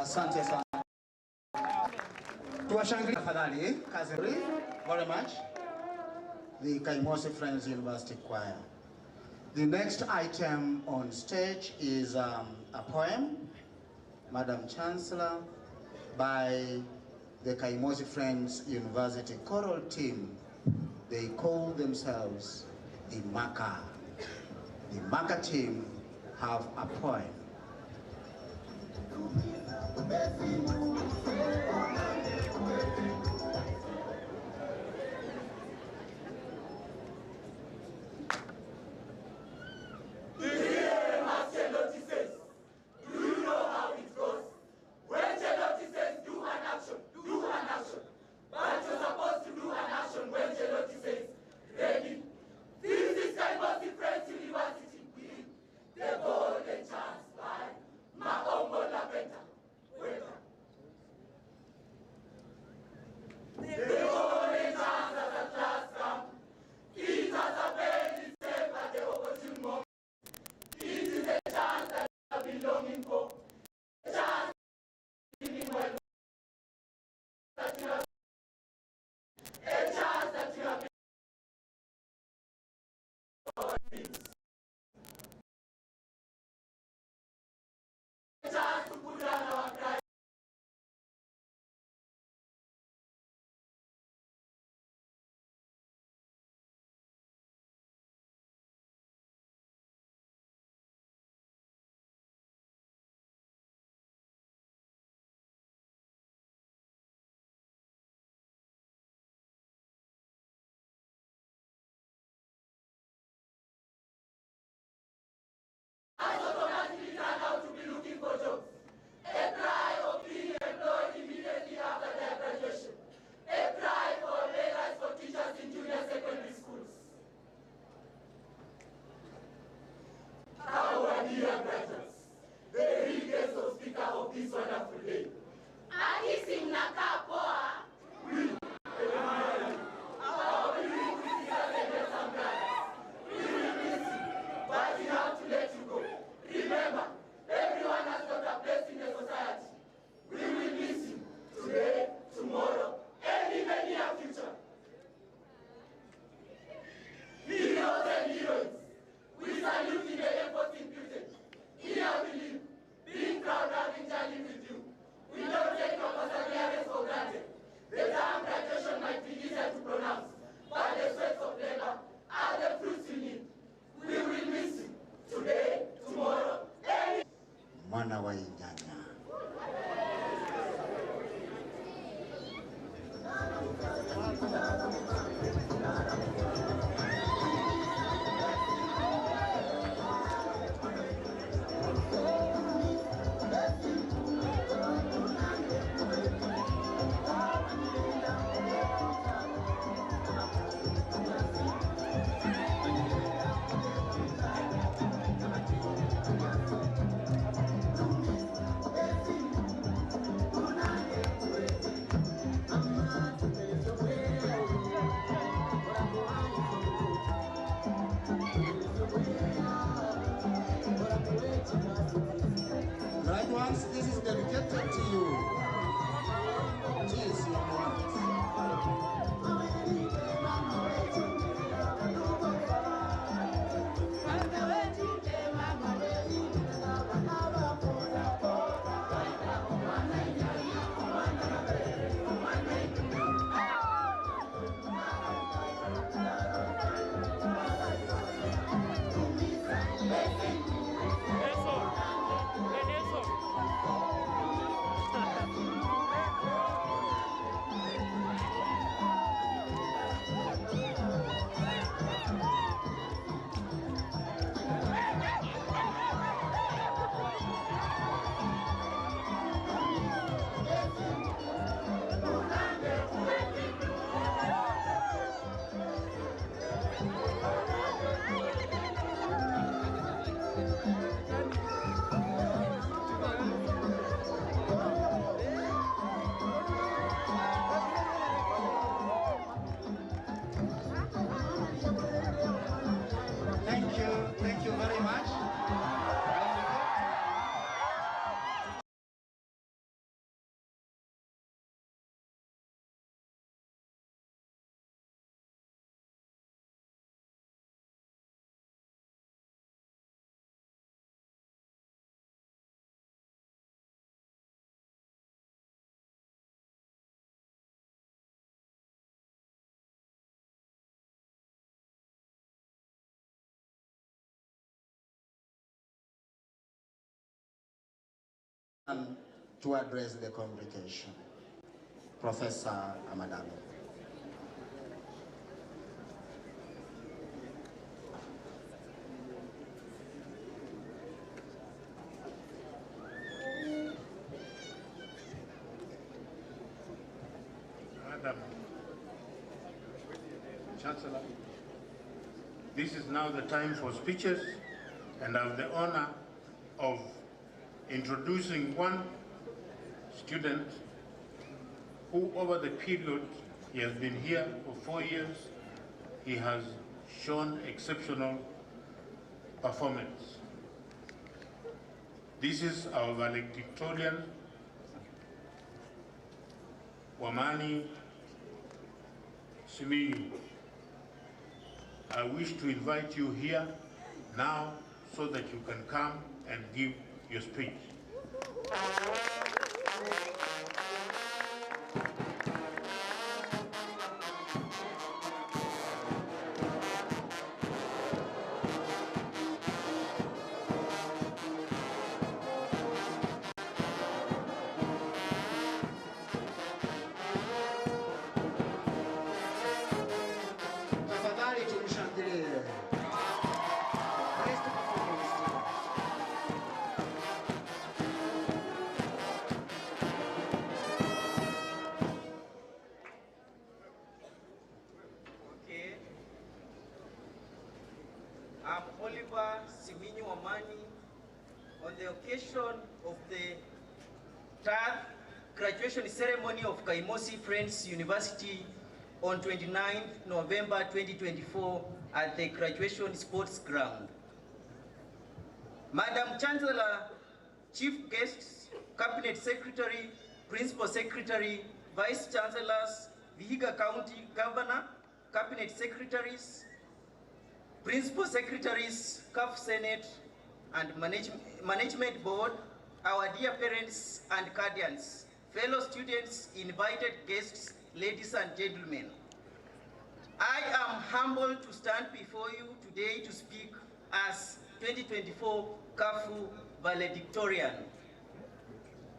Asante sana. Tuwashangilie tafadhali kazi very much. The Kaimosi Friends University Choir. The next item on stage is a poem, Madam Chancellor, by the Kaimosi Friends University choral team. They call themselves the Maka. The Maka team have a poem. Remember, to address the congregation. Professor Amadami. Chancellor, this is now the time for speeches, and I have the honor of introducing one student who, over the period he has been here for 4 years, he has shown exceptional performance. This is our valedictorian, Wamani Siminyu. I wish to invite you here now so that you can come and give your speech. On the occasion of the third graduation ceremony of Kaimosi Friends University on 29th November 2024 at the graduation sports ground. Madam Chancellor, Chief Guests, Cabinet Secretary, Principal Secretary, Vice Chancellors, Vihiga County Governor, Cabinet Secretaries, Principal Secretaries, CAF Senate, and Management Board, our dear parents and guardians, fellow students, invited guests, ladies and gentlemen. I am humbled to stand before you today to speak as 2024 CAFU Valedictorian.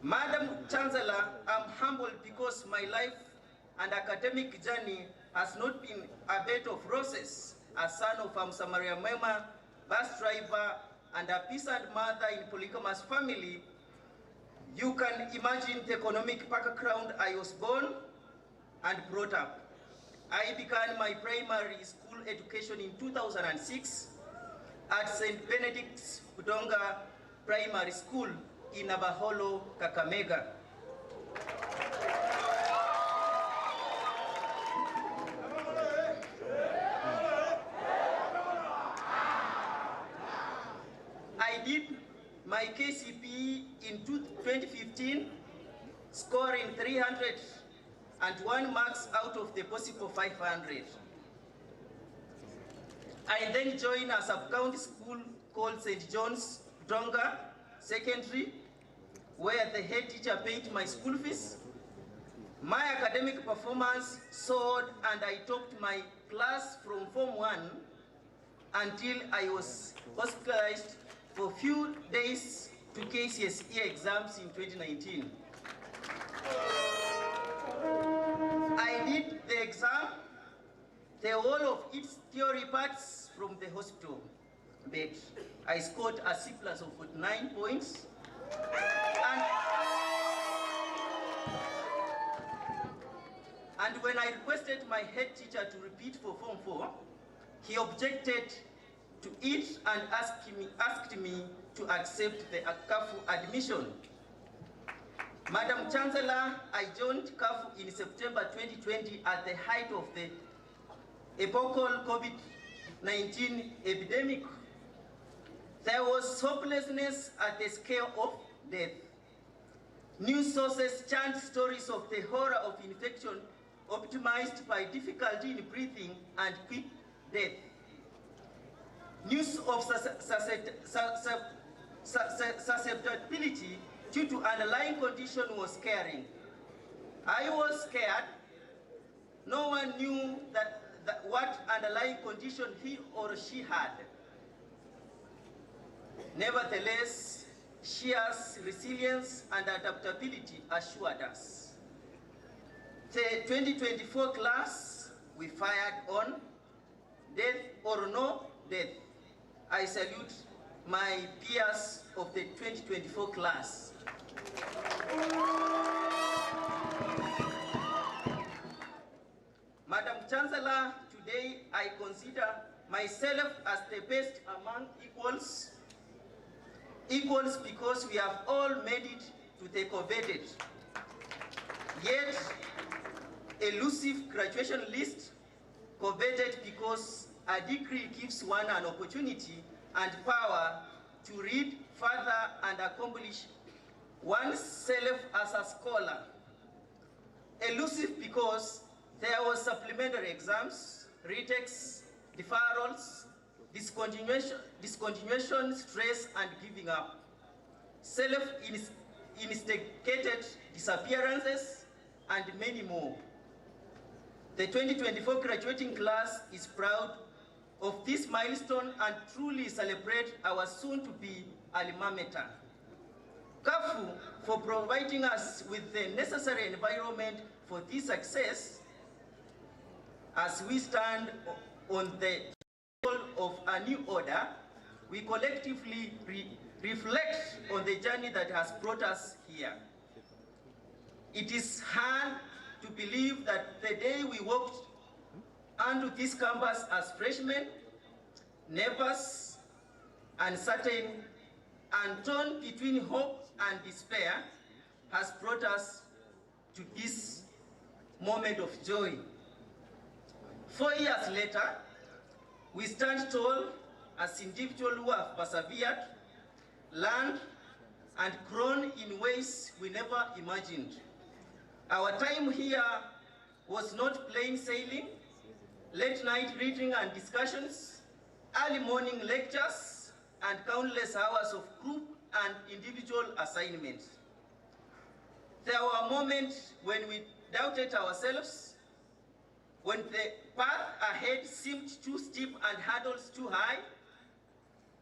Madam Chancellor, I'm humbled because my life and academic journey has not been a bed of roses. As son of Samaria Mema, bus driver, and a peasant mother in polygamous family, you can imagine the economic background I was born and brought up. I began my primary school education in 2006 at St. Benedict's Budonga Primary School in Abaholo, Kakamega. I did my KCPE in 2015, scoring 301 marks out of the possible 500. I then joined a sub-county school called St. John's Donga Secondary, where the head teacher paid my school fees. My academic performance soared and I topped my class from Form 1 until I was hospitalized for a few days to KCSE exams in 2019. I did the exam, the whole of its theory parts from the hospital bed. I scored a C+ of 49 points. And when I requested my head teacher to repeat for Form 4, he objected to it and asked me to accept the CAFU admission. Madam Chancellor, I joined CAFU in September 2020 at the height of the epochal COVID-19 epidemic. There was hopelessness at the scale of death. News sources chant stories of the horror of infection optimized by difficulty in breathing and quick death. News of susceptibility due to underlying condition was scaring. I was scared. No one knew what underlying condition he or she had. Nevertheless, shears, resilience, and adaptability assured us. The 2024 class, we fired on death or no death. I salute my peers of the 2024 class. Madam Chancellor, today I consider myself as the best among equals. Equals because we have all made it to the coveted, yet elusive graduation list, coveted because a degree gives one an opportunity and power to read further and accomplish oneself as a scholar. Elusive because there was supplementary exams, retakes, deferrals, discontinuation, stress, and giving up. Self-instigated disappearances, and many more. The 2024 graduating class is proud of this milestone and truly celebrate our soon-to-be alma mater. CAFU for providing us with the necessary environment for this success. As we stand on the of a new order, we collectively reflect on the journey that has brought us here. It is hard to believe that the day we walked onto this campus as freshmen, nervous, uncertain, and torn between hope and despair, has brought us to this moment of joy. 4 years later, we stand tall as individuals who have persevered, learned, and grown in ways we never imagined. Our time here was not plain sailing, late night reading and discussions, early morning lectures, and countless hours of group and individual assignments. There were moments when we doubted ourselves, when the path ahead seemed too steep and hurdles too high,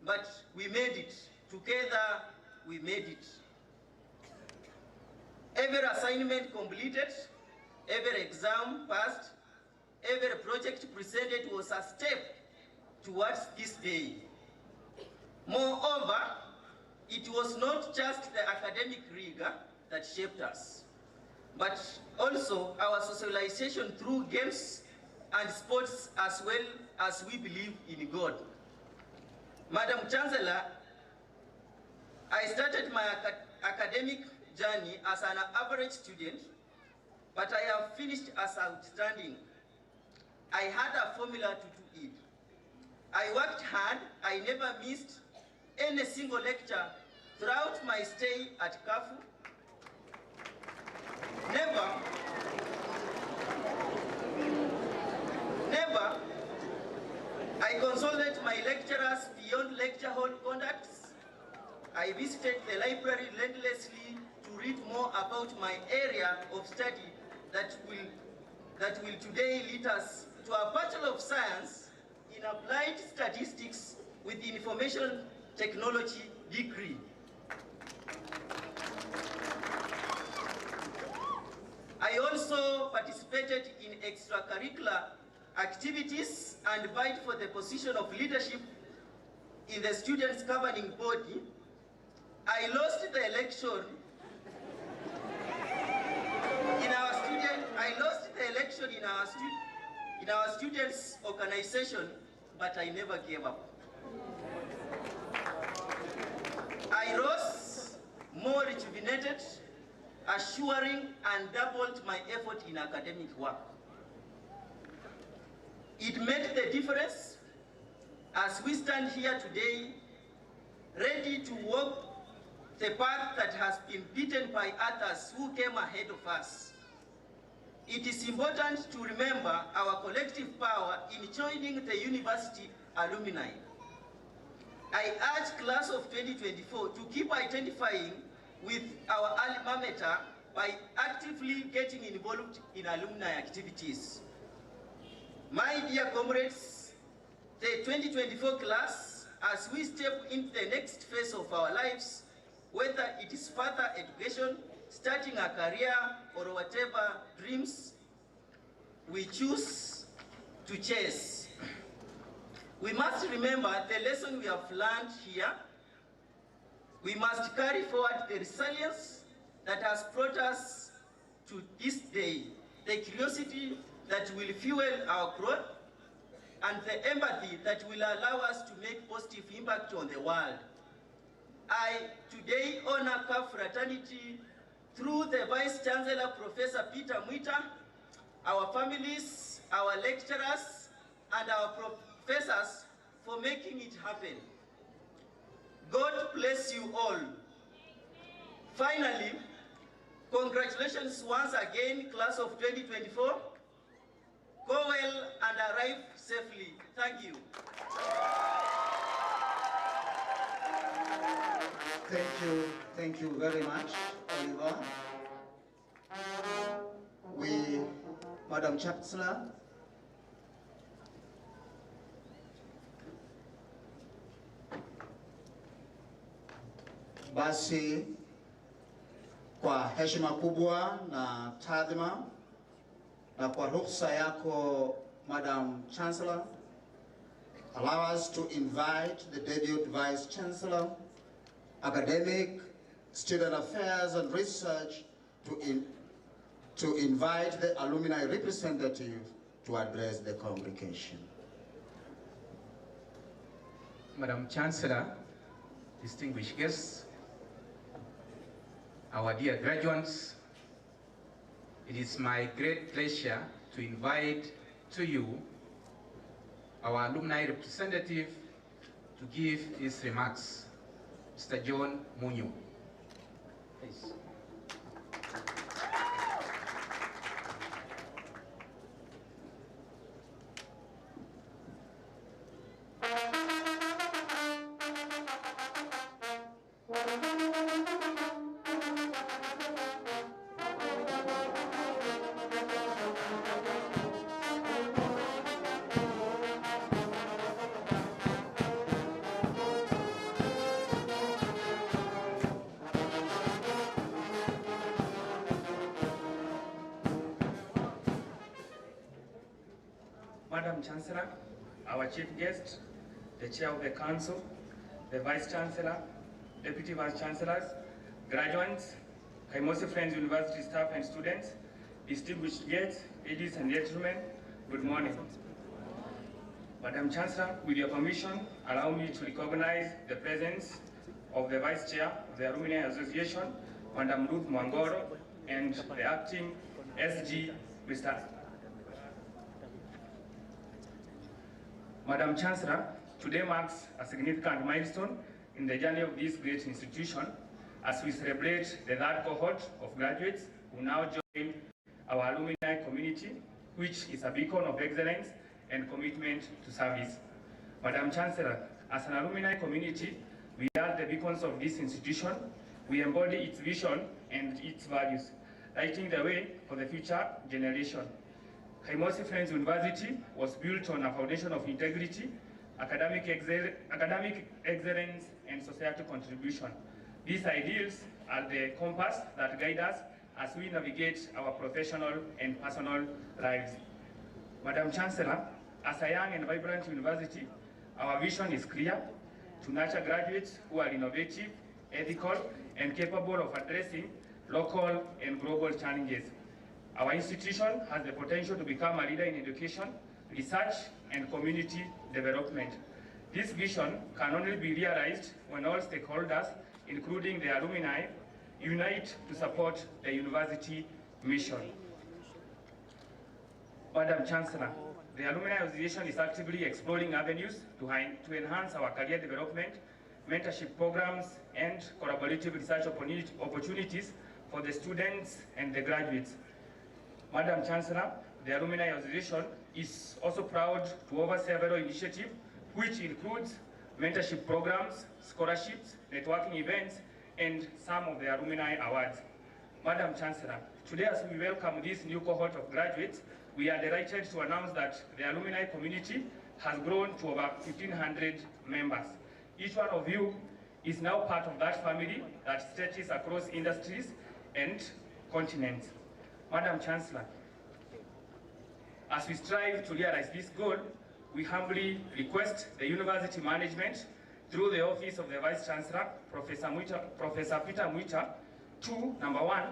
but we made it. Together, we made it. Every assignment completed, every exam passed, every project presented was a step towards this day. Moreover, it was not just the academic rigor that shaped us, but also our socialization through games and sports, as well as we believe in God. Madam Chancellor, I started my academic journey as an average student, but I have finished as outstanding. I had a formula to do it. I worked hard. I never missed any single lecture throughout my stay at CAFU. Never. I consulted my lecturers beyond lecture hall conducts. I visited the library relentlessly to read more about my area of study that will today lead us to a Bachelor of Science in Applied Statistics with Information Technology degree. I also participated in extracurricular activities and vied for the position of leadership in the students' governing body. I lost the election in our students' organization, but I never gave up. I rose more rejuvenated, assuring, and doubled my effort in academic work. It made the difference as we stand here today, ready to walk the path that has been beaten by others who came ahead of us. It is important to remember our collective power in joining the university alumni. I urge class of 2024 to keep identifying with our alma mater by actively getting involved in alumni activities. My dear comrades, the 2024 class, as we step into the next phase of our lives, whether it is further education, starting a career, or whatever dreams we choose to chase. We must remember the lesson we have learned here. We must carry forward the resilience that has brought us to this day, the curiosity that will fuel our growth, and the empathy that will allow us to make positive impact on the world. I today honor CAF fraternity through the Vice Chancellor, Professor Peter Mwita, our families, our lecturers, and our professors for making it happen. God bless you all. Finally, congratulations once again, class of 2024. Go well and arrive safely. Thank you. Thank you very much, Oliver. Madam Chancellor. Basi kwa heshima kubwa na taadhima na kwa ruhusa yako, Madam Chancellor, allow us to invite the Deputy Vice Chancellor, Academic, Student Affairs and Research to invite the alumni representative to address the congregation. Madam Chancellor, distinguished guests, our dear graduates, it is my great pleasure to invite to you our alumni representative to give his remarks, Mr. John Munyu. Please. Madam Chancellor, our Chief Guest, the Chair of the Council, the Vice Chancellor, Deputy Vice Chancellors, graduates, Kaimosi Friends University staff and students, distinguished guests, ladies and gentlemen, good morning. Madam Chancellor, with your permission, allow me to recognize the presence of the Vice Chair of the Alumni Association, Madam Ruth Mwangoro, and the Acting SG, Mr. Madam Chancellor, today marks a significant milestone in the journey of this great institution as we celebrate the third cohort of graduates who now join our alumni community, which is a beacon of excellence and commitment to service. Madam Chancellor, as an alumni community, we are the beacons of this institution. We embody its vision and its values, lighting the way for the future generation. Kaimosi Friends University was built on a foundation of integrity, academic excellence, and societal contribution. These ideals are the compass that guide us as we navigate our professional and personal lives. Madam Chancellor, as a young and vibrant university, our vision is clear: to nurture graduates who are innovative, ethical, and capable of addressing local and global challenges. Our institution has the potential to become a leader in education, research, and community development. This vision can only be realized when all stakeholders, including the alumni, unite to support the university mission. Madam Chancellor, the Alumni Association is actively exploring avenues to enhance our career development, mentorship programs, and collaborative research opportunities for the students and the graduates. Madam Chancellor, the Alumni Association is also proud to oversee several initiatives, which includes mentorship programs, scholarships, networking events, and some of the alumni awards. Madam Chancellor, today as we welcome this new cohort of graduates, we are delighted to announce that the alumni community has grown to over 1,500 members. Each one of you is now part of that family that stretches across industries and continents. Madam Chancellor, as we strive to realize this goal, we humbly request the university management, through the office of the Vice Chancellor, Professor Peter Mwita, to, number one,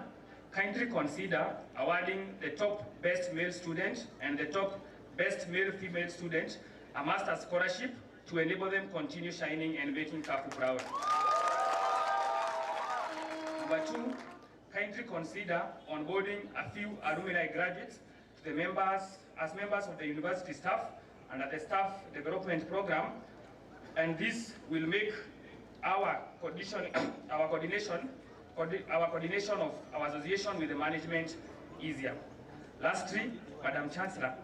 kindly consider awarding the top best male student and the top best male-female student a master's scholarship to enable them continue shining and making Kafu proud. Number two, kindly consider onboarding a few alumni graduates to the members as members of the university staff under the staff development program, and this will make our coordination of our association with the management easier. Lastly, Madam Chancellor,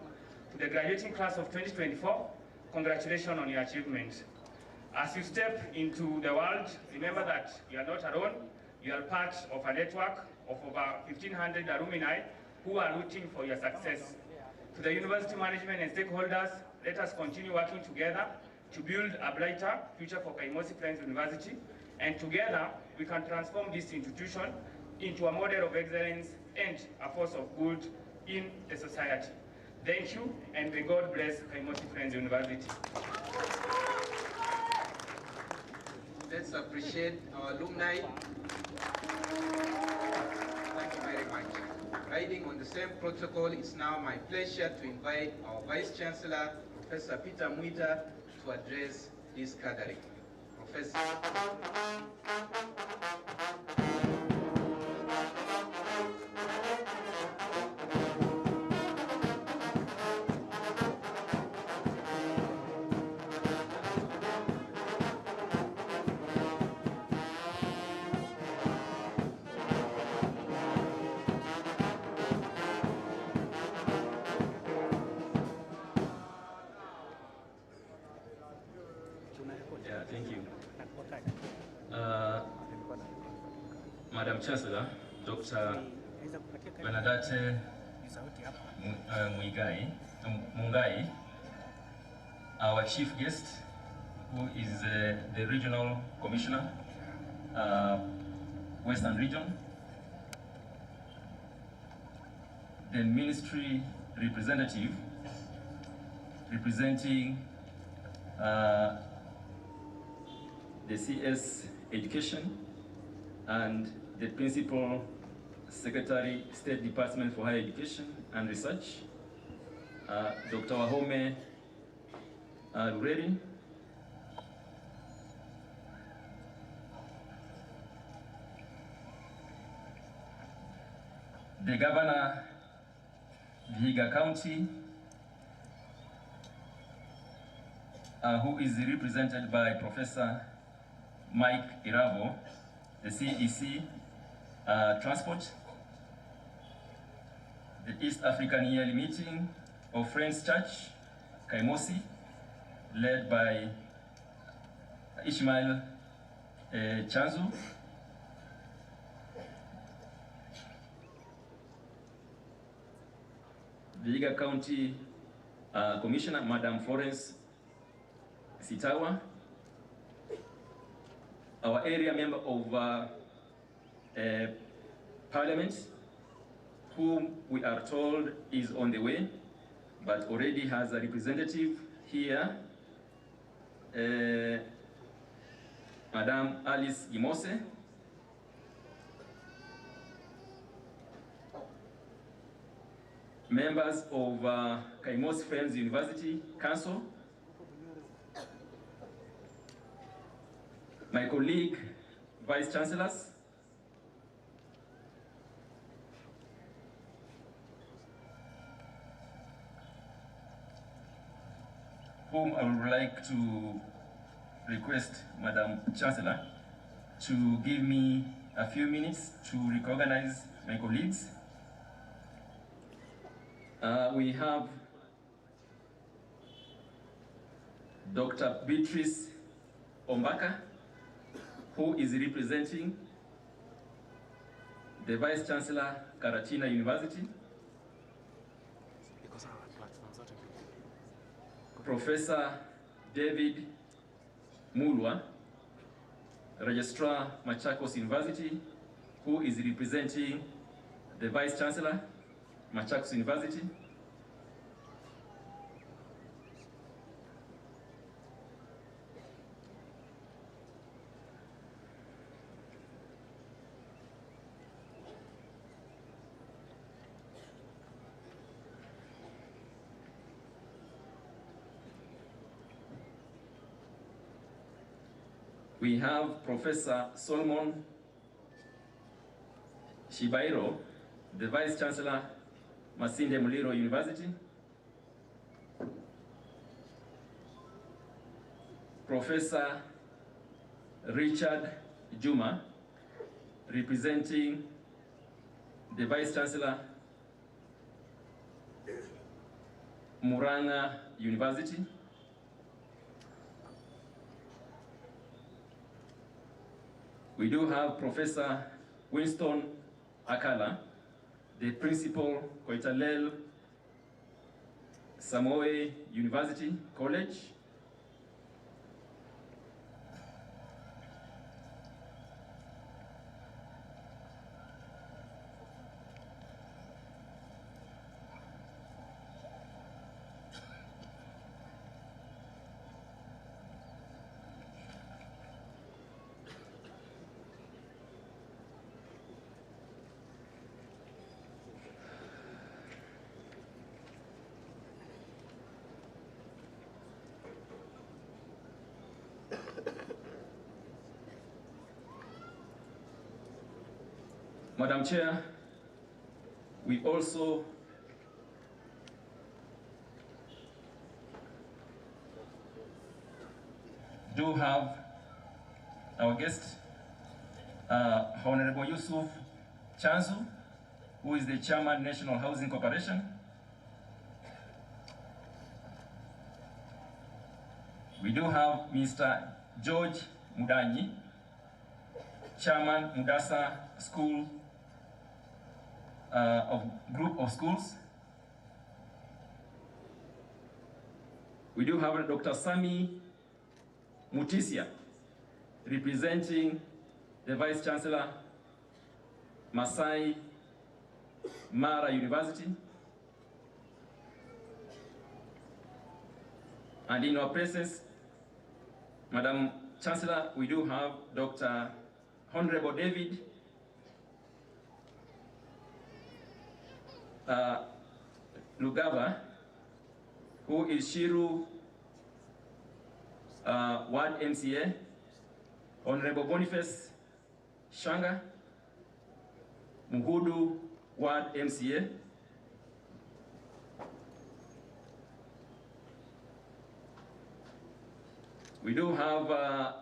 to the graduating class of 2024, congratulations on your achievement. As you step into the world, remember that you are not alone. You are part of a network of over 1,500 alumni who are rooting for your success. To the university management and stakeholders, let us continue working together to build a brighter future for Kaimosi Friends University, and together we can transform this institution into a model of excellence and a force of good in the society. Thank you, and may God bless Kaimosi Friends University. Let's appreciate our alumni. Thank you very much. Riding on the same protocol, it's now my pleasure to invite our Vice Chancellor, Professor Peter Mwita, to address this gathering. Professor. Thank you. Madam Chancellor, Dr. Bernadette Mungai, our chief guest, who is the Regional Commissioner, Western Region, the Ministry representative representing the CS Education, and the Principal Secretary, State Department for Higher Education and Research, Dr. Wahome Rureri, the Governor, Vihiga County, who is represented by Professor Mike Iravo, the CEC Transport, the East African Yearly Meeting of Friends Church, Kaimosi, led by Ishmael Chanzu, the Vihiga County Commissioner, Madam Florence Sitawa, our area member of Parliament, whom we are told is on the way, but already has a representative here, Madam Alice Gimose, members of Kaimosi Friends University Council, my colleague, Vice Chancellors, whom I would like to request Madam Chancellor to give me a few minutes to recognize my colleagues. We have Dr. Beatrice Ombaka, who is representing the Vice Chancellor, Karatina University. Professor David Mulwa, Registrar Machakos University, who is representing the Vice Chancellor, Machakos University. We have Professor Solomon Shibairo, the Vice Chancellor, Masinde Muliro University. Professor Richard Juma, representing the Vice Chancellor, Muranga University. We do have Professor Winston Akala, the principal, Koitalel Samoe University College. Madam Chair, we also do have our guest, Honorable Yusuf Chanzu, who is the Chairman, National Housing Corporation. We do have Mr. George Mudanyi, Chairman, Mudasa School Group of Schools. We do have Dr. Sami Mutisia, representing the Vice Chancellor, Masai Mara University. And in our presence, Madam Chancellor, we do have Dr. Honorable David Lugava, who is Shiru Ward MCA, Honorable Boniface Shanga, Muhudu Ward MCA, we do have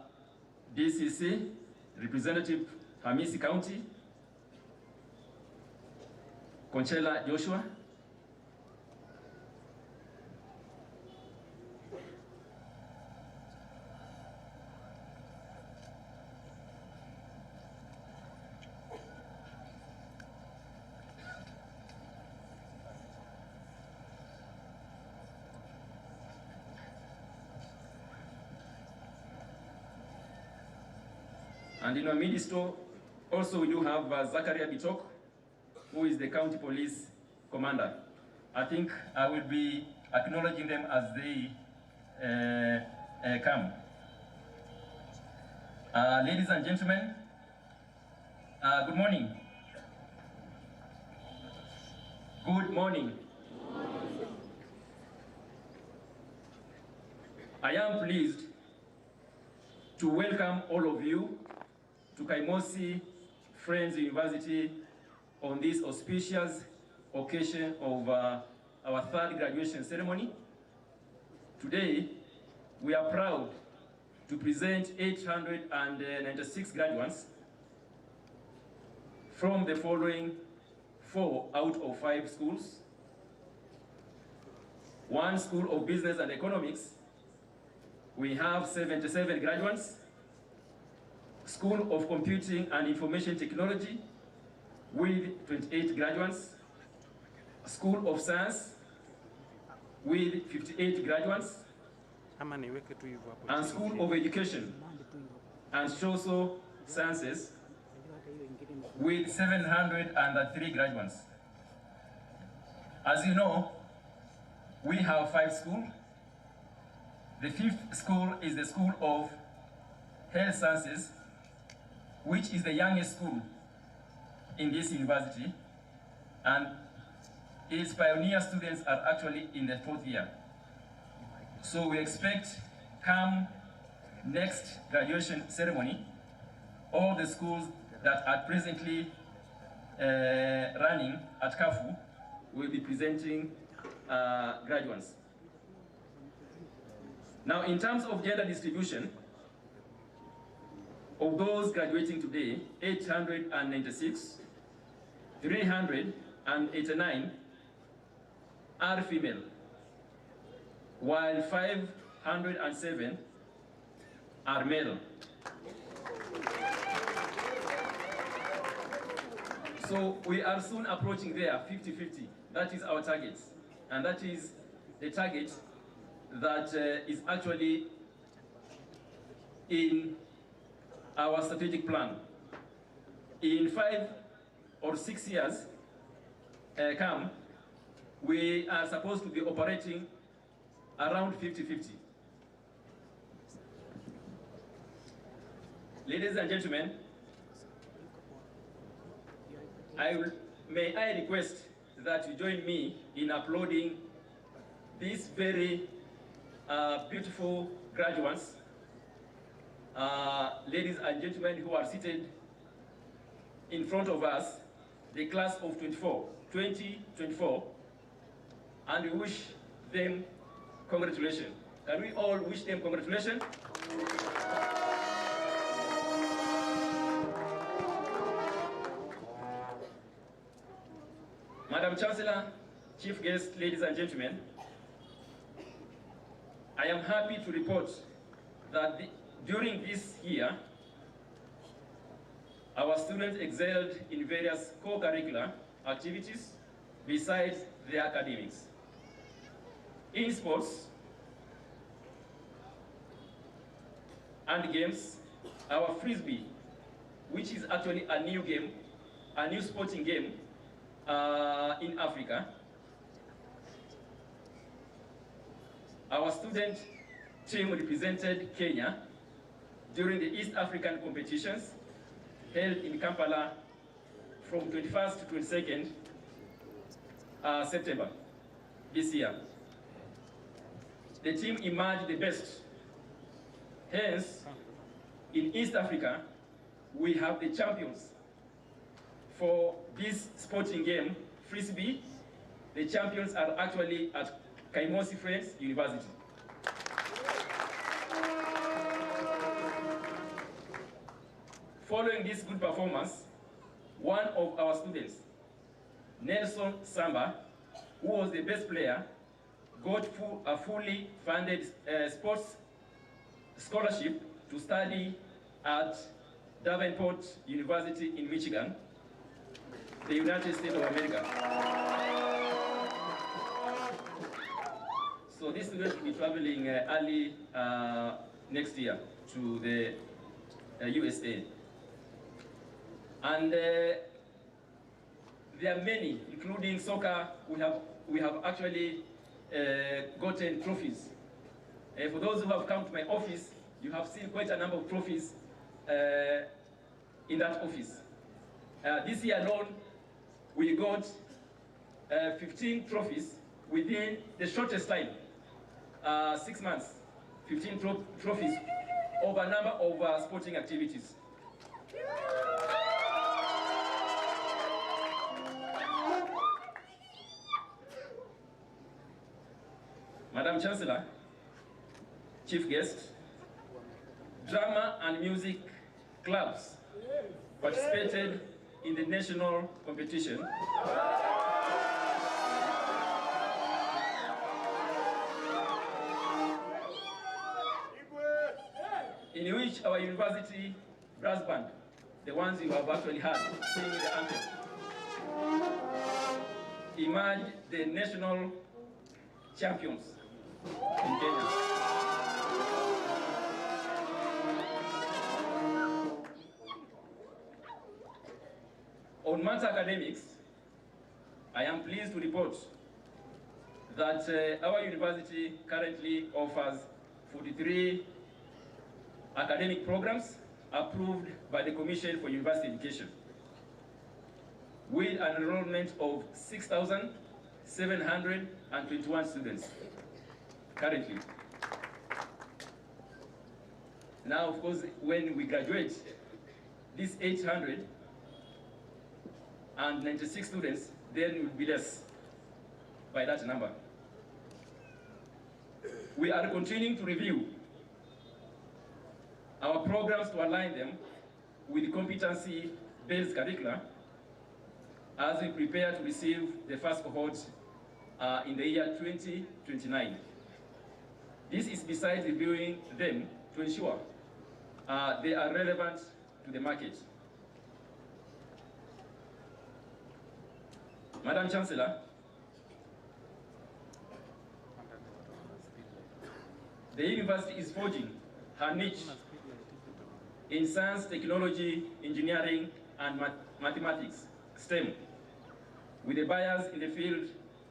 DCC, Representative Hamisi County, Conchela Joshua, and in our midst also we do have Zakaria Bitok, who is the County Police Commander. I think I will be acknowledging them as they come. Ladies and gentlemen, good morning. Good morning. I am pleased to welcome all of you to Kaimosi Friends University on this auspicious occasion of our third graduation ceremony. Today, we are proud to present 896 graduates from the following 4 out of 5 schools: 1 School of Business and Economics, we have 77 graduates. School of Computing and Information Technology with 28 graduates. School of Science with 58 graduates. And School of Education and social sciences with 703 graduates. As you know, we have 5 schools. The 5th school is the School of Health Sciences, which is the youngest school in this university, and its pioneer students are actually in the 4th year. So we expect, come next graduation ceremony, all the schools that are presently running at KAFU will be presenting graduates. Now, in terms of gender distribution, of those graduating today, 896, 389 are female, while 507 are male. So we are soon approaching there, 50-50. That is our target. And that is the target that is actually in our strategic plan. In 5 or 6 years we are supposed to be operating around 50-50. Ladies and gentlemen, may I request that you join me in applauding these very beautiful graduates, ladies and gentlemen who are seated in front of us, the class of 2024, and we wish them congratulations. Can we all wish them congratulations? Madam Chancellor, Chief Guest, ladies and gentlemen, I am happy to report that during this year, our students excelled in various co-curricular activities besides their academics. In sports and games, our Frisbee, which is actually a new game, a new sporting game in Africa, our student team represented Kenya during the East African competitions held in Kampala from 21st to 22nd September this year. The team emerged the best. Hence, in East Africa, we have the champions for this sporting game, Frisbee. The champions are actually at Kaimosi Friends University. Following this good performance, one of our students, Nelson Samba, who was the best player, got a fully funded sports scholarship to study at Davenport University in Michigan, the United States of America. So this student will be traveling early next year to the USA. And there are many, including soccer. We have actually gotten trophies. For those who have come to my office, you have seen quite a number of trophies in that office. This year alone, we got 15 trophies within the shortest time, 6 months. 15 trophies over a number of sporting activities. Madam Chancellor, Chief Guest, drama and music clubs participated in the national competition. In which our university brass band, the ones you have actually heard singing the anthem, emerged the national champions in Kenya. On matter academics, I am pleased to report that our university currently offers 43 academic programs approved by the Commission for University Education, with an enrollment of 6,721 students currently. Now, of course, when we graduate, these 896 students then will be less by that number. We are continuing to review our programs to align them with competency-based curricula as we prepare to receive the first cohort in the year 2029. This is besides reviewing them to ensure they are relevant to the market. Madam Chancellor, the university is forging her niche in science, technology, engineering, and mathematics, STEM, with a bias in the field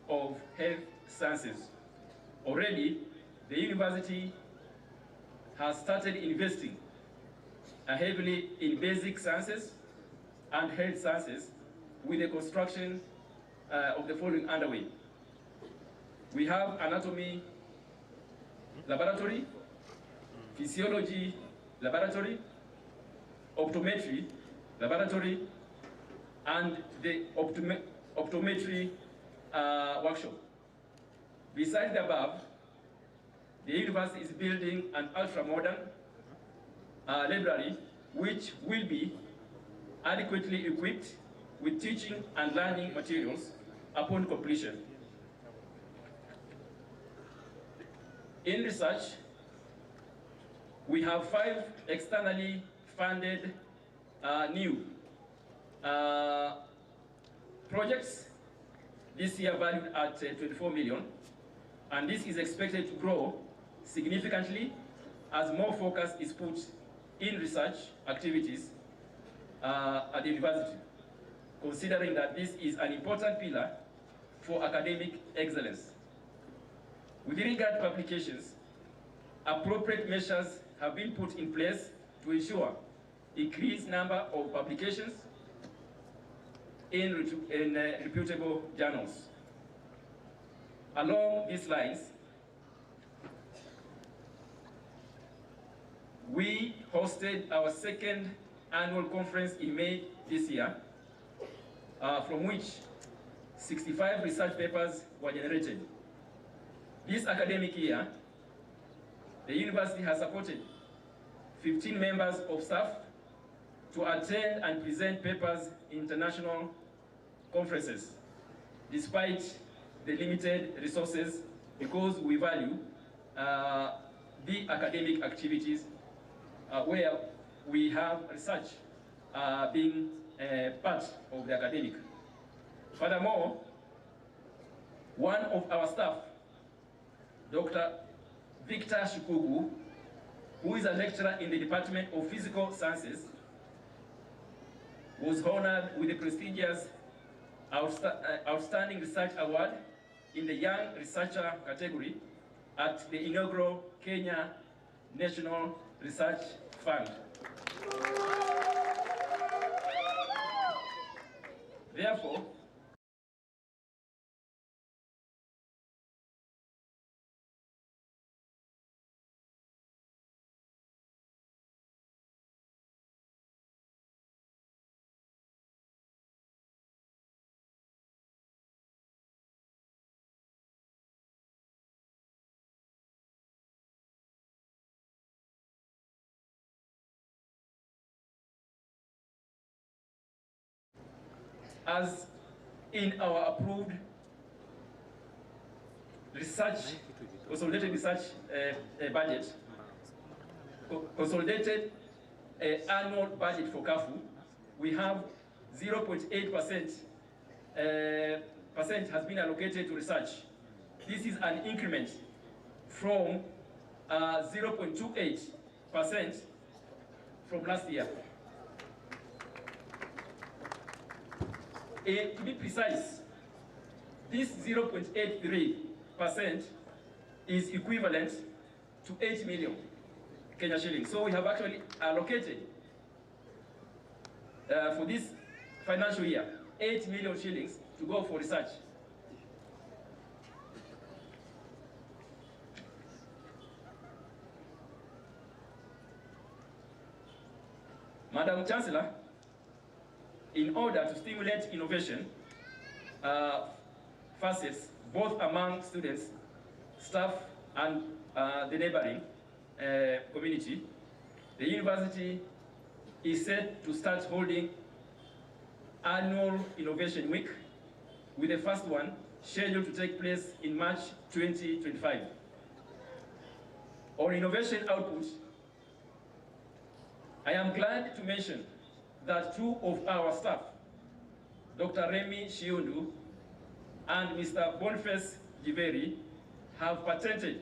of health sciences. Already, the university has started investing heavily in basic sciences and health sciences, with the construction of the following underway. We have anatomy laboratory, physiology laboratory, optometry laboratory, and the optometry workshop. Besides the above, the university is building an ultra-modern library which will be adequately equipped with teaching and learning materials upon completion. In research, we have 5 externally funded new projects this year valued at 24 million, and this is expected to grow significantly as more focus is put in research activities at the university, considering that this is an important pillar for academic excellence. With regard to publications, appropriate measures have been put in place to ensure increased number of publications in reputable journals. Along these lines, we hosted our second annual conference in May this year, from which 65 research papers were generated. This academic year, the university has supported 15 members of staff to attend and present papers in international conferences, despite the limited resources, because we value the academic activities where we have research being part of the academic. Furthermore, one of our staff, Dr. Victor Shikugu, who is a lecturer in the Department of Physical Sciences, was honored with the prestigious Outstanding Research Award in the Young Researcher category at the inaugural Kenya National Research Fund. Therefore, as in our approved research, consolidated research budget, consolidated annual budget for CAFU, we have 0.8% has been allocated to research. This is an increment from 0.28% from last year. To be precise, this 0.83% is equivalent to 8 million Kenya shillings. So we have actually allocated for this financial year 8 million shillings to go for research. Madam Chancellor, in order to stimulate innovation facets both among students, staff, and the neighboring community, the university is set to start holding annual Innovation Week, with the first one scheduled to take place in March 2025. On innovation output, I am glad to mention that two of our staff, Dr. Remy Shiundu and Mr. Boniface Giveri, have patented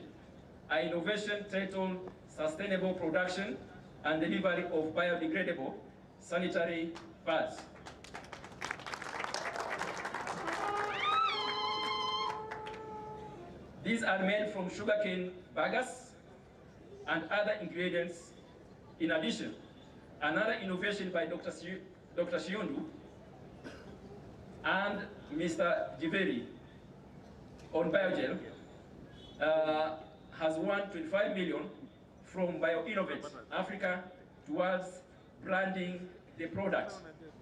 an innovation titled Sustainable Production and Delivery of Biodegradable Sanitary Pads. These are made from sugarcane bagasse and other ingredients. In addition, another innovation by Dr. Shiundu and Mr. Giveri on biogel has won 25 million from BioInnovate Africa towards branding the product.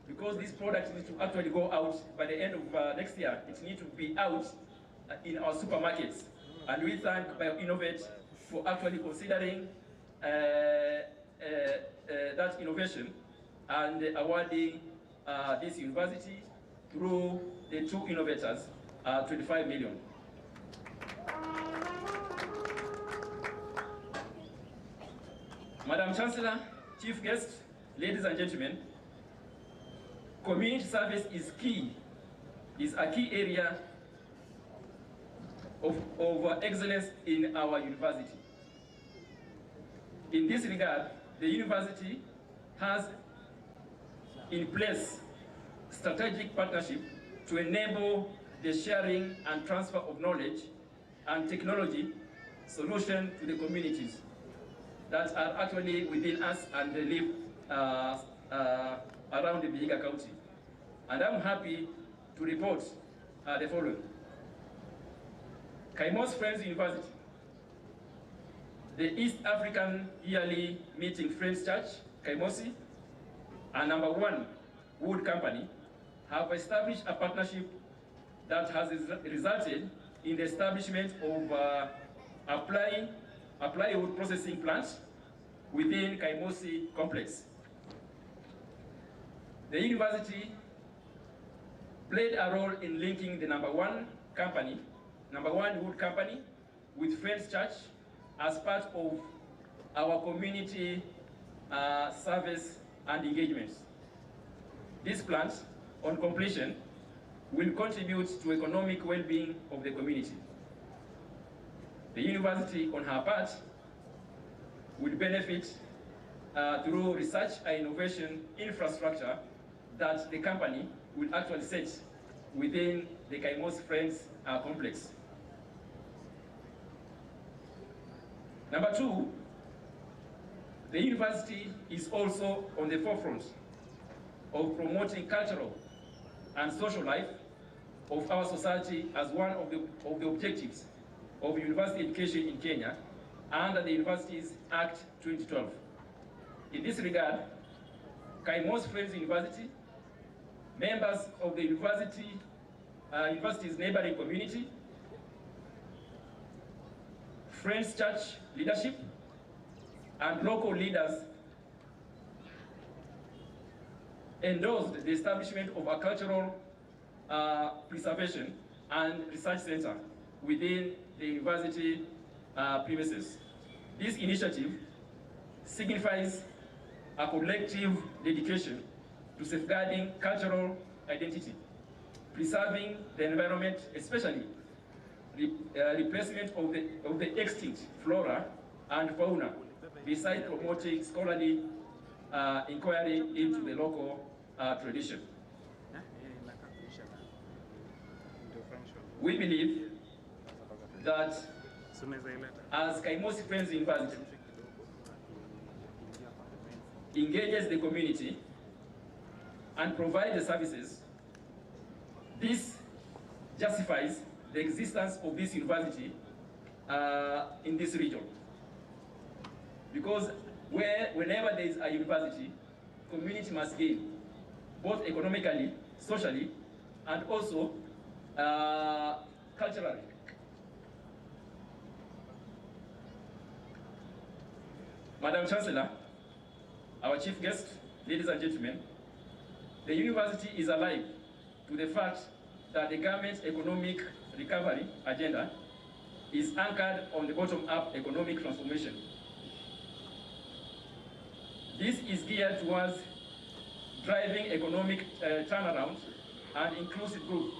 Because this product needs to actually go out by the end of next year, it needs to be out in our supermarkets. And we thank BioInnovate for actually considering that innovation and awarding this university through the two innovators 25 million. Madam Chancellor, Chief Guest, ladies and gentlemen, community service is a key area of excellence in our university. In this regard, the university has in place strategic partnership to enable the sharing and transfer of knowledge and technology solution to the communities that are actually within us and they live around the Vihiga County. And I'm happy to report the following. Kaimosi Friends University, the East African Yearly Meeting Friends Church, Kaimosi, and #1 Wood Company have established a partnership that has resulted in the establishment of a plywood processing plant within Kaimosi complex. The university played a role in linking the #1 Wood Company with Friends Church as part of our community service and engagements. This plant, on completion, will contribute to economic well-being of the community. The university, on her part, will benefit through research and innovation infrastructure that the company will actually set within the Kaimosi Friends complex. #2, the university is also on the forefront of promoting cultural and social life of our society as one of the objectives of university education in Kenya under the Universities Act 2012. In this regard, Kaimosi Friends University, members of the university's neighboring community, Friends Church leadership, and local leaders endorsed the establishment of a cultural preservation and research center within the university premises. This initiative signifies a collective dedication to safeguarding cultural identity, preserving the environment, especially replacement of the extinct flora and fauna, besides promoting scholarly inquiry into the local tradition. We believe that as Kaimosi Friends University engages the community and provides the services, this justifies the existence of this university in this region. Because whenever there is a university, community must gain, both economically, socially, and also culturally. Madam Chancellor, our chief guest, ladies and gentlemen, the university is alive to the fact that the government's economic recovery agenda is anchored on the bottom-up economic transformation. This is geared towards driving economic turnaround and inclusive growth,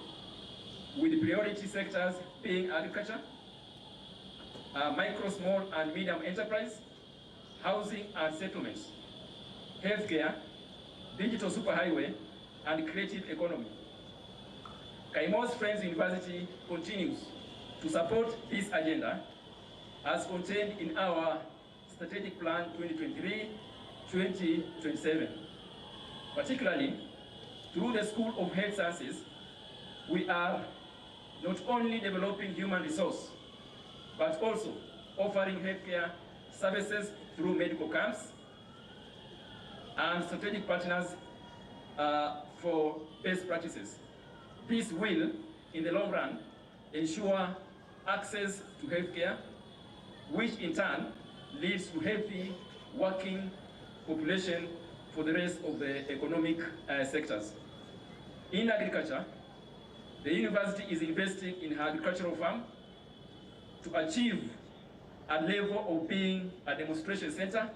with priority sectors being agriculture, micro, small, and medium enterprise, housing and settlements, healthcare, digital superhighway, and creative economy. Kaimosi Friends University continues to support this agenda as contained in our strategic plan 2023-2027. Particularly, through the School of Health Sciences, we are not only developing human resource, but also offering healthcare services through medical camps and strategic partners for best practices. This will, in the long run, ensure access to healthcare, which in turn leads to healthy working population for the rest of the economic sectors. In agriculture, the university is investing in her agricultural farm to achieve a level of being a demonstration center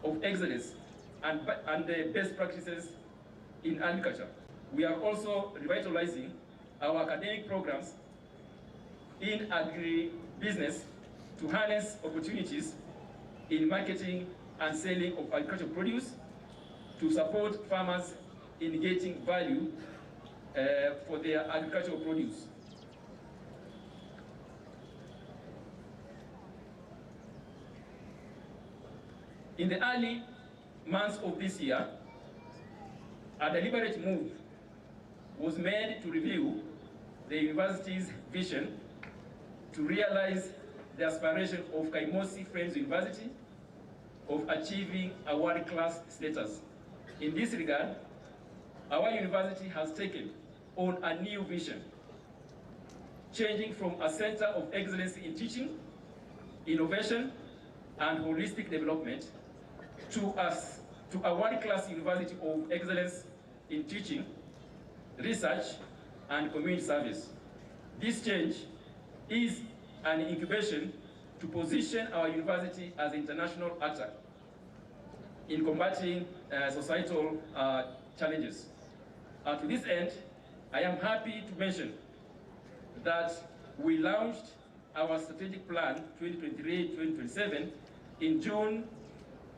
of excellence and the best practices in agriculture. We are also revitalizing our academic programs in agribusiness to harness opportunities in marketing and selling of agricultural produce, to support farmers in getting value for their agricultural produce. In the early months of this year, a deliberate move was made to review the university's vision to realize the aspiration of Kaimosi Friends University of achieving a world-class status. In this regard, our university has taken on a new vision, changing from a center of excellence in teaching, innovation, and holistic development to a world-class university of excellence in teaching, research, and community service. This change is an incubation to position our university as an international actor in combating societal challenges. To this end, I am happy to mention that we launched our strategic plan 2023-2027 in June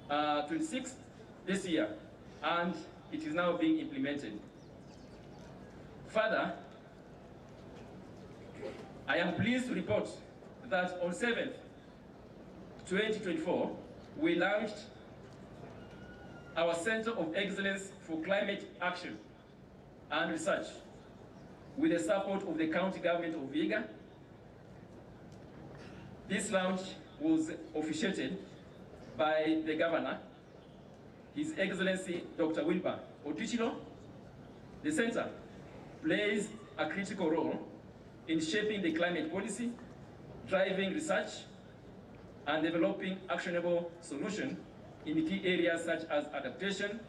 26th this year, and it is now being implemented. Further, I am pleased to report that on 7th, 2024, we launched our Center of Excellence for Climate Action and Research with the support of the County Government of Vihiga. This launch was officiated by the Governor, His Excellency Dr. Wilbur Otichilo. The Center plays a critical role in shaping the climate policy, driving research, and developing actionable solutions in key areas such as adaptation,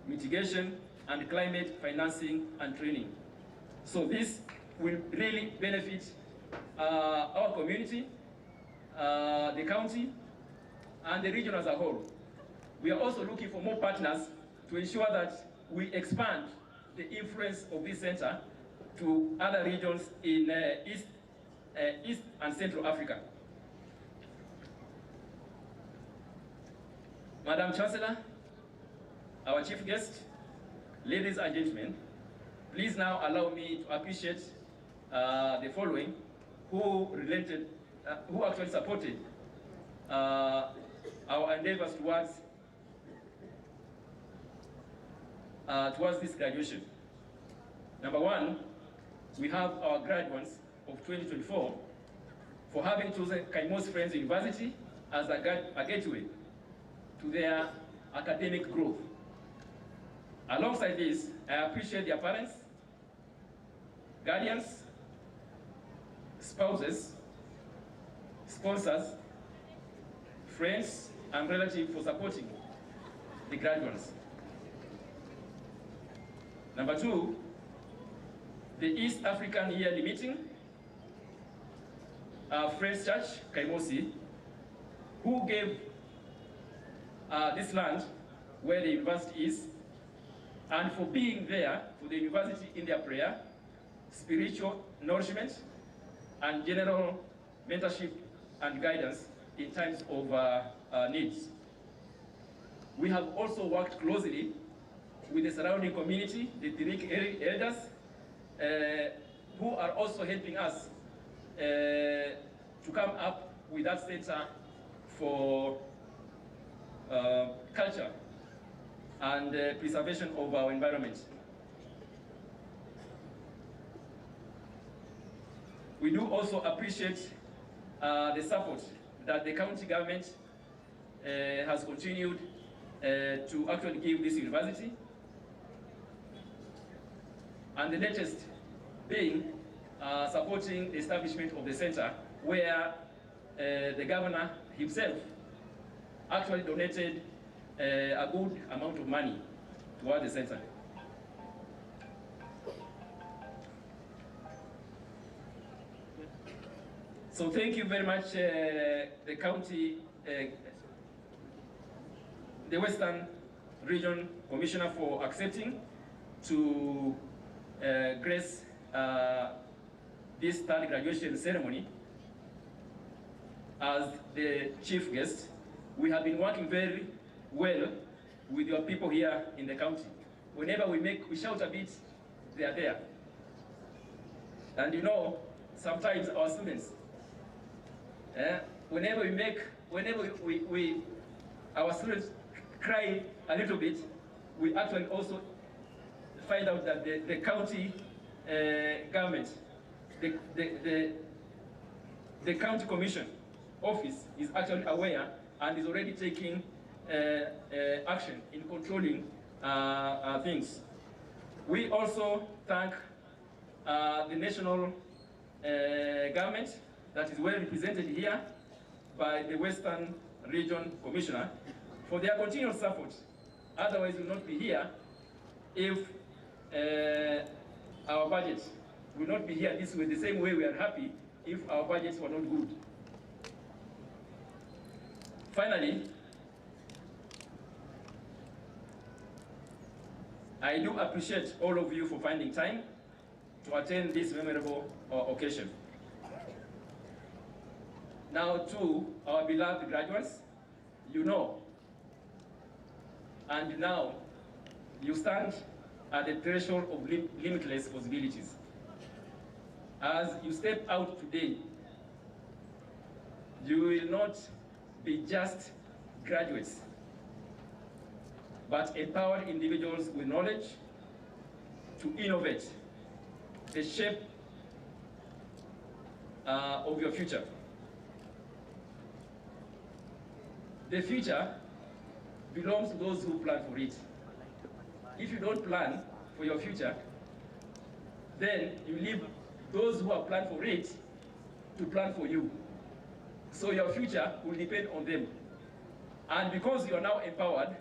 mitigation, and climate financing and training. So this will really benefit our community, the county, and the region as a whole. We are also looking for more partners to ensure that we expand the influence of this center to other regions in East and Central Africa. Madam Chancellor, our chief guest, ladies and gentlemen, please now allow me to appreciate the following, who actually supported our endeavors towards this graduation. Number one, we have our graduates of 2024 for having chosen Kaimosi Friends University as a gateway to their academic growth. Alongside this, I appreciate their parents, guardians, spouses, sponsors, friends, and relatives for supporting the graduates. Number two, the East African Yearly Meeting, Friends Church, Kaimosi, who gave this land where the university is, and for being there for the university in their prayer, spiritual nourishment, and general mentorship and guidance in times of needs. We have also worked closely with the surrounding community, the Tirik elders, who are also helping us to come up with that center for culture and preservation of our environment. We do also appreciate the support that the county government has continued to actually give this university. And the latest being supporting the establishment of the center, where the governor himself actually donated a good amount of money toward the center. So thank you very much, the county, the Western Region Commissioner, for accepting to grace this third graduation ceremony as the chief guest. We have been working very well with your people here in the county. Whenever we shout a bit, they are there. And you know, sometimes our students, whenever our students cry a little bit, we actually also find out that the county government, the county commission office is actually aware and is already taking action in controlling things. We also thank the national government that is well represented here by the Western Region Commissioner for their continued support. Otherwise, we will not be here if our budget will not be here this way, the same way we are happy if our budgets were not good. Finally, I do appreciate all of you for finding time to attend this memorable occasion. Now, to our beloved graduates, you know, and now you stand at the threshold of limitless possibilities. As you step out today, you will not be just graduates, but empowered individuals with knowledge to innovate the shape of your future. The future belongs to those who plan for it. If you don't plan for your future, then you leave those who have planned for it to plan for you. So your future will depend on them. And because you are now empowered,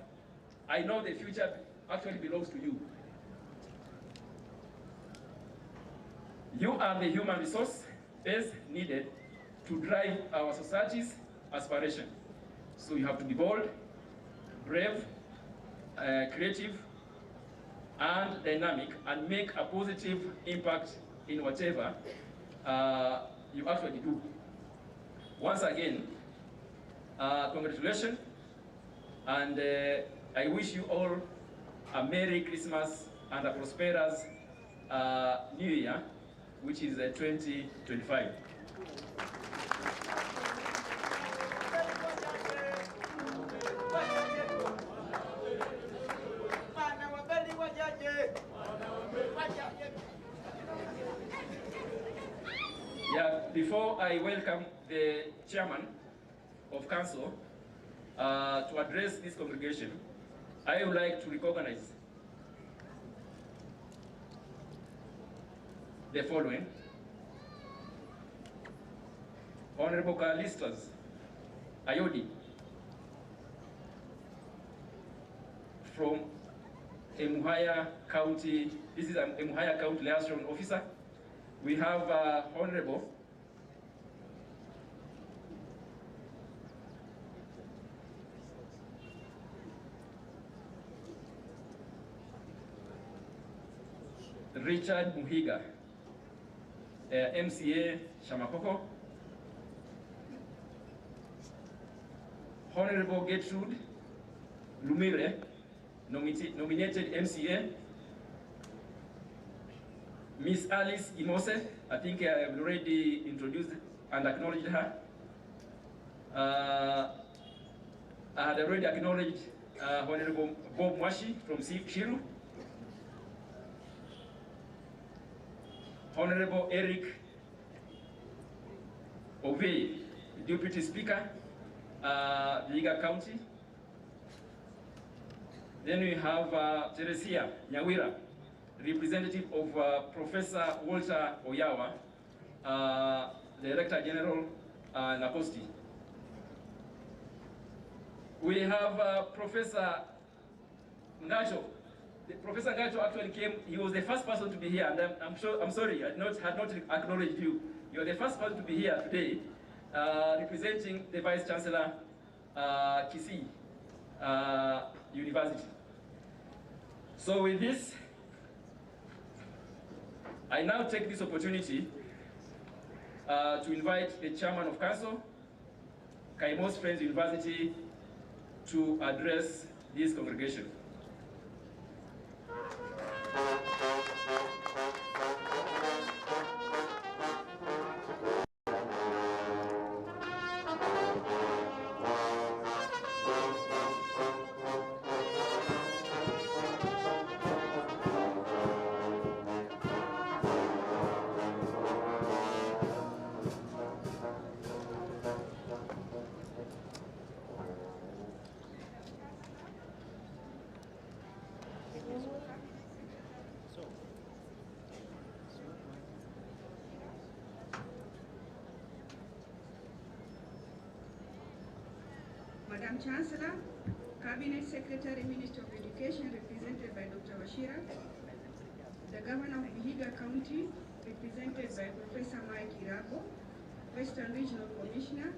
I know the future actually belongs to you. You are the human resource base needed to drive our society's aspiration. So you have to be bold, brave, creative, and dynamic, and make a positive impact in whatever you actually do. Once again, congratulations, and I wish you all a Merry Christmas and a prosperous New Year, which is 2025. Yeah, before I welcome the chairman of council to address this congregation, I would like to recognize the following. Honorable Callistus Ayodi from Emuhaya County. This is an Emuhaya County Liaison Officer. We have Honorable Richard Muhiga, MCA Shamakoko. Honorable Gertrude Lumire, nominated MCA. Miss Alice Imose, I think I have already introduced and acknowledged her. I had already acknowledged Honorable Bob Mwashi from Shiru. Honorable Eric Ovey, Deputy Speaker, Vihiga County. Then we have Teresia Nyawira, representative of Professor Walter Oyawa, Director General Naposti. We have Professor Ngacho. Professor Ngacho actually came. He was the first person to be here, and I'm sorry, I had not acknowledged you. You are the first person to be here today, representing the Vice Chancellor, Kisii University. So with this, I now take this opportunity to invite the Chairman of Council, Kaimosi Friends University, to address this congregation. Madam Chancellor, Cabinet Secretary, Minister of Education, represented by Dr. Washira, the Governor of Vihiga County, represented by Professor Mike Irago, Western Regional Commissioner,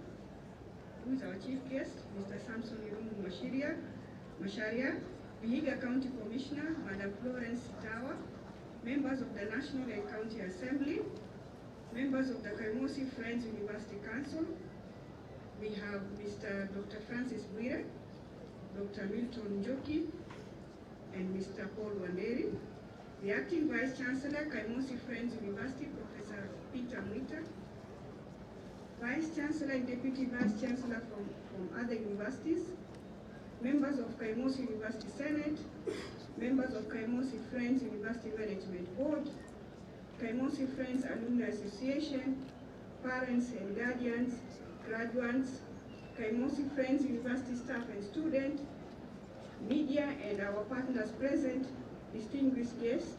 who is our Chief Guest, Mr. Samson Irumu Masharia, Vihiga County Commissioner, Madam Florence Sitawa, members of the National and County Assembly, members of the Kaimosi Friends University Council. We have Mr. Dr. Francis Bwire, Dr. Milton Njoki, and Mr. Paul Wanderi. The Acting Vice Chancellor, Kaimosi Friends University, Professor Peter Mwita. Vice Chancellor and Deputy Vice Chancellor from other universities. Members of Kaimosi University Senate. Members of Kaimosi Friends University Management Board. Kaimosi Friends Alumni Association. Parents and guardians. Graduates, Kaimosi Friends University staff and students, media and our partners present, distinguished guests,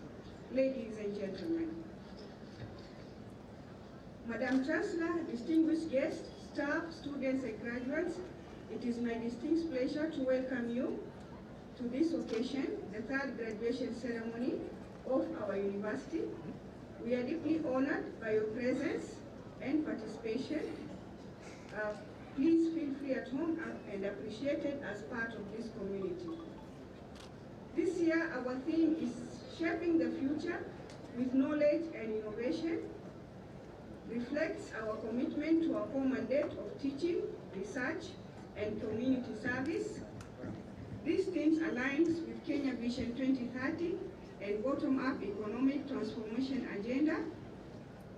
ladies and gentlemen. Madam Chancellor, distinguished guests, staff, students and graduates, it is my distinct pleasure to welcome you to this occasion, the third graduation ceremony of our university. We are deeply honored by your presence and participation. Please feel free at home and appreciated as part of this community. This year, our theme is Shaping the Future with Knowledge and Innovation. Reflects our commitment to our core mandate of teaching, research, and community service. These themes aligns with Kenya Vision 2030 and bottom-up economic transformation agenda,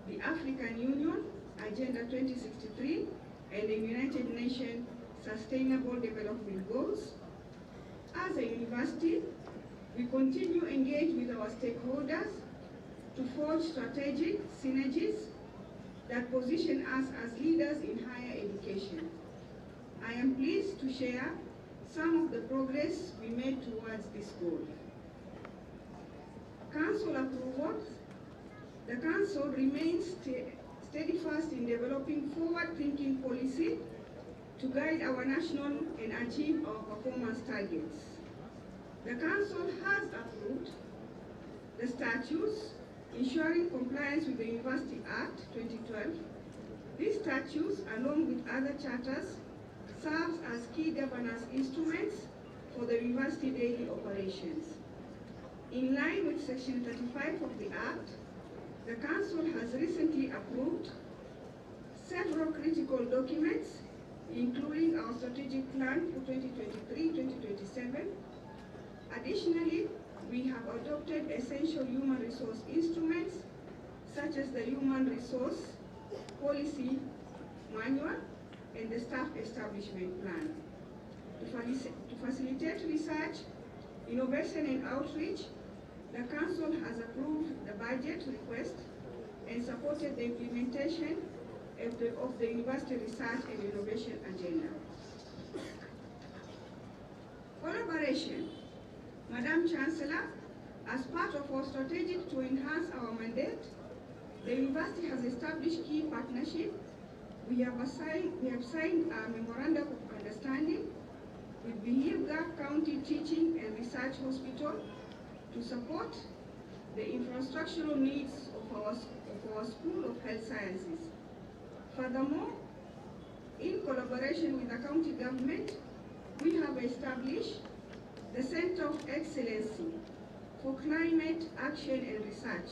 the African Union, Agenda 2063, and the United Nations Sustainable Development Goals. As a university, we continue to engage with our stakeholders to forge strategic synergies that position us as leaders in higher education. I am pleased to share some of the progress we made towards this goal. Council approvals. The Council remains steadfast in developing forward-thinking policy to guide our national and achieve our performance targets. The Council has approved the statutes ensuring compliance with the University Act 2012. These statutes, along with other charters, serves as key governance instruments for the university daily operations. In line with Section 35 of the Act, the Council has recently approved several critical documents, including our strategic plan for 2023-2027. Additionally, we have adopted essential human resource instruments, such as the Human Resource Policy Manual and the Staff Establishment Plan. To facilitate research, innovation and outreach, the Council has approved the budget request and supported the implementation of the University Research and Innovation Agenda. Collaboration. Madam Chancellor, as part of our strategy to enhance our mandate, the university has established key partnerships. We have signed a memorandum of understanding with Vihiga County Teaching and Research Hospital to support the infrastructural needs of our School of Health Sciences. Furthermore, in collaboration with the county government, we have established the Center of Excellency for Climate Action and Research,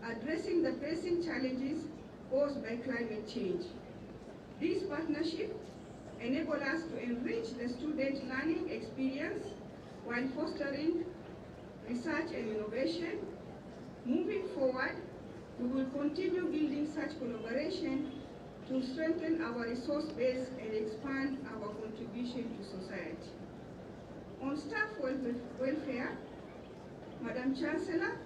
addressing the pressing challenges posed by climate change. This partnership enables us to enrich the student learning experience while fostering research and innovation. Moving forward, we will continue building such collaboration to strengthen our resource base and expand our contribution to society. On staff welfare, Madam Chancellor,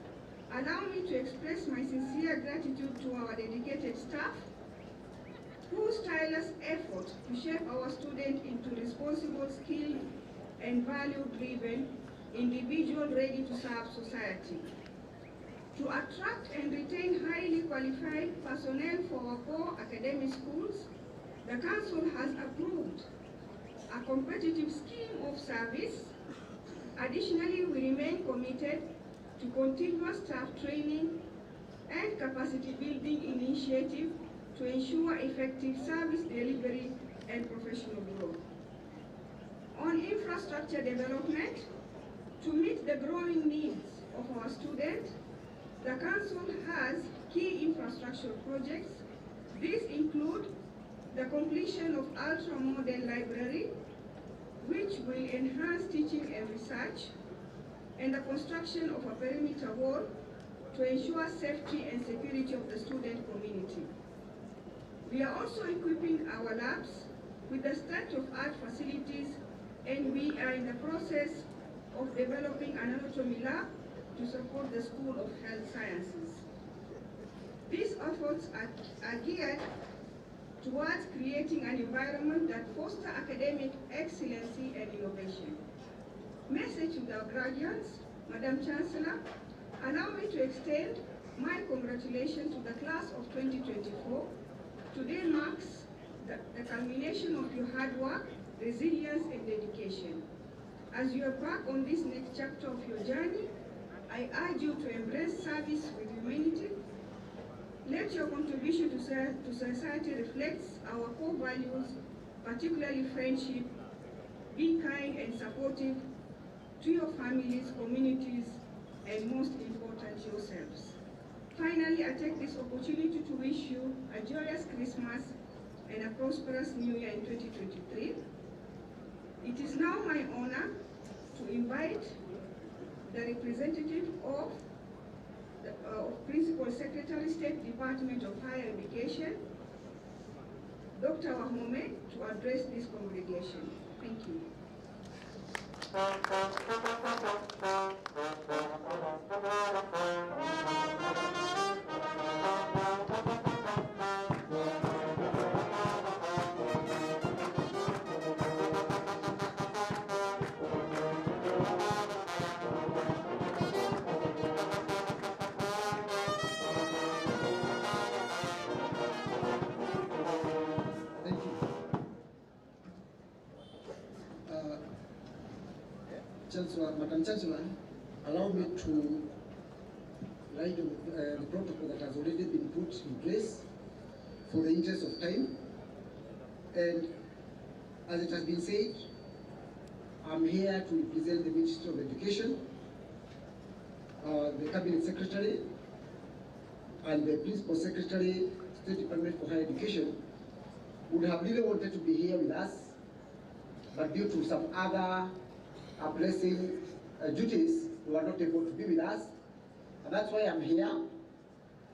allow me to express my sincere gratitude to our dedicated staff, whose tireless effort to shape our students into responsible, skilled, and value-driven individuals ready to serve society. To attract and retain highly qualified personnel for our core academic schools, the Council has approved a competitive scheme of service. Additionally, we remain committed to continuous staff training and capacity building initiatives to ensure effective service delivery and professional growth. On infrastructure development, to meet the growing needs of our students, the Council has key infrastructure projects. These include the completion of ultra-modern library, which will enhance teaching and research, and the construction of a perimeter wall to ensure safety and security of the student community. We are also equipping our labs with the state-of-art facilities, and we are in the process of developing an anatomy lab to support the School of Health Sciences. These efforts are geared towards creating an environment that fosters academic excellency and innovation. Message to the graduates, Madam Chancellor, allow me to extend my congratulations to the class of 2024. Today marks the culmination of your hard work, resilience, and dedication. As you embark on this next chapter of your journey, I urge you to embrace service with humanity. Let your contribution to society reflect our core values, particularly friendship. Be kind and supportive to your families, communities, and most important, yourselves. Finally, I take this opportunity to wish you a joyous Christmas and a prosperous New Year in 2023. It is now my honor to invite the representative of Principal Secretary, State Department of Higher Education, Dr. Wahome, to address this congregation. Thank you. Chancellor, Madam Chancellor, allow me to write the protocol that has already been put in place for the interest of time. And as it has been said, I'm here to represent the Ministry of Education, the Cabinet Secretary, and the Principal Secretary, State Department for Higher Education. Would have really wanted to be here with us, but due to some other pressing duties, who are not able to be with us, and that's why I'm here.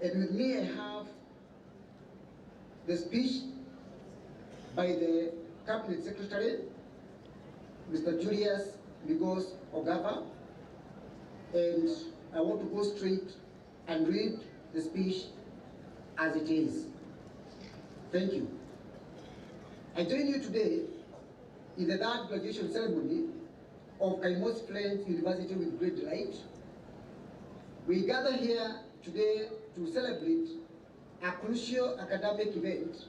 And with me I have the speech by the Cabinet Secretary, Mr. Julius Migos Ogava, and I want to go straight and read the speech as it is. Thank you. I join you today in the third graduation ceremony of Kaimosi Friends University with great delight. We gather here today to celebrate a crucial academic event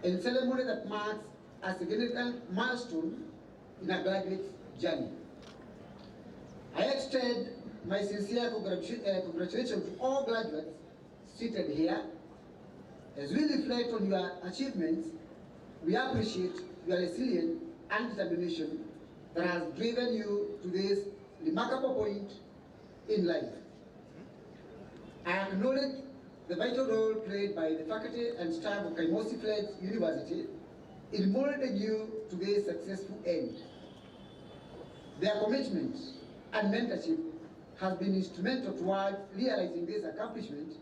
and ceremony that marks a significant milestone in a graduate's journey. I extend my sincere congratulations to all graduates seated here. As we reflect on your achievements, we appreciate your resilience and determination that has driven you to this remarkable point in life. I acknowledge the vital role played by the faculty and staff of Kaimosi Friends University in molding you to this successful end. Their commitment and mentorship has been instrumental towards realizing this accomplishment,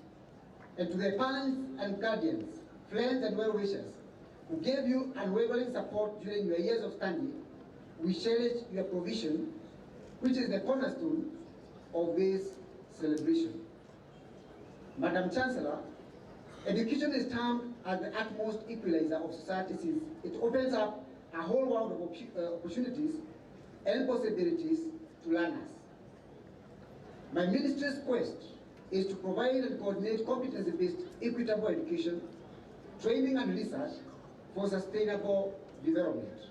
and to the parents and guardians, friends and well-wishers who gave you unwavering support during your years of study, we cherish your provision, which is the cornerstone of this celebration. Madam Chancellor, education is termed as the utmost equalizer of society, since it opens up a whole world of opportunities and possibilities to learners. My ministry's quest is to provide and coordinate competency-based equitable education, training and research for sustainable development.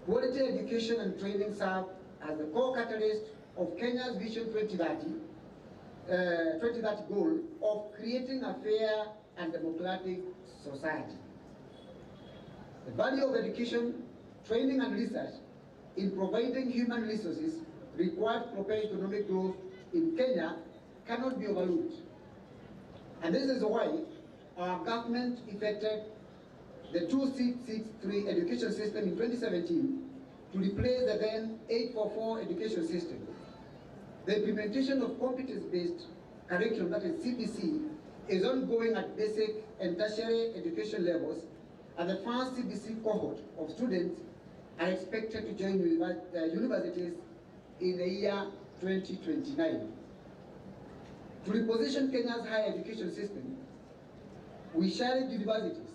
Quality education and training serve as the core catalyst of Kenya's Vision 2030 goal of creating a fair and democratic society. The value of education, training and research in providing human resources required to propel economic growth in Kenya cannot be overlooked. And this is why our government effected the 2663 education system in 2017 to replace the then 844 education system. The implementation of competence-based curriculum, that is CBC, is ongoing at basic and tertiary education levels, and the first CBC cohort of students are expected to join universities in the year 2029. To reposition Kenya's higher education system, we challenge universities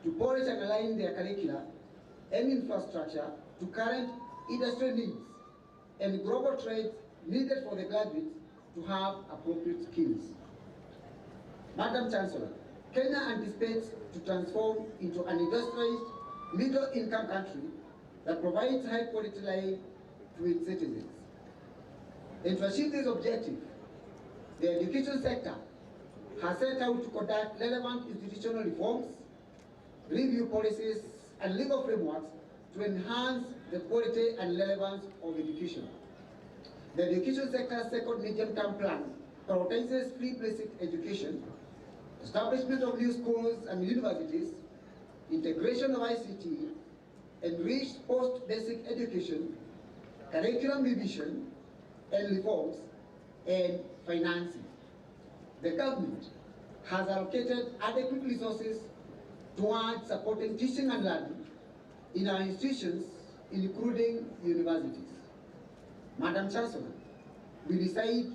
to polish and align their curricula and infrastructure to current industry needs and global trades needed for the graduates to have appropriate skills. Madam Chancellor, Kenya anticipates to transform into an industrialized, middle-income country that provides high-quality life to its citizens. And to achieve this objective, the education sector has set out to conduct relevant institutional reforms, review policies and legal frameworks to enhance the quality and relevance of education. The education sector's second medium-term plan prioritizes free basic education, establishment of new schools and universities, integration of ICT, enriched post-basic education, curriculum revision and reforms, and financing. The government has allocated adequate resources towards supporting teaching and learning in our institutions, including universities. Madam Chancellor, we reside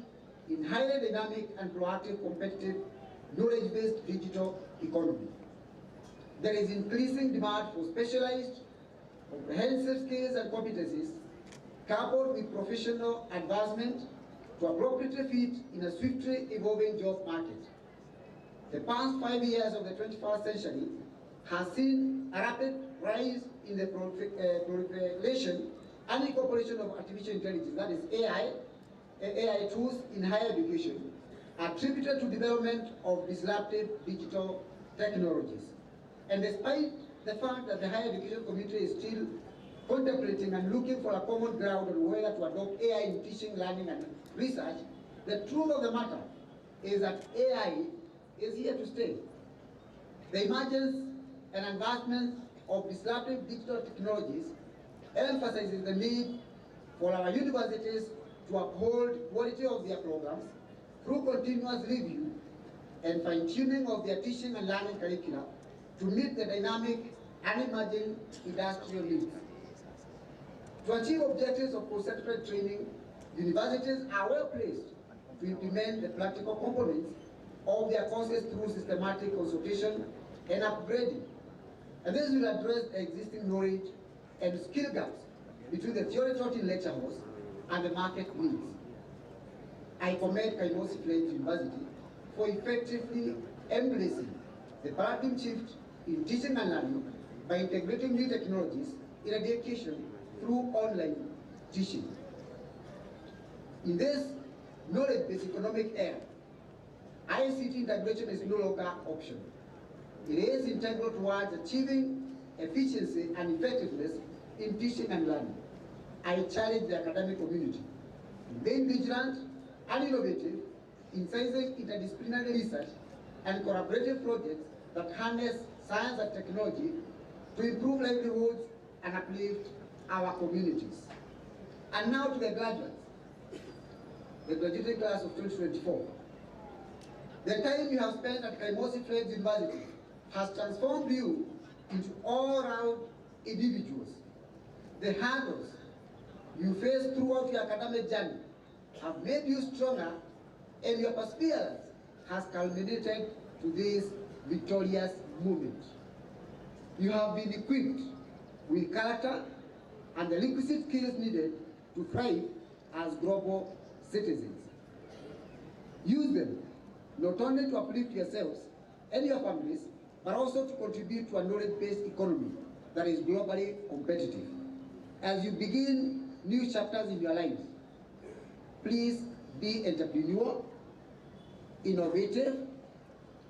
in highly dynamic and proactive, competitive, knowledge-based digital economy. There is increasing demand for specialized, comprehensive skills and competencies, coupled with professional advancement to appropriately fit in a swiftly evolving job market. The past 5 years of the 21st century has seen a rapid rise in the proliferation and incorporation of artificial intelligence, that is AI tools in higher education, attributed to development of disruptive digital technologies. And despite the fact that the higher education community is still contemplating and looking for a common ground on whether to adopt AI in teaching, learning, and research, the truth of the matter is that AI is here to stay. The emergence and advancement of disruptive digital technologies emphasizes the need for our universities to uphold quality of their programs through continuous review and fine-tuning of their teaching and learning curricula to meet the dynamic and emerging industrial needs. To achieve objectives of post-secondary training, universities are well placed to implement the practical components of their courses through systematic consultation and upgrading. And this will address the existing knowledge and skill gaps between the theory taught in lecture halls and the market needs. I commend Kaimosi University for effectively embracing the paradigm shift in teaching and learning by integrating new technologies in education through online teaching. In this knowledge-based economic era, ICT integration is no longer optional. It is integral towards achieving efficiency and effectiveness in teaching and learning. I challenge the academic community to remain vigilant and innovative in scientific interdisciplinary research and collaborative projects that harness science and technology to improve livelihoods and uplift our communities. And now to the graduates, the graduating class of 2024. The time you have spent at Kaimosi University has transformed you into all-round individuals. The hurdles you face throughout your academic journey have made you stronger, and your perseverance has culminated to this victorious moment. You have been equipped with character and the requisite skills needed to thrive as global citizens. Use them not only to uplift yourselves and your families, but also to contribute to a knowledge-based economy that is globally competitive. As you begin new chapters in your lives, please be entrepreneurial, innovative,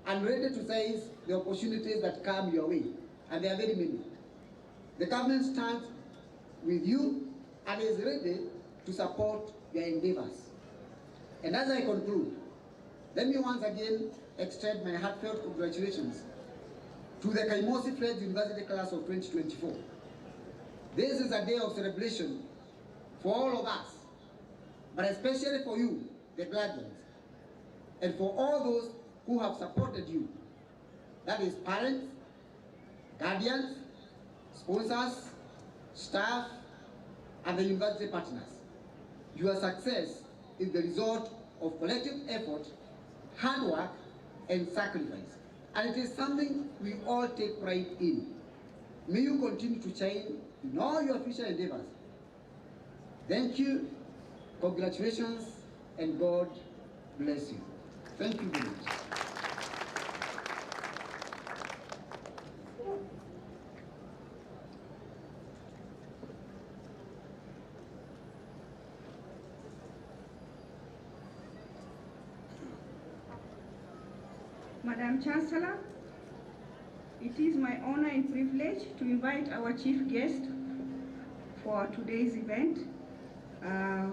and ready to seize the opportunities that come your way, and there are very many. The government stands with you and is ready to support your endeavors. And as I conclude, let me once again extend my heartfelt congratulations to the Kaimosi University class of 2024. This is a day of celebration for all of us, but especially for you, the graduates, and for all those who have supported you. That is parents, guardians, sponsors, staff, and the university partners. Your success is the result of collective effort, hard work, and sacrifice. And it is something we all take pride in. May you continue to shine in all your future endeavors. Thank you, congratulations, and God bless you. Thank you very much. Madam Chancellor, it is my honor and privilege to invite our chief guest for today's event,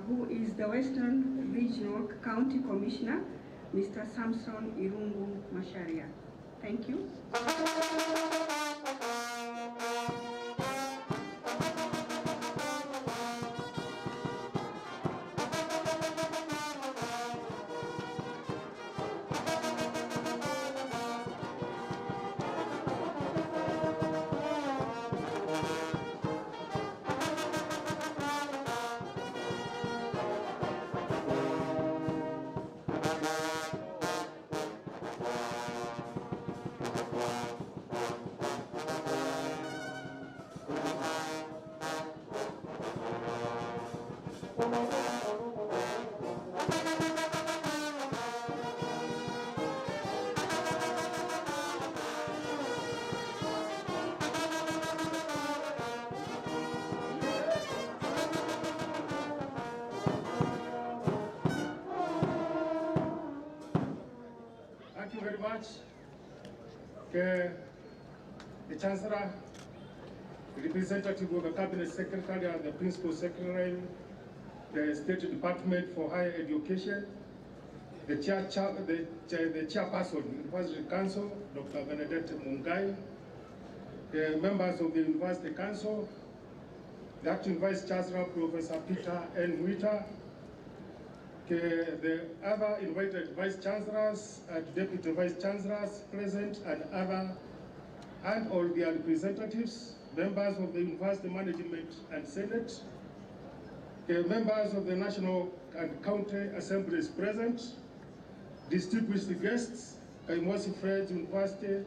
who is the Western Regional County Commissioner, Mr. Samson Irungu Masharia. Thank you. Thank you very much. The Chancellor, the representative of the Cabinet Secretary and the Principal Secretary, the State Department for Higher Education, the chairperson of the University Council, Dr. Benedette Mungai, the members of the University Council, the Acting Vice Chancellor, Professor Peter N. Mwita, the other invited Vice Chancellors and Deputy Vice Chancellors present, and all their representatives, members of the University Management and Senate, members of the National and County Assemblies present, distinguished guests, Kaimosi Friends University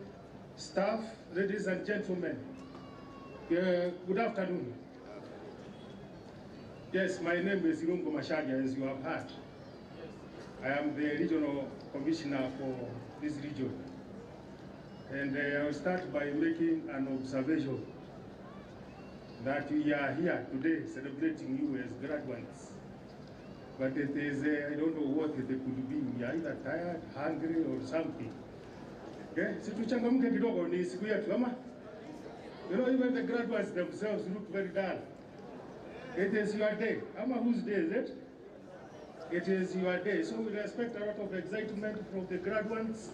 staff, ladies and gentlemen, good afternoon. Yes, my name is Irungo Masharia, as you have heard. I am the Regional Commissioner for this region. And I will start by making an observation that we are here today celebrating you as graduates. But it is, I don't know what they could be. We are either tired, hungry, or something. Okay? You know, even the graduates themselves look very dull. It is your day. Whose day is it? It is your day. So we expect a lot of excitement from the graduates.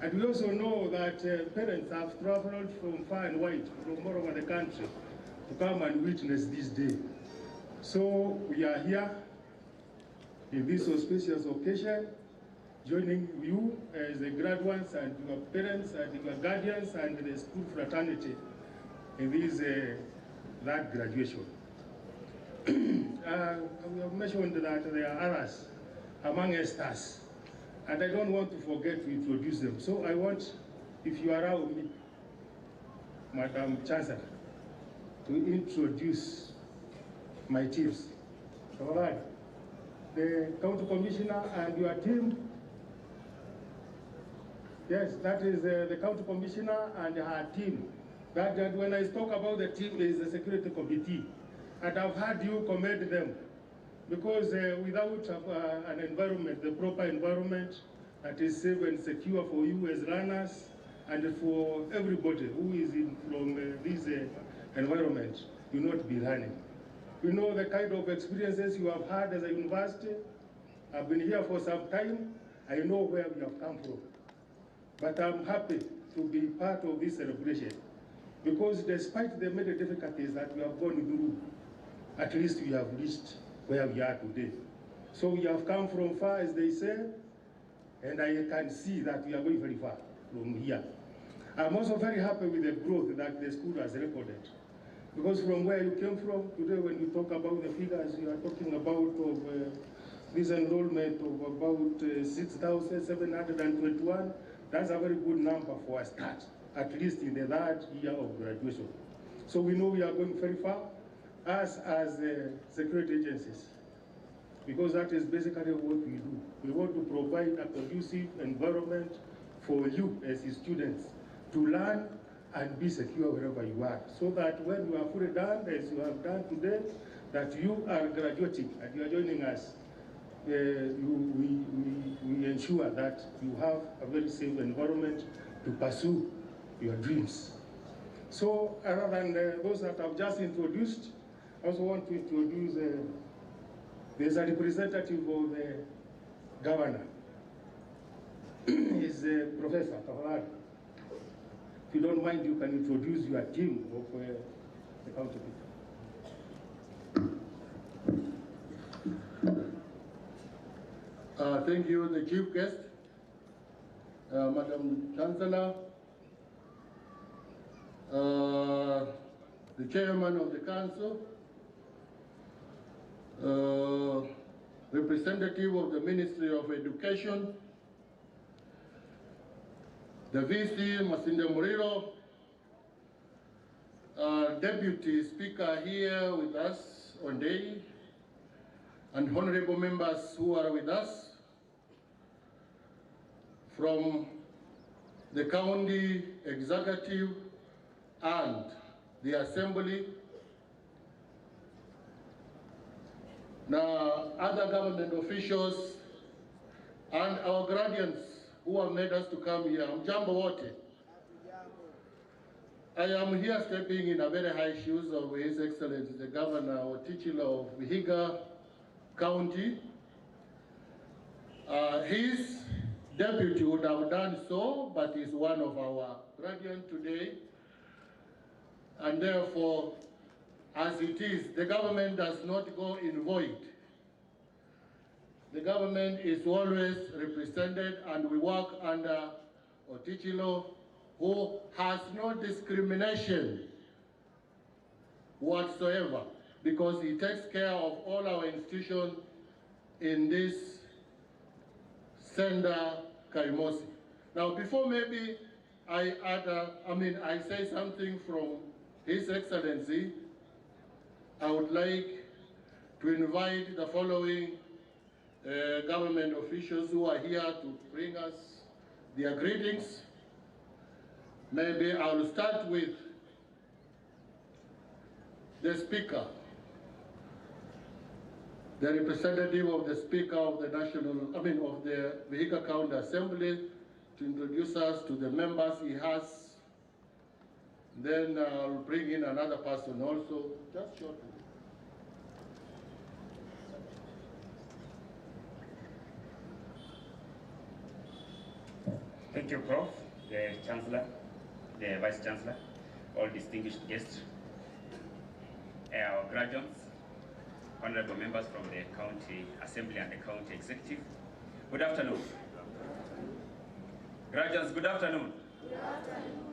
And we also know that parents have traveled from far and wide, from all over the country, to come and witness this day. So we are here in this auspicious occasion, joining you as the graduates and your parents and your guardians and the school fraternity in this that graduation. We have mentioned that there are others among us, and I don't want to forget to introduce them. So I want, if you allow me, Madam Chancellor, to introduce my teams. All right. The County Commissioner and your team. Yes, that is the County Commissioner and her team. That when I talk about the team, is the Security Committee. And I've heard you commend them, because without an environment, the proper environment that is safe and secure for you as learners and for everybody who is from this environment, you will not be learning. You know the kind of experiences you have had as a university. I've been here for some time. I know where we have come from. But I'm happy to be part of this celebration, because despite the many difficulties that we have gone through, at least we have reached where we are today. So we have come from far, as they say, and I can see that we are going very far from here. I'm also very happy with the growth that the school has recorded. Because from where you came from, today when we talk about the figures, you are talking about this enrollment of about 6,721. That's a very good number for a start, at least in the third year of graduation. So we know we are going very far. Us as security agencies, because that is basically what we do. We want to provide a conducive environment for you as students to learn and be secure wherever you are, so that when you are fully done, as you have done today, that you are graduating and you are joining us, we ensure that you have a very safe environment to pursue your dreams. So other than those that I've just introduced, I also want to introduce, there's a representative of the governor. He's Professor Kaholar. If you don't mind, you can introduce your team of the county people. Thank you, the chief guest, Madam Chancellor, the chairman of the council, representative of the Ministry of Education, the the VC, Masinde Murilo, Deputy Speaker here with us on day, and honorable members who are with us from the county executive and the assembly. Now, other government officials and our guardians who have made us to come here. Mjambo wote. I am here stepping in a very high shoes of His Excellency, the Governor or Titular of Vihiga County. His deputy would have done so, but is one of our guardians today. And therefore, as it is, the government does not go in void. The government is always represented, and we work under Otichilo, who has no discrimination whatsoever, because he takes care of all our institutions in this center, Kaimosi. Now, before maybe I say something from His Excellency, I would like to invite the following government officials who are here to bring us their greetings. Maybe I'll start with the Speaker, the representative of the Speaker of the of the Vihiga County Assembly, to introduce us to the members he has. Then I'll bring in another person also, just shortly. Thank you, Prof, the Chancellor, the Vice Chancellor, all distinguished guests, our graduates, honorable members from the County Assembly and the County Executive. Good afternoon. Graduates, good afternoon. Good afternoon.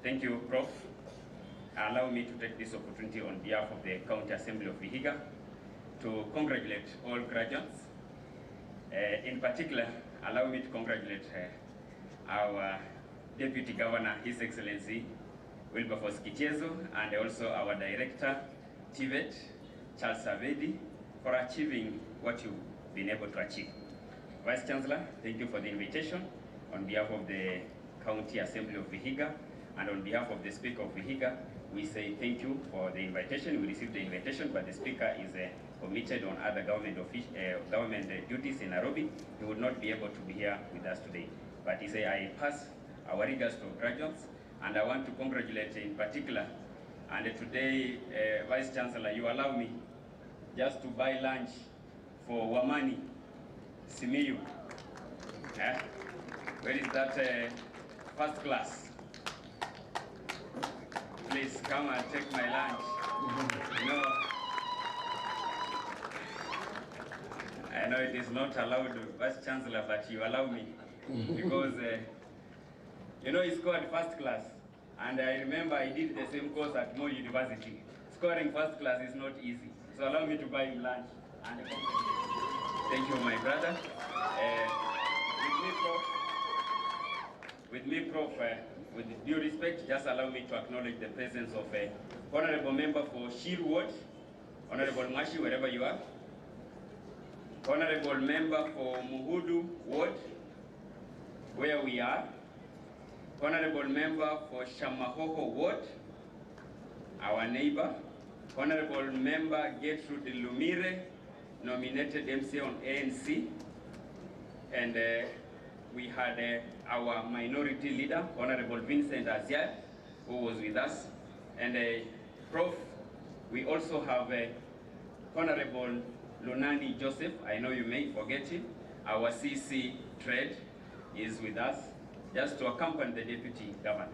Thank you, Prof. Allow me to take this opportunity on behalf of the County Assembly of Vihiga to congratulate all graduates. In particular, allow me to congratulate our Deputy Governor, His Excellency, Wilberforce Kichezo, and also our Director, TVET, Charles Savedi, for achieving what you've been able to achieve. Vice Chancellor, thank you for the invitation. On behalf of the County Assembly of Vihiga, and on behalf of the Speaker of Vihiga, we say thank you for the invitation. We received the invitation, but the Speaker is committed on other government duties in Nairobi. He would not be able to be here with us today. But he said, I pass our regards to graduates, and I want to congratulate in particular. And today, Vice Chancellor, you allow me just to buy lunch for Wamani Simiyu. Where is that first class? Please come and take my lunch. I know it is not allowed, Vice Chancellor, but you allow me. Because, he scored first class. And I remember I did the same course at Mo University. Scoring first class is not easy. So allow me to buy him lunch. And thank you, my brother. With me, Prof, with due respect, just allow me to acknowledge the presence of a honorable member for Shir Ward, Honorable Mashi, wherever you are. Honorable member for Muhudu Ward, where we are. Honorable member for Shamahoho Ward, our neighbor. Honorable member Gertrude Lumire, nominated MC on ANC. And we had our minority leader, Honorable Vincent Aziad, who was with us. And Prof, we also have Honorable Lunani Joseph, I know you may forget him. Our CC Trade is with us, just to accompany the Deputy Governor.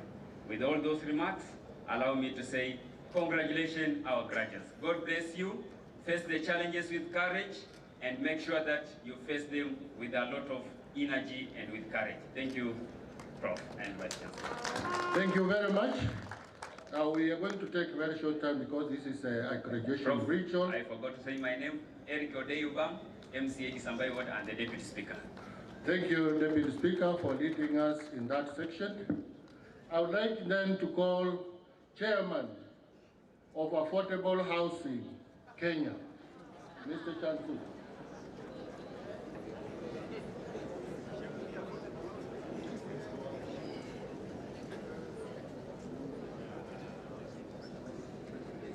With all those remarks, allow me to say, congratulations, our graduates. God bless you. Face the challenges with courage, and make sure that you face them with a lot of energy and with courage. Thank you, Prof. and Vice Chancellor. Thank you very much. Now we are going to take a very short time because this is a graduation ritual. I forgot to say my name, Eric Odeyubam, MCA Disambai Ward, and the Deputy Speaker. Thank you, Deputy Speaker, for leading us in that section. I would like then to call Chairman of Affordable Housing, Kenya, Mr. Chancellor.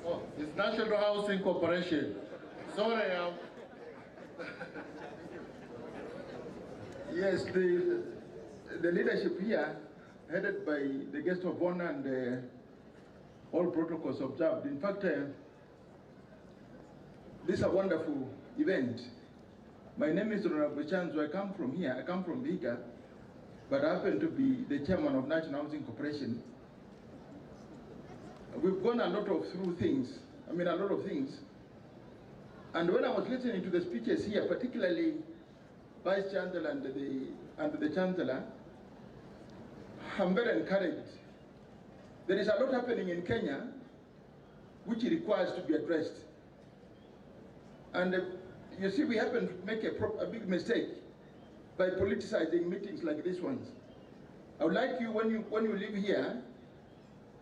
Oh, it's National Housing Corporation. Sorry, Yes, the leadership here, headed by the guest of honor and all protocols observed. In fact, this is a wonderful event. My name is Honorable Chancellor. I come from here. I come from Vihiga, but I happen to be the chairman of National Housing Corporation. We've gone a lot of things. And when I was listening to the speeches here, particularly Vice Chancellor and the Chancellor, I'm very encouraged. There is a lot happening in Kenya which requires to be addressed. And you see, we happen to make a big mistake by politicizing meetings like these ones. I would like you, when you live here,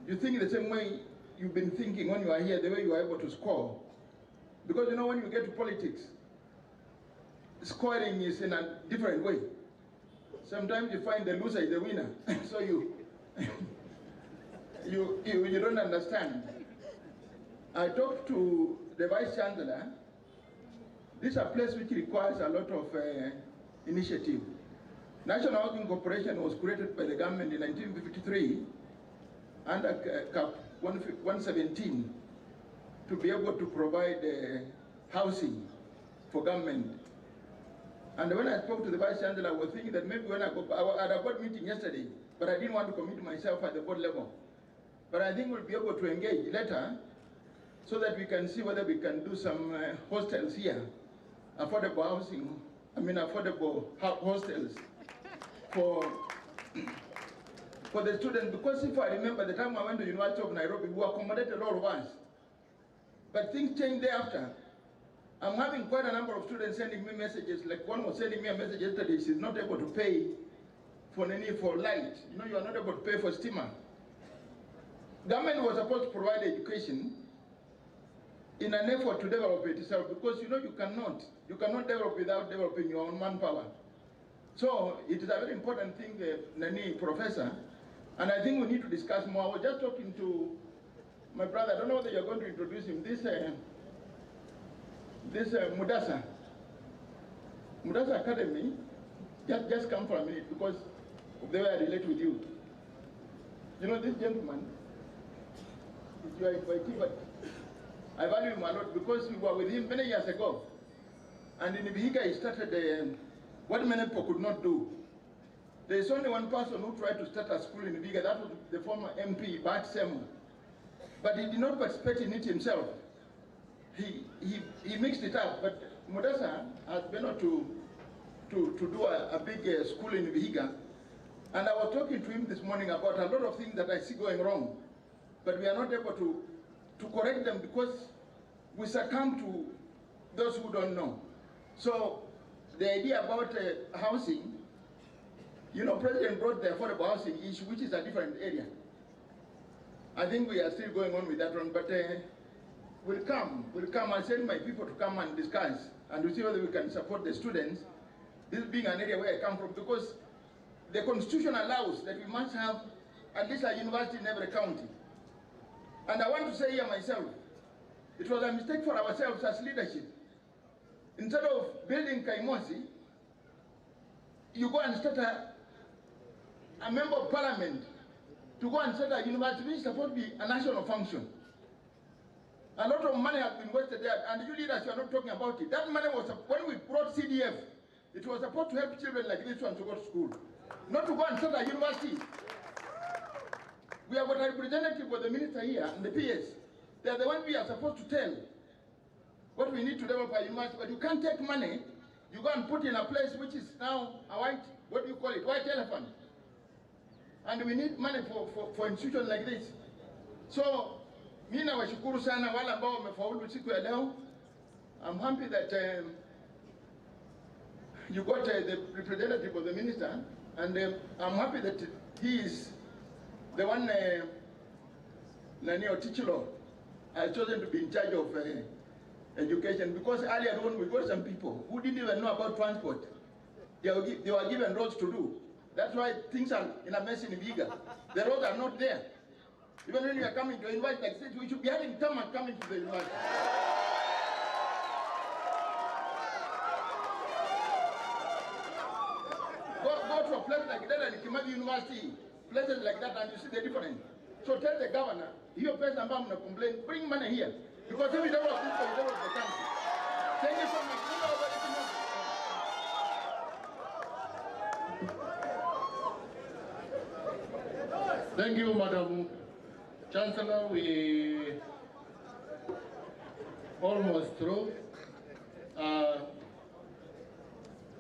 you think the same way you've been thinking when you are here, the way you are able to score. Because you know, when you get to politics, scoring is in a different way. Sometimes you find the loser is the winner. So you don't understand. I talked to the Vice Chancellor. This is a place which requires a lot of initiative. National Housing Corporation was created by the government in 1953 under Cap 117 to be able to provide housing for government. And when I spoke to the Vice Chancellor, I was thinking that maybe when I had a board meeting yesterday, but I didn't want to commit myself at the board level. But I think we'll be able to engage later so that we can see whether we can do some hostels here, affordable housing, affordable hostels for the students. Because if I remember the time I went to the University of Nairobi, we accommodated all of us. But things changed thereafter. I'm having quite a number of students sending me messages, like one was sending me a message yesterday, she's not able to pay for light. You know, you are not able to pay for steamer. Government was supposed to provide education in an effort to develop it itself, because you know you cannot develop without developing your own manpower. So it is a very important thing, Nani Professor, and I think we need to discuss more. I was just talking to my brother, I don't know whether you're going to introduce him, this Mudasa Academy, just come for a minute because of the way I relate with you. You know, this gentleman, you are invited, but I value him a lot because we were with him many years ago. And in Vihiga, he started what many people could not do. There is only one person who tried to start a school in Vihiga, that was the former MP, Bart Semu. But he did not participate in it himself. He mixed it up, but Mudasa has been able to do a big school in Vihiga. And I was talking to him this morning about a lot of things that I see going wrong, but we are not able to correct them because we succumb to those who don't know. So the idea about housing, you know, President brought the affordable housing issue, which is a different area. I think we are still going on with that one, but we'll come. I'll send my people to come and discuss, and we'll see whether we can support the students. This being an area where I come from, because the Constitution allows that we must have at least a university in every county. And I want to say here myself, it was a mistake for ourselves as leadership. Instead of building Kaimosi, you go and start a member of parliament to go and start a university, which is supposed to be a national function. A lot of money has been wasted there, and you leaders, you are not talking about it. That money was, when we brought CDF, it was supposed to help children like this one to go to school, not to go and start a university. We have got a representative of the minister here and the PS. They are the ones we are supposed to tell what we need to develop a university, but you can't take money, you go and put in a place which is now a white, what do you call it, white elephant. And we need money for institutions like this. So, mimi nawashukuru sana wale ambao wamefaulu siku ya leo. I'm happy that you got the representative of the minister, and I'm happy that he is the one, Nani Otichilo, has chosen to be in charge of education, because earlier on we got some people who didn't even know about transport. They were given roads to do. That's why things are in a mess in Vihiga. The roads are not there. Even when we are coming to invite, like I said, we should be having tarmac coming to the university. Go to a place like that and Kimathi University, places like that, and you see the difference. So tell the governor, your place and I'm going to complain, bring money here. Because if we develop this, we develop the country. Thank you so much. Thank you, Madam Chancellor. We almost through.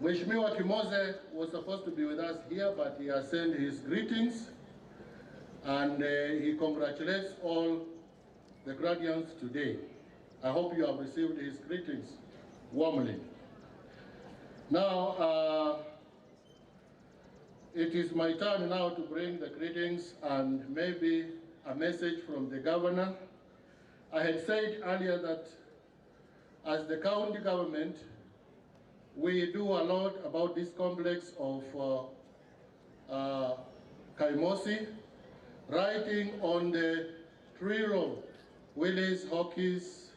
Mheshimiwa Kaimosi was supposed to be with us here, but he has sent his greetings, and he congratulates all the graduates today. I hope you have received his greetings warmly. Now, it is my turn now to bring the greetings and maybe a message from the governor. I had said earlier that as the county government, we do a lot about this complex of Kaimosi, writing on the trio, Willis, Hawkins,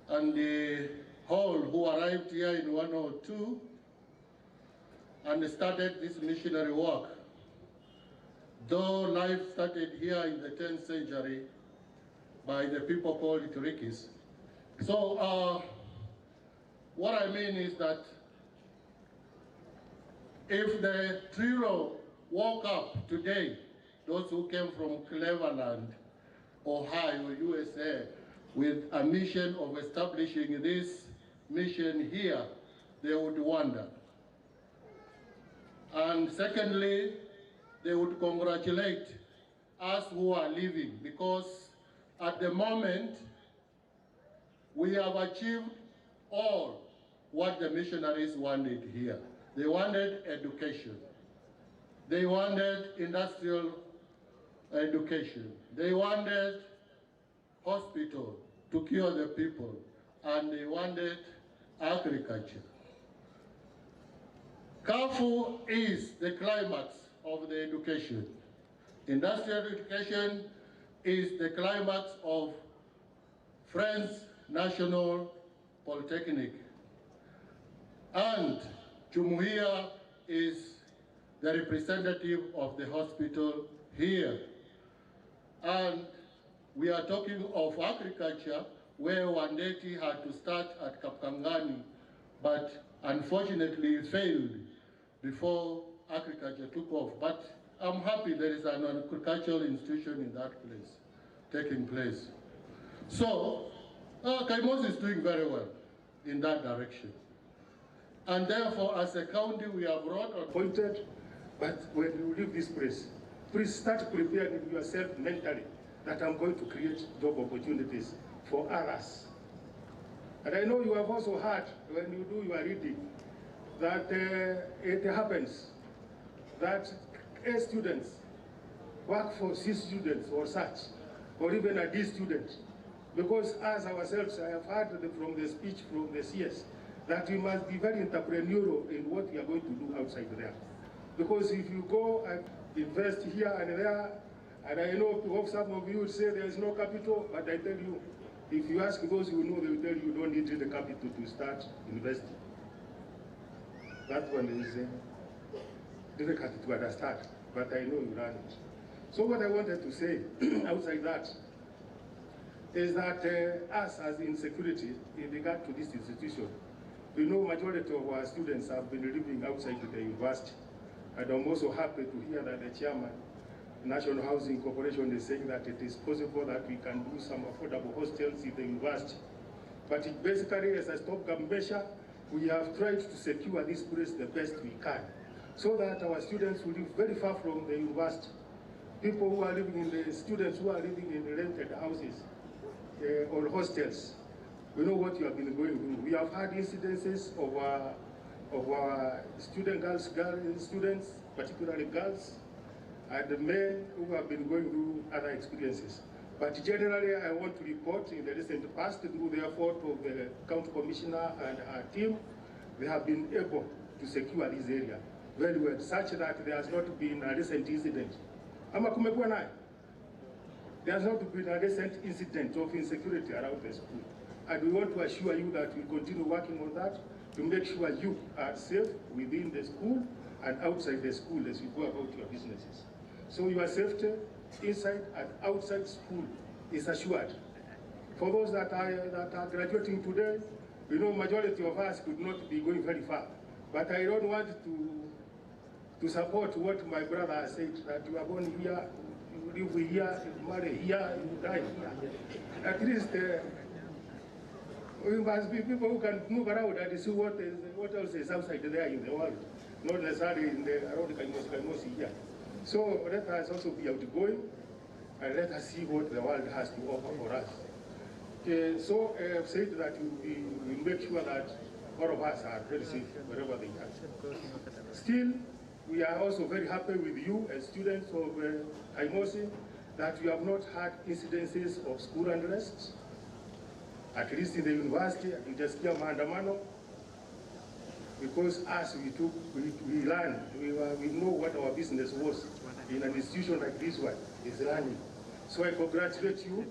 and the Hall, who arrived here in 102 and started this missionary work. Though life started here in the 10th century by the people called Iturikis. So what I mean is that if the trio woke up today, those who came from Cleveland, Ohio, USA, with a mission of establishing this mission here, they would wonder. And secondly, they would congratulate us who are living, because at the moment, we have achieved all what the missionaries wanted here. They wanted education. They wanted industrial education. They wanted hospital to cure the people, and they wanted agriculture. Kafu is the climax of the education. Industrial education is the climax of French National Polytechnic. And Jumuiya is the representative of the hospital here. And we are talking of agriculture, where Wandeti had to start at Kapkangani, but unfortunately failed before agriculture took off. But I'm happy there is an agricultural institution in that place, taking place. So, Kaimosi is doing very well in that direction. And therefore, as a county, we have brought appointed, but when you leave this place, please start preparing yourself mentally that I'm going to create job opportunities for others. And I know you have also heard, when you do your reading, that it happens that A students work for C students or such, or even a D student. Because as ourselves, I have heard from the speech from the CS, that we must be very entrepreneurial in what we are going to do outside there. Because if you go and invest here and there, and I know some of you would say there is no capital, but I tell you, if you ask those who know, they will tell you don't need the capital to start investing. That one is difficult to understand, but I know you run it. So what I wanted to say outside that is that us as in security, in regard to this institution, we know majority of our students have been living outside the university. And I'm also happy to hear that the chairman, National Housing Corporation, is saying that it is possible that we can do some affordable hostels in the university. But it basically, as a stopgap measure, we have tried to secure this place the best we can, so that our students will live very far from the university. People who are living in the students who are living in the rented houses or hostels, we know what you have been going through. We have had incidences of our students, particularly girls, and the men who have been going through other experiences. But generally, I want to report in the recent past, through the effort of the County Commissioner and our team, they have been able to secure this area very well, such that there has not been a recent incident. There has not been a recent incident of insecurity around the school. And we want to assure you that we continue working on that to make sure you are safe within the school and outside the school as you go about your businesses. So your safety inside and outside school is assured. For those that are graduating today, we know majority of us could not be going very far. But I don't want to support what my brother has said, that you are born here, you live here, you marry here, you die here. At least we must be people who can move around and see what else is outside there in the world, not necessarily around Kaimosi here. So let us also be outgoing and let us see what the world has to offer for us. So I've said that we make sure that all of us are very safe wherever they are. Still, we are also very happy with you as students of Kaimosi that we have not had incidences of school unrest. At least in the university, in Jaskia Maandamano, because as we learned, we know what our business was in an institution like this one is learning. So I congratulate you.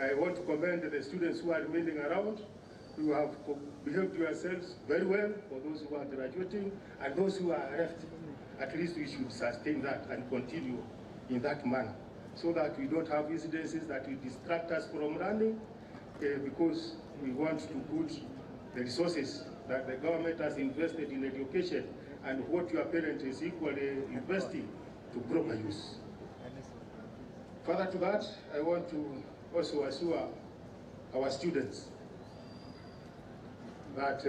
I want to commend the students who are remaining around. You have behaved yourselves very well for those who are graduating and those who are left. At least we should sustain that and continue in that manner so that we don't have incidences that will distract us from learning because we want to put the resources that the government has invested in education and what your parent is equally investing to proper use. Further to that, I want to also assure our students that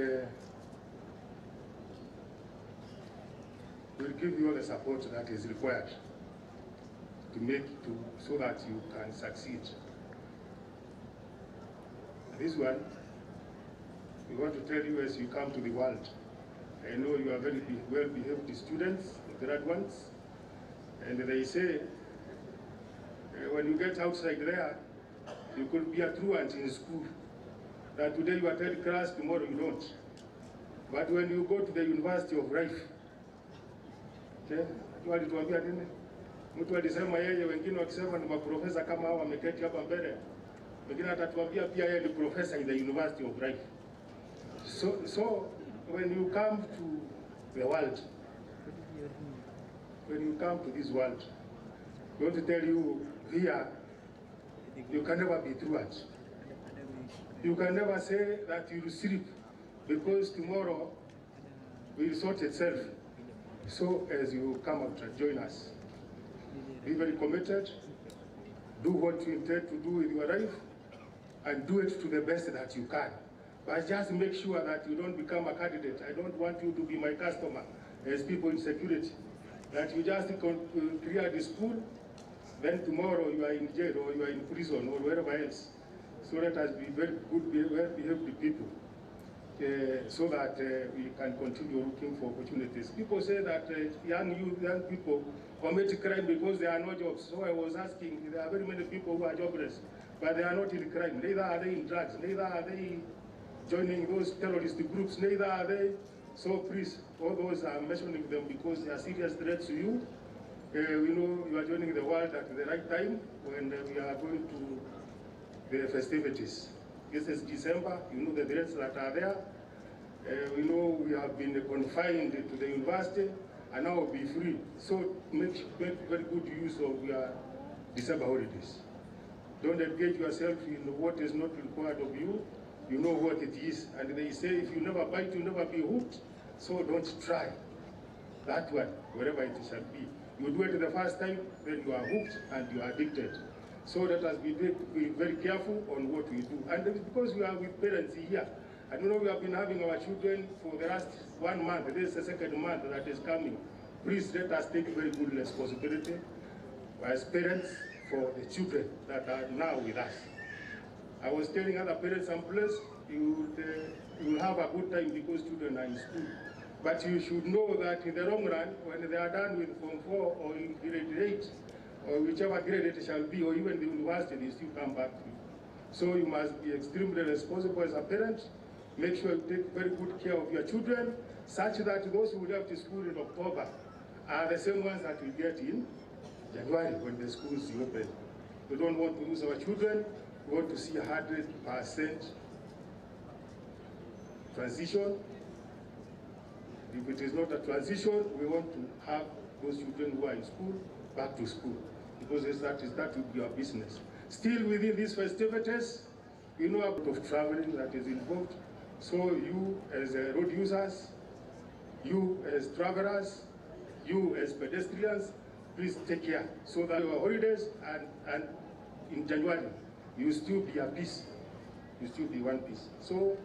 we'll give you all the support that is required so that you can succeed. This one, we want to tell you as you come to the world. I know you are very well-behaved students, graduates, and they say when you get outside there, you could be a truant in school. That today you attend class, tomorrow you don't. But when you go to the University of Life, walituambia nini? Mtu alisema yeye, wengine wakisema ni maprofesa kama hao wameketi hapa mbele. Wengine atatuambia pia yeye ni professor in the University of Life. So when you come to the world, when you come to this world, I want to tell you here, you can never be truant. You can never say that you will sleep because tomorrow will sort itself. So as you come out and join us, be very committed, do what you intend to do with your life, and do it to the best that you can. But just make sure that you don't become a candidate. I don't want you to be my customer as people in security. That you just clear the school, then tomorrow you are in jail or you are in prison or wherever else. So let us be very good, well-behaved people so that we can continue looking for opportunities. People say that young people commit crime because there are no jobs. So I was asking, there are very many people who are jobless, but they are not in crime. Neither are they in drugs, neither are they joining those terrorist groups, neither are they. So please, all those I'm mentioning them because they are serious threats to you. We know you are joining the world at the right time when we are going to the festivities. This is December, you know the threats that are there. We know we have been confined to the university and now we'll be free. So make very good use of your December holidays. Don't engage yourself in what is not required of you. You know what it is. And they say if you never bite, you never be hooked. So don't try that one, wherever it shall be. You do it the first time, then you are hooked and you are addicted. So let us be very careful on what we do. And because we are with parents here, I don't know, we have been having our children for the last 1 month. This is the second month that is coming. Please let us take very good responsibility as parents for the children that are now with us. I was telling other parents someplace, you will have a good time because children are in school. But you should know that in the long run, when they are done with Form 4 or in grade 8, or whichever grade it shall be, or even the university, they still come back to you. So you must be extremely responsible as a parent. Make sure you take very good care of your children, such that those who left school in October are the same ones that we get in January when the schools open. We don't want to lose our children. We want to see 100% transition. If it is not a transition, we want to have those children who are in school back to school, because that will be our business. Still within these festivities, we know a bit of traveling that is involved. So you as road users, you as travelers, you as pedestrians, please take care so that your holidays and in January, you still be at peace. You still be one piece. So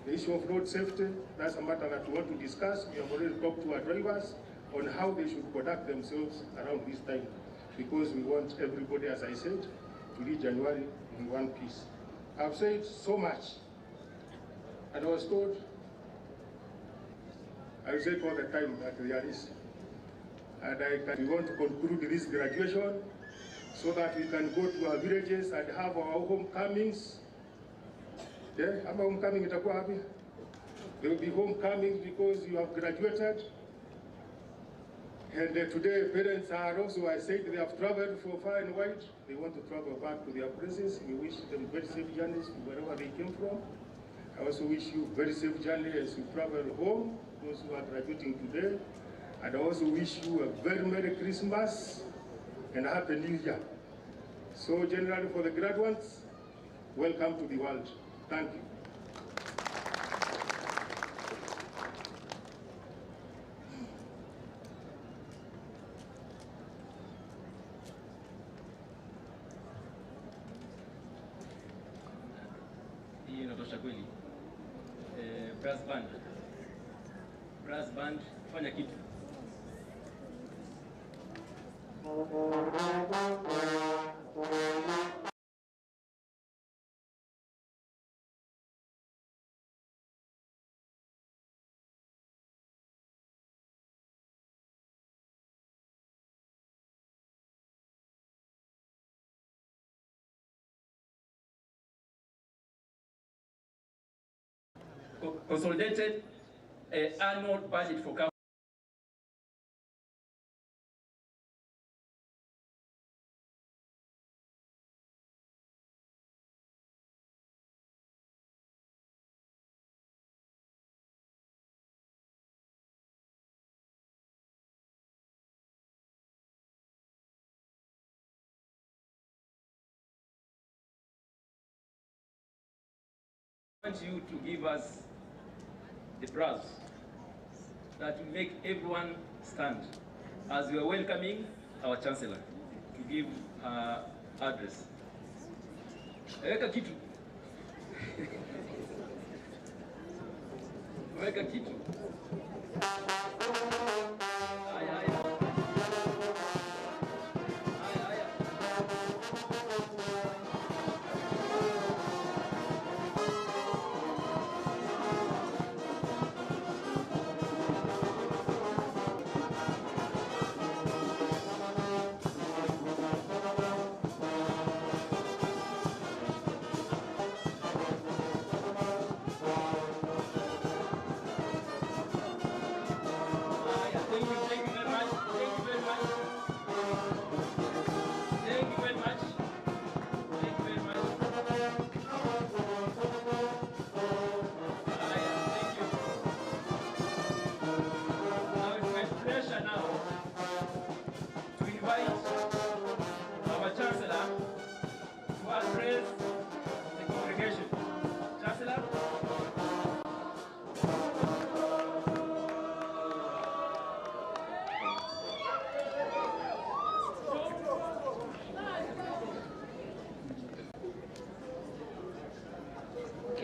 the issue of road safety, that's a matter that we want to discuss. We have already talked to our drivers on how they should conduct themselves around this time, because we want everybody, as I said, to reach January in one piece. I've said so much, and I was told, I say all the time that there is, and we want to conclude this graduation so that we can go to our villages and have our homecomings. Yeah, our homecoming itakuwa happy. There will be homecomings because you have graduated. And today parents are also, I said, they have traveled for far and wide. They want to travel back to their places. We wish them very safe journeys to wherever they came from. I also wish you very safe journey as you travel home, those who are graduating today. And I also wish you a very Merry Christmas and a Happy New Year. So generally for the graduates, welcome to the world. Thank you. Hii inatosha kweli. Brass band, fanya kitu. Consolidated annual budget for Conferment. I want you to give us the brass that will make everyone stand as we are welcoming our Chancellor to give her address. Weka kitu. Weka kitu.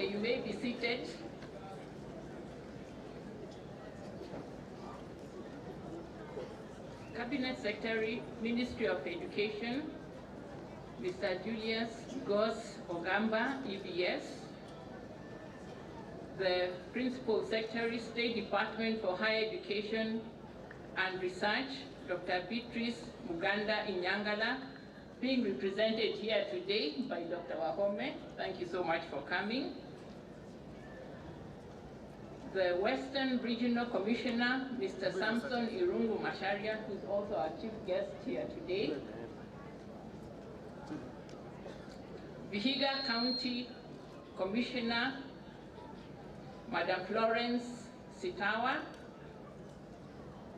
You may be seated. Cabinet Secretary, Ministry of Education, Mr. Julius Goss Ogamba, EBS. the Principal Secretary, State Department for Higher Education and Research, Dr. Beatrice Muganda Inyangala, being represented here today by Dr. Wahome. Thank you so much for coming. The Western Regional Commissioner, Mr. Samson Irungu Masharia, who's also our chief guest here today. Vihiga County Commissioner, Madam Florence Sitawa,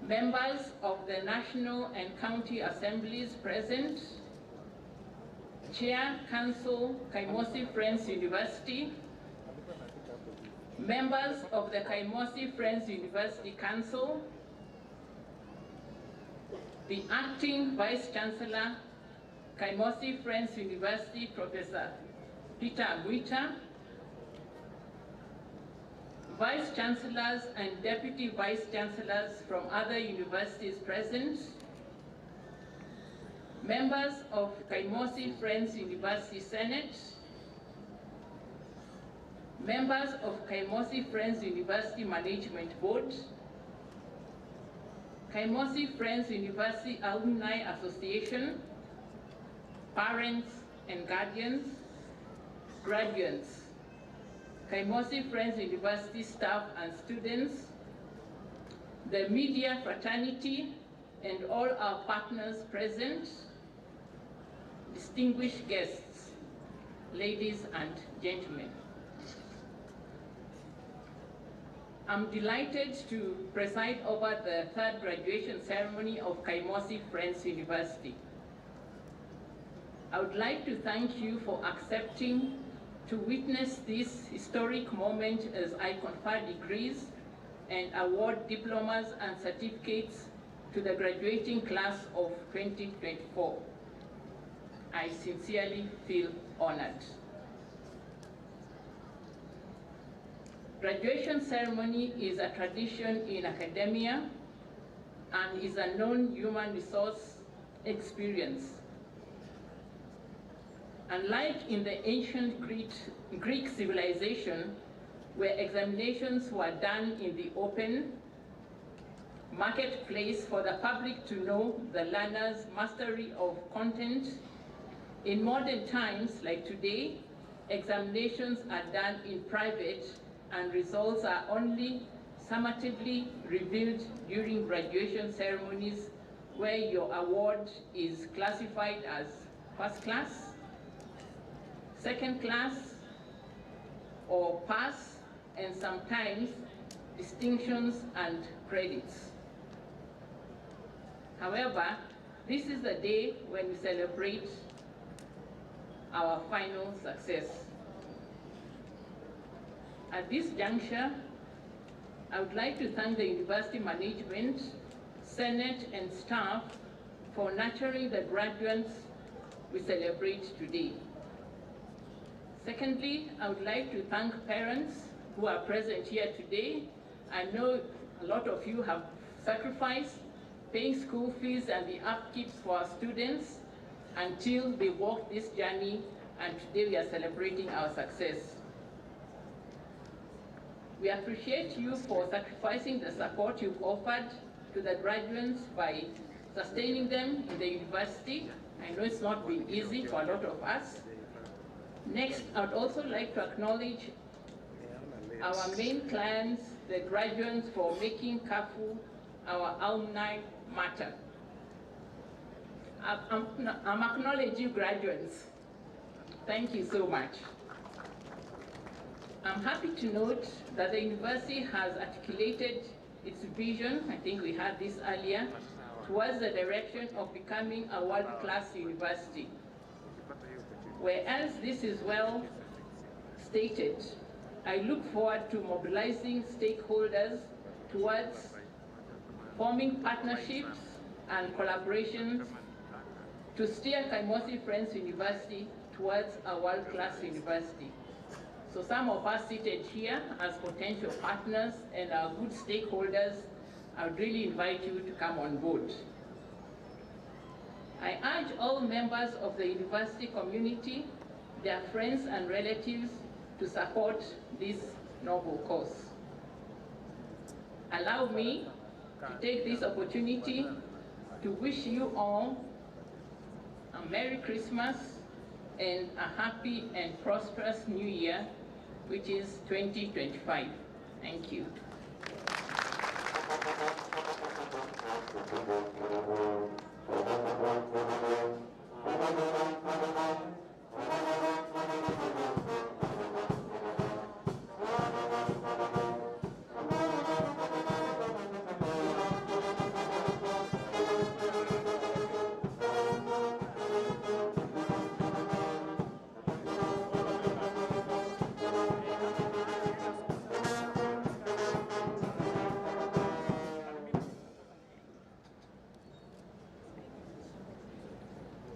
members of the National and County Assemblies present, Chair, Council, Kaimosi Friends University, members of the Kaimosi Friends University Council, the Acting Vice Chancellor, Kaimosi Friends University, Professor Peter Aguita, Vice Chancellors and Deputy Vice Chancellors from other universities present, members of Kaimosi Friends University Senate, members of Kaimosi Friends University Management Board, Kaimosi Friends University Alumni Association, parents and guardians, graduates, Kaimosi Friends University staff and students, the media fraternity, and all our partners present, distinguished guests, ladies and gentlemen. I'm delighted to preside over the third graduation ceremony of Kaimosi Friends University. I would like to thank you for accepting to witness this historic moment as I confer degrees and award diplomas and certificates to the graduating class of 2024. I sincerely feel honored. Graduation ceremony is a tradition in academia and is a known human resource experience. Unlike in the ancient Greek civilization, where examinations were done in the open marketplace for the public to know the learner's mastery of content, in modern times like today, examinations are done in private and results are only summatively revealed during graduation ceremonies where your award is classified as first class, second class, or pass, and sometimes distinctions and credits. However, this is the day when we celebrate our final success. At this juncture, I would like to thank the university management, senate, and staff for nurturing the graduates we celebrate today. Secondly, I would like to thank parents who are present here today. I know a lot of you have sacrificed paying school fees and the upkeeps for our students until they walked this journey, and today we are celebrating our success. We appreciate you for sacrificing the support you've offered to the graduates by sustaining them in the university. I know it's not been easy for a lot of us. Next, I would also like to acknowledge our main clients, the graduates, for making CAFU our alumni matter. I'm acknowledging you graduates. Thank you so much. I'm happy to note that the university has articulated its vision, I think we had this earlier, towards the direction of becoming a world-class university. Whereas this is well stated, I look forward to mobilizing stakeholders towards forming partnerships and collaborations to steer Kaimosi Friends University towards a world-class university. So some of us seated here as potential partners and our good stakeholders, I would really invite you to come on board. I urge all members of the university community, their friends and relatives to support this noble cause. Allow me to take this opportunity to wish you all a Merry Christmas and a happy and prosperous New Year, which is 2025. Thank you.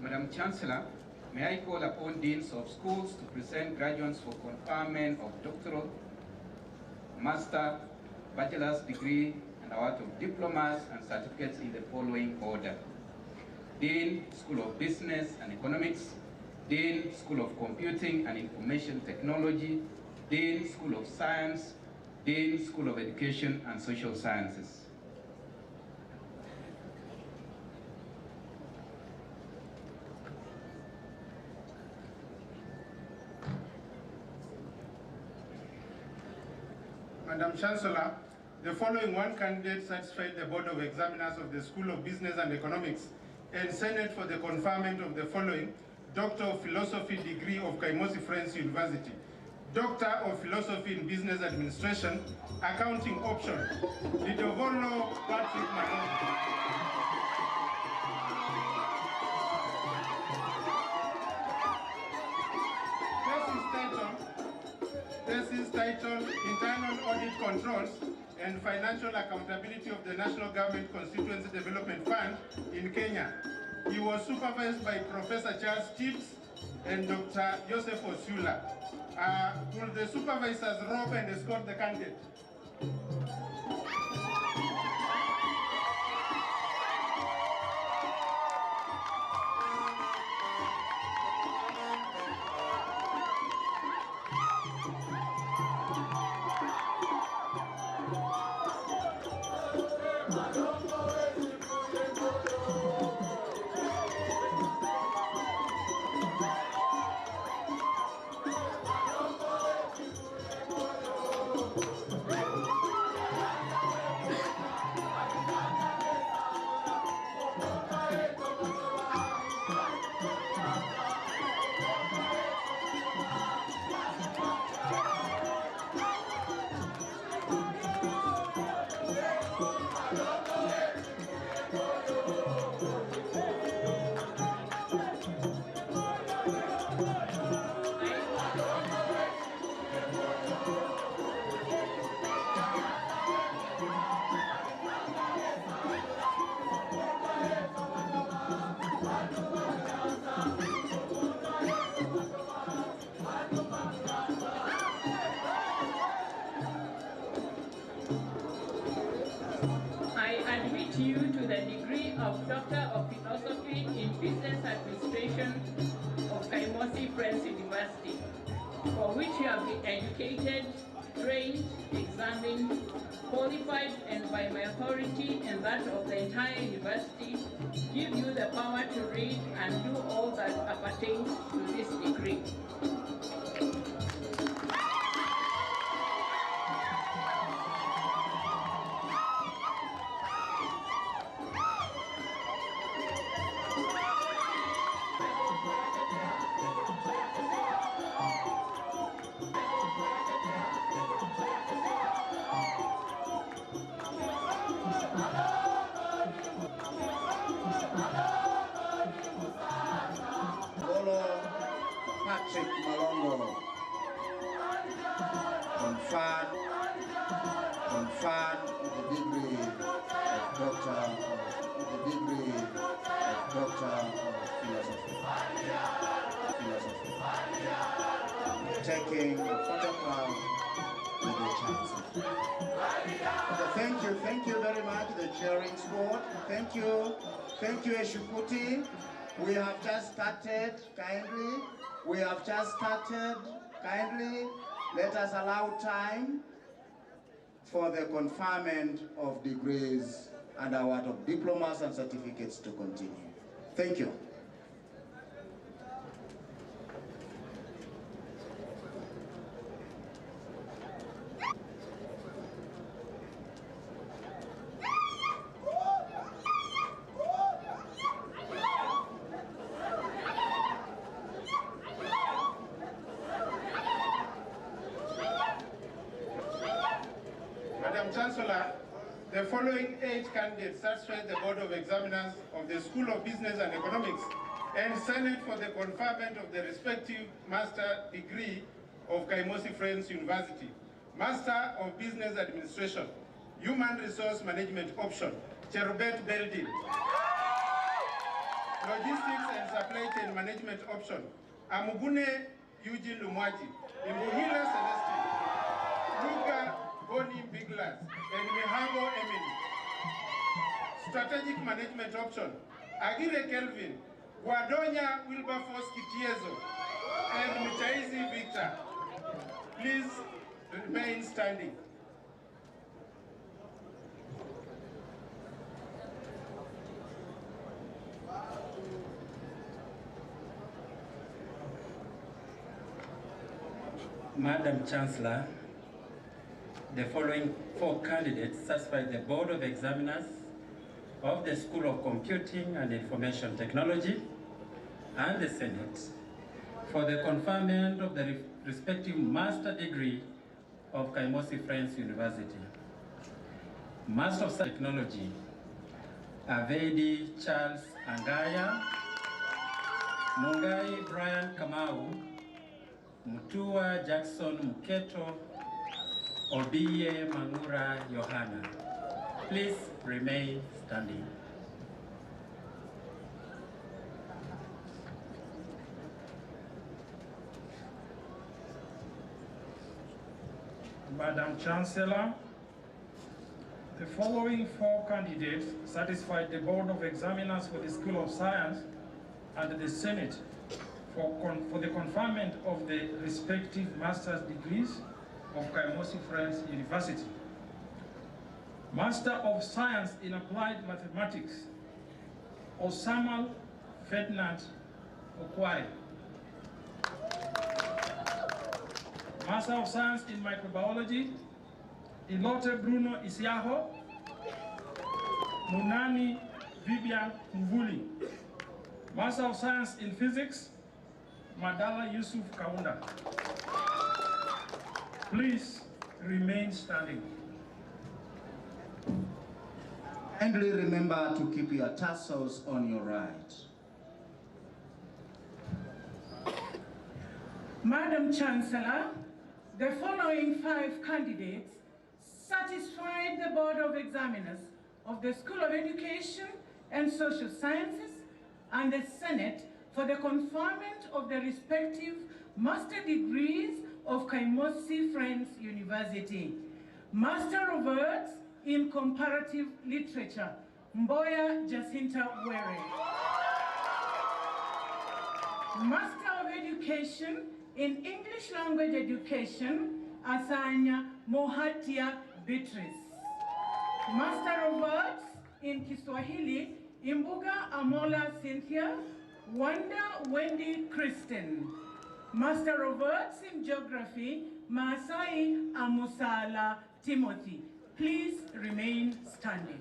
Madam Chancellor, may I call upon deans of schools to present graduates for conferment of doctoral, master, bachelor's degree, and award of diplomas and certificates in the following order. Dean, School of Business and Economics. Dean, School of Computing and Information Technology. Dean, School of Science. Dean, School of Education and Social Sciences. Madam Chancellor, the following one candidate satisfied the Board of Examiners of the School of Business and Economics and Senate for the conferment of the following: Doctor of Philosophy degree of Kaimosi Friends University, Doctor of Philosophy in Business Administration, Accounting option, Lidovolo Patrick Malongo. Thesis title, Internal Audit Controls and Financial Accountability of the National Government Constituency Development Fund in Kenya. He was supervised by Professor Charles Tibbs and Dr. Joseph Osula. Will the supervisors rope and escort the candidate? You to the degree of Doctor of Philosophy in Business Administration of Kaimosi Friends University, for which you have been educated, trained, examined, qualified, and by my authority and that of the entire university, give you the power to read and do all that appertains to this degree. Patrick Malongo, conferred with the degree of Doctor of Philosophy. Taking a photograph with the Chancellor. Thank you very much, the cheering squad. Thank you, Eshukuti. We have just started, kindly. Let us allow time for the conferment of degrees and award of diplomas and certificates to continue. Thank you. Madam Chancellor, the following 8 candidates satisfy the Board of Examiners of the School of Business and Economics and Senate for the conferment of the respective master degree of Kaimosi Friends University. Master of Business Administration, Human Resource Management option, Cherubet Beldin. Logistics and Supply Chain Management option, Amugune Eugene Lumwaji, Imbuhila Celestine, Luga Boni Biglas, and Mihango Emily. Strategic Management option, Agire Kelvin, Guadonya Wilberforce Kitiezo, and Mchaizi Victor. Please remain standing. Madam Chancellor, the following 4 candidates satisfy the Board of Examiners of the School of Computing and Information Technology and the Senate for the conferment of the respective master degree of Kaimosi Friends University. Master of Technology, Avedi Charles Angaya, Mungai Brian Kamau, Mutua Jackson Muketo, Obiye Mangura Yohana. Please remain standing. Madam Chancellor, the following 4 candidates satisfied the Board of Examiners for the School of Science and the Senate for the conferment of the respective master's degrees of Kaimosi Friends University. Master of Science in Applied Mathematics, Osamal Ferdinand Okware. Master of Science in Microbiology, Ilote Bruno Isiaho, Munani Vivian Mvuli. Master of Science in Physics, Madala Yusuf Kaunda. Please remain standing. Kindly remember to keep your tassels on your right. Madam Chancellor, the following 5 candidates satisfied the Board of Examiners of the School of Education and Social Sciences and the Senate for the conferment of the respective master degrees of Kaimosi Friends University. Master of Arts in Comparative Literature, Mboya Jacinta Were. Master of Education in English Language Education, Asanya Mohatia Beatrice. Master of Arts in Kiswahili, Imbuga Amola Cynthia, Wanda Wendy Kristen. Master of Arts in Geography, Masai Amusala Timothy. Please remain standing.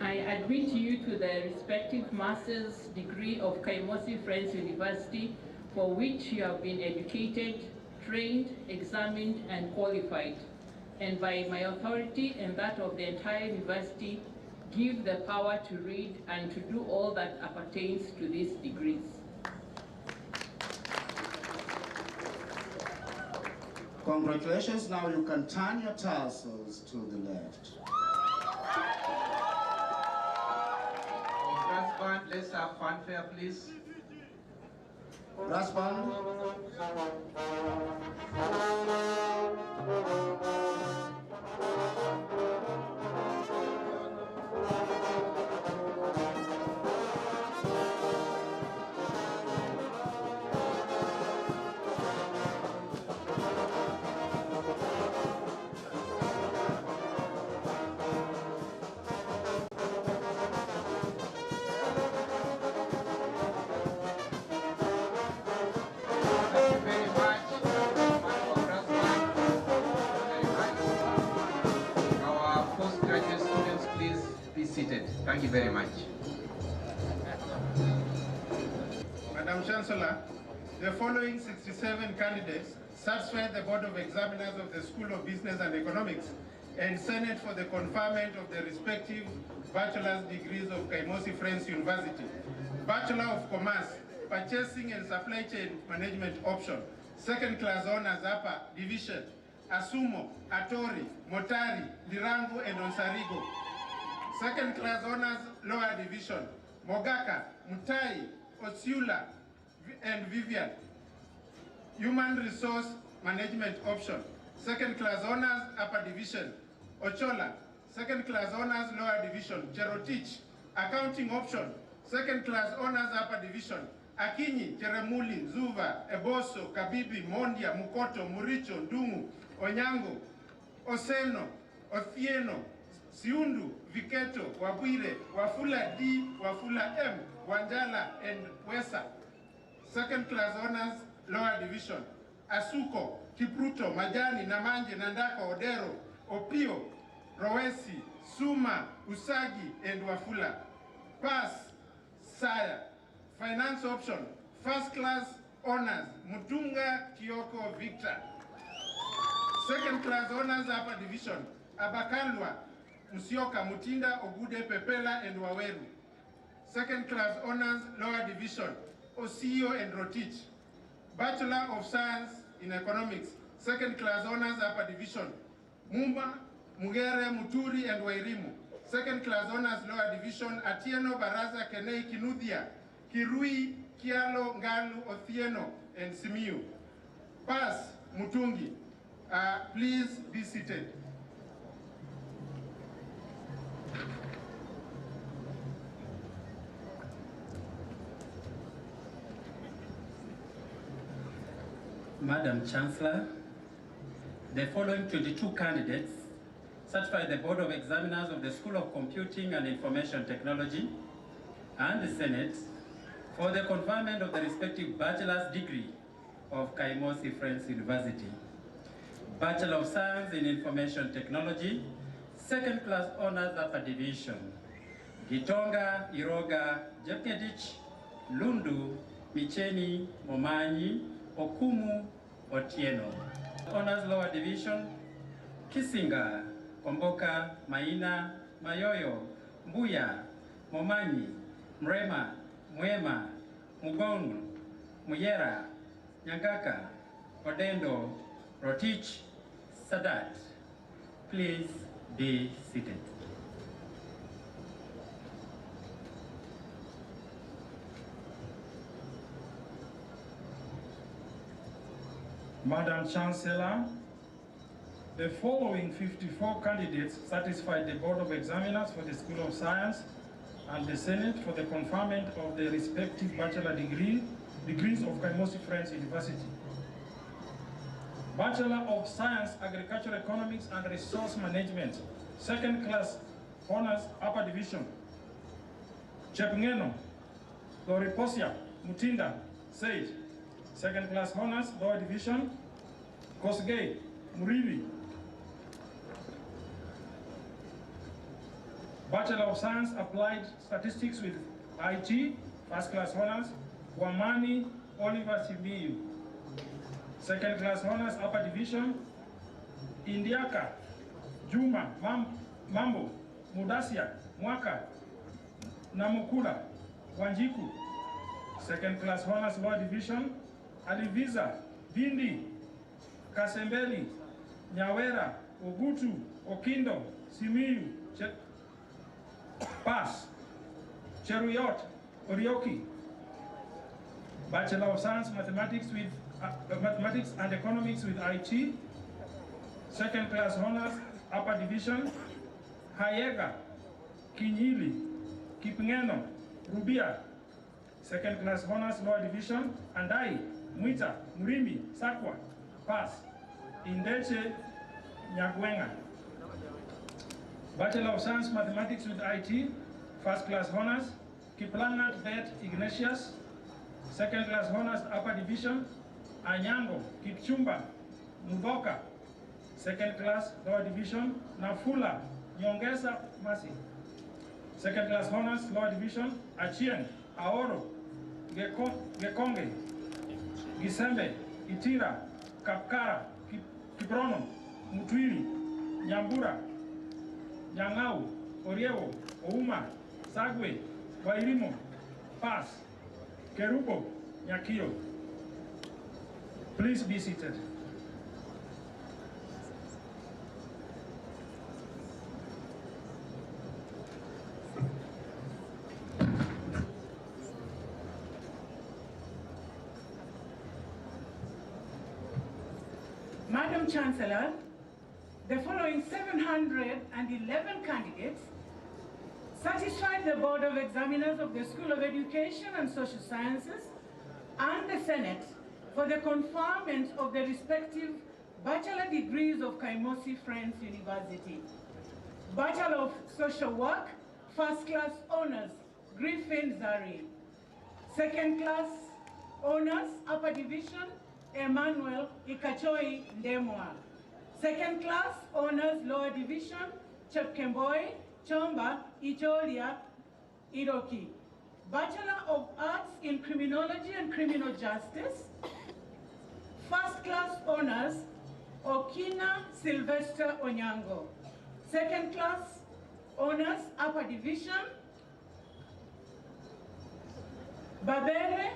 I admit you to the respective master's degree of Kaimosi Friends University, for which you have been educated, trained, examined, and qualified. And by my authority and that of the entire university, give the power to read and to do all that appertains to these degrees. Congratulations. Now you can turn your tassels to the left. Brass band, let's have fanfare, please. Brass band. you very much. Madam Chancellor, the following 67 candidates satisfy the Board of Examiners of the School of Business and Economics and Senate for the conferment of the respective bachelor's degrees of Kaimosi Friends University. Bachelor of Commerce, Purchasing and Supply Chain Management option. Second class honors upper division, Asumo, Atori, Motari, Lirangu and Onsarigo. Second class honors lower division, Mogaka, Mutai, Osiula and Vivian. Human Resource Management option. Second class honors upper division, Ochola. Second class honors lower division, Cherotich. Accounting option. Second class honors upper division, Akinyi, Cheremuli, Zuva, Eboso, Kabibi, Mondia, Mukoto, Muricho, Ndungu, Onyango, Oseno, Othieno, Siundu, Viketo, Wabwire, Wafula D, Wafula M, Wanjala, and Wesa. Second class honors lower division, Asuko, Kipruto, Majani, Namanje, Nandako, Odero, Opio, Rowesi, Suma, Usagi, and Wafula. Pass, Saya. Finance option, first class honors, Mutunga Kioko Victor. Second class honors upper division, Abakalwa, Musioka, Mutinda, Ogude, Pepela, and Waweru. Second class honors lower division, Osio and Rotich. Bachelor of Science in Economics, second class honors upper division, Mumba, Mugere, Muturi, and Wairimu. Second class honors lower division, Atieno, Baraza, Kenei, Kinuthia, Kirui, Kialo, Ngalu, Othieno, and Simiu. Pass, Mutungi. Please be seated. Madam Chancellor, the following 22 candidates certify the Board of Examiners of the School of Computing and Information Technology and the Senate for the conferment of the respective bachelor's degree of Kaimosi Friends University. Bachelor of Science in Information Technology, second class honors upper division, Gitonga, Iroga, Jepkedich, Lundu, Micheni, Momanyi, Okumu, Otieno. Honors lower division, Kisinga, Komboka, Maina, Mayoyo, Mbuya, Momanyi, Mrema, Mwema, Mugonu, Muyera, Nyangaka, Odendo, Rotich, Sadat. Please be seated. Madam Chancellor, the following 54 candidates satisfied the Board of Examiners for the School of Science and the Senate for the conferment of the respective bachelor degrees of Kaimosi Friends University. Bachelor of Science, Agricultural Economics and Resource Management, second class honors upper division, Chepngeno, Loriposia, Mutinda, Sage. Second class honors lower division, Kosgei, Murivi. Bachelor of Science, Applied Statistics with IT, first class honors, Wamani Oliver Simiyu. Second class honors upper division, Indiaka, Juma, Mambo, Mudasia, Mwaka, Namukula, Wanjiku. Second class honors lower division, Aliviza, Bindi, Kasembeli, Nyawera, Ogutu, Okindo, Simiyu, Pass, Cheruyot, Orioki. Bachelor of Science, Mathematics and Economics with IT. Second class honors, upper division, Hayega, Kinyili, Kipngeno, Rubia. Second class honors, lower division, Andai, Mwita, Murimi, Sakwa, Pass. Indeche, Nyagwenga. Bachelor of Science, Mathematics with IT, first class honors, Kiplangat Bet Ignatius. Second class honors, upper division, Anyango, Kipchumba, Mudoka. Second class, lower division, Nafula, Nyongesa Masi. Second class honors, lower division, Achieng, Aoro, Gekonge, Gisembe, Itira, Kapkara, Kiprono, Mutwiri, Nyambura, Nyangau, Oriewo, Ouma, Sagwe, Wairimo, Pass, Kerubo, Nyakio. Please be seated. Madam Chancellor, the following 711 candidates satisfied the Board of Examiners of the School of Education and Social Sciences and the Senate for the conferment of the respective bachelor degrees of Kaimosi Friends University. Bachelor of Social Work, First Class Honors, Griffin Zari. Second Class Honors, Upper Division, Emmanuel Ikachoi Ndemwa. Second Class Honors, Lower Division, Chepkemboi Chomba Icholia Iroki. Bachelor of Arts in Criminology and Criminal Justice. First Class Honors, Okina Sylvester Onyango. Second Class Honors, Upper Division, Babere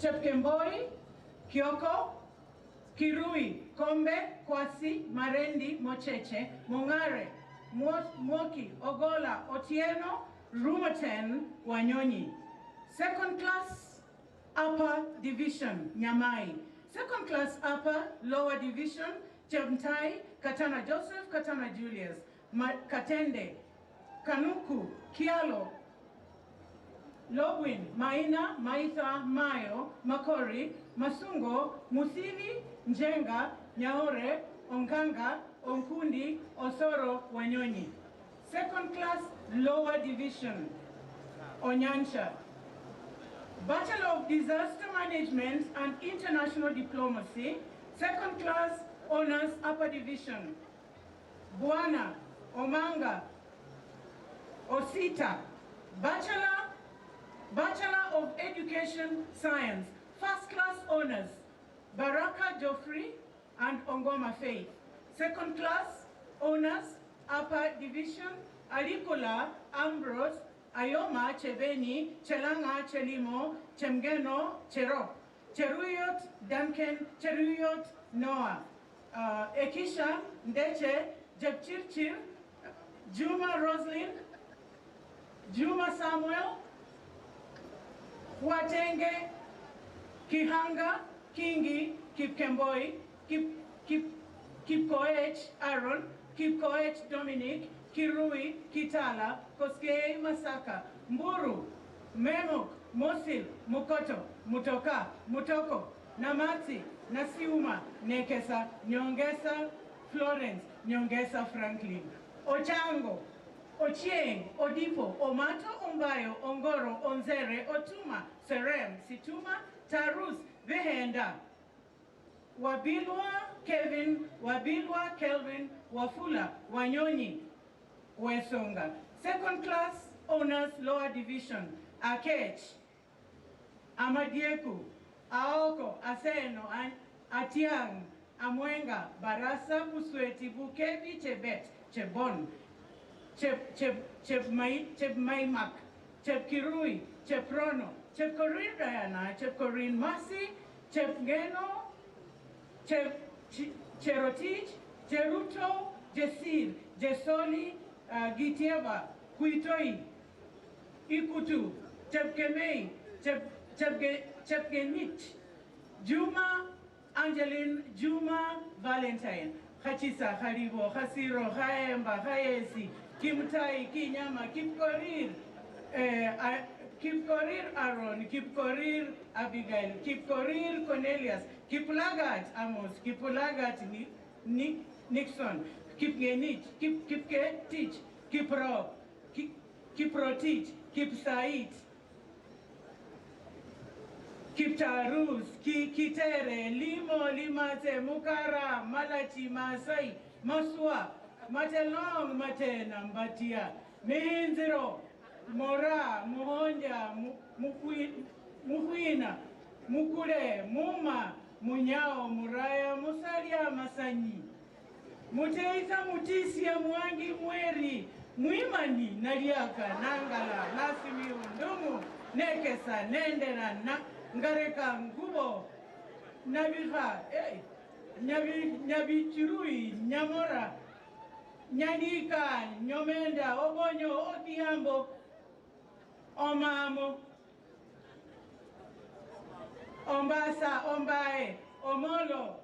Chepkemboi Kyoko Kirui Kombe Kwasi Marendi Mocheche Mongare Mwoki Ogola Otieno Rumoten Wanyonyi. Second Class Upper Division Nyamai. Second Class Upper Lower Division Chemtai Katana Joseph Katana Julius Katende Kanuku Kialo Lobwin, Maina, Maitha, Mayo, Makori, Masungo, Musini, Njenga, Nyaore, Onganga, Onkundi, Osoro, Wanyonyi. Second Class Lower Division, Onyansha. Bachelor of Disaster Management and International Diplomacy, Second Class Honors Upper Division, Buana, Omanga, Osita. Bachelor of Education Science, First Class Honors, Baraka Joffrey and Ongoma Faith. Second Class Honors, Upper Division, Alikola Ambrose, Ayoma Chebeni, Chelanga Chelimo, Chemgeno Cherop, Cheruyot Duncan, Cheruyot Noah, Ekisha Ndeche, Jepchirchir, Juma Roslyn, Juma Samuel, Watenge, Kihanga, Kingi, Kipkemboi, Kipkoech Aaron, Kipkoech Dominic, Kirui, Kitala, Koskei Masaka, Mburu, Memok, Mosil, Mukoto, Mutoka, Mutoko, Namati, Nasiuma, Nekesa, Nyongesa, Florence, Nyongesa Franklin, Ochango, Ochieng, Odipo, Omato, Ombayo, Ongoro, Onzere, Otuma, Serem, Situma, Tarus, Vehenda, Wabilwa, Kelvin, Wafula, Wanyonyi, Wesonga. Second Class Honors Lower Division, Akech, Amadieku, Aoko, Aseno, Atiang, Amwenga, Barasa, Busweti, Bukebi, Chebet, Chebon, Chepmaimak, Chepkirui, Cheprono, Chepkorin Diana, Chepkorin Masi, Chepgeno, Cherotich, Cheruto, Jesir, Jesoli, Gitieva, Kuitoi, Ikutu, Chepkemei, Chepgenich, Juma, Angeline, Juma, Valentine, Hachisa, Haribo, Hasiro, Haemba, Haesi, Kimtai, Kinyama, Kipkorir Aaron, Kipkorir Abigail, Kipkorir Cornelius, Kiplagat Amos, Kiplagat Nixon, Kipgenich, Kipketich, Kipro, Kiprotich, Kipsait, Kiptarus, Kitere, Limo, Limate, Mukara, Malachi, Masai, Maswa, Matelong, Matena, Mbatia, Mihinziro, Mora, Muhonja, Muhuina, Mukure, Muma, Munyao, Muraya, Musalia, Masanyi. Muteita Mutisia, Mwangi, Mweri, Mwimani, Nariaka, Nangala, Lasimiu, Ndumu, Nekesa, Nendera, Ngareka, Ngubo, Nabiha, Nyabi Chirui, Nyamora, Nyadika, Nyomenda, Obonyo, Otiambo, Omamo, Ombasa, Ombae, Omolo,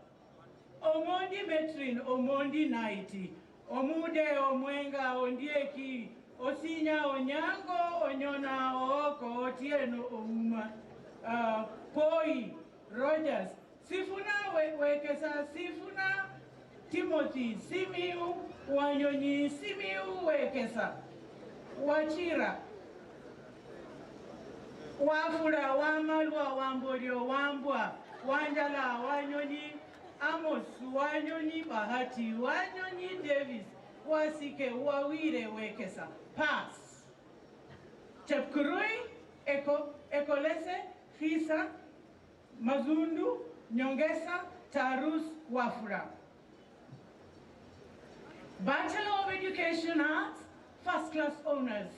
Omondi Metrin, Omondi Naiti, Omude, Omwenga, Ondieki, Osinya, Onyango, Onyona, Oko, Otieno, Ouma, Poi, Rogers, Sifuna, Wekesa, Sifuna, Timothy, Simiu, Wanyonyi, Simiu, Wekesa, Wachira, Wafura, Wamalwa, Wambodio, Wambwa, Wanjala, Wanyonyi, Amos, Wanyonyi, Bahati, Wanyonyi, Davis, Wasike, Wawire, Wekesa, pass. Chepkurui, Ekolese, Hisa, Mazundu, Nyongesa, Tarus, Wafura. Bachelor of Education Arts, first class honors,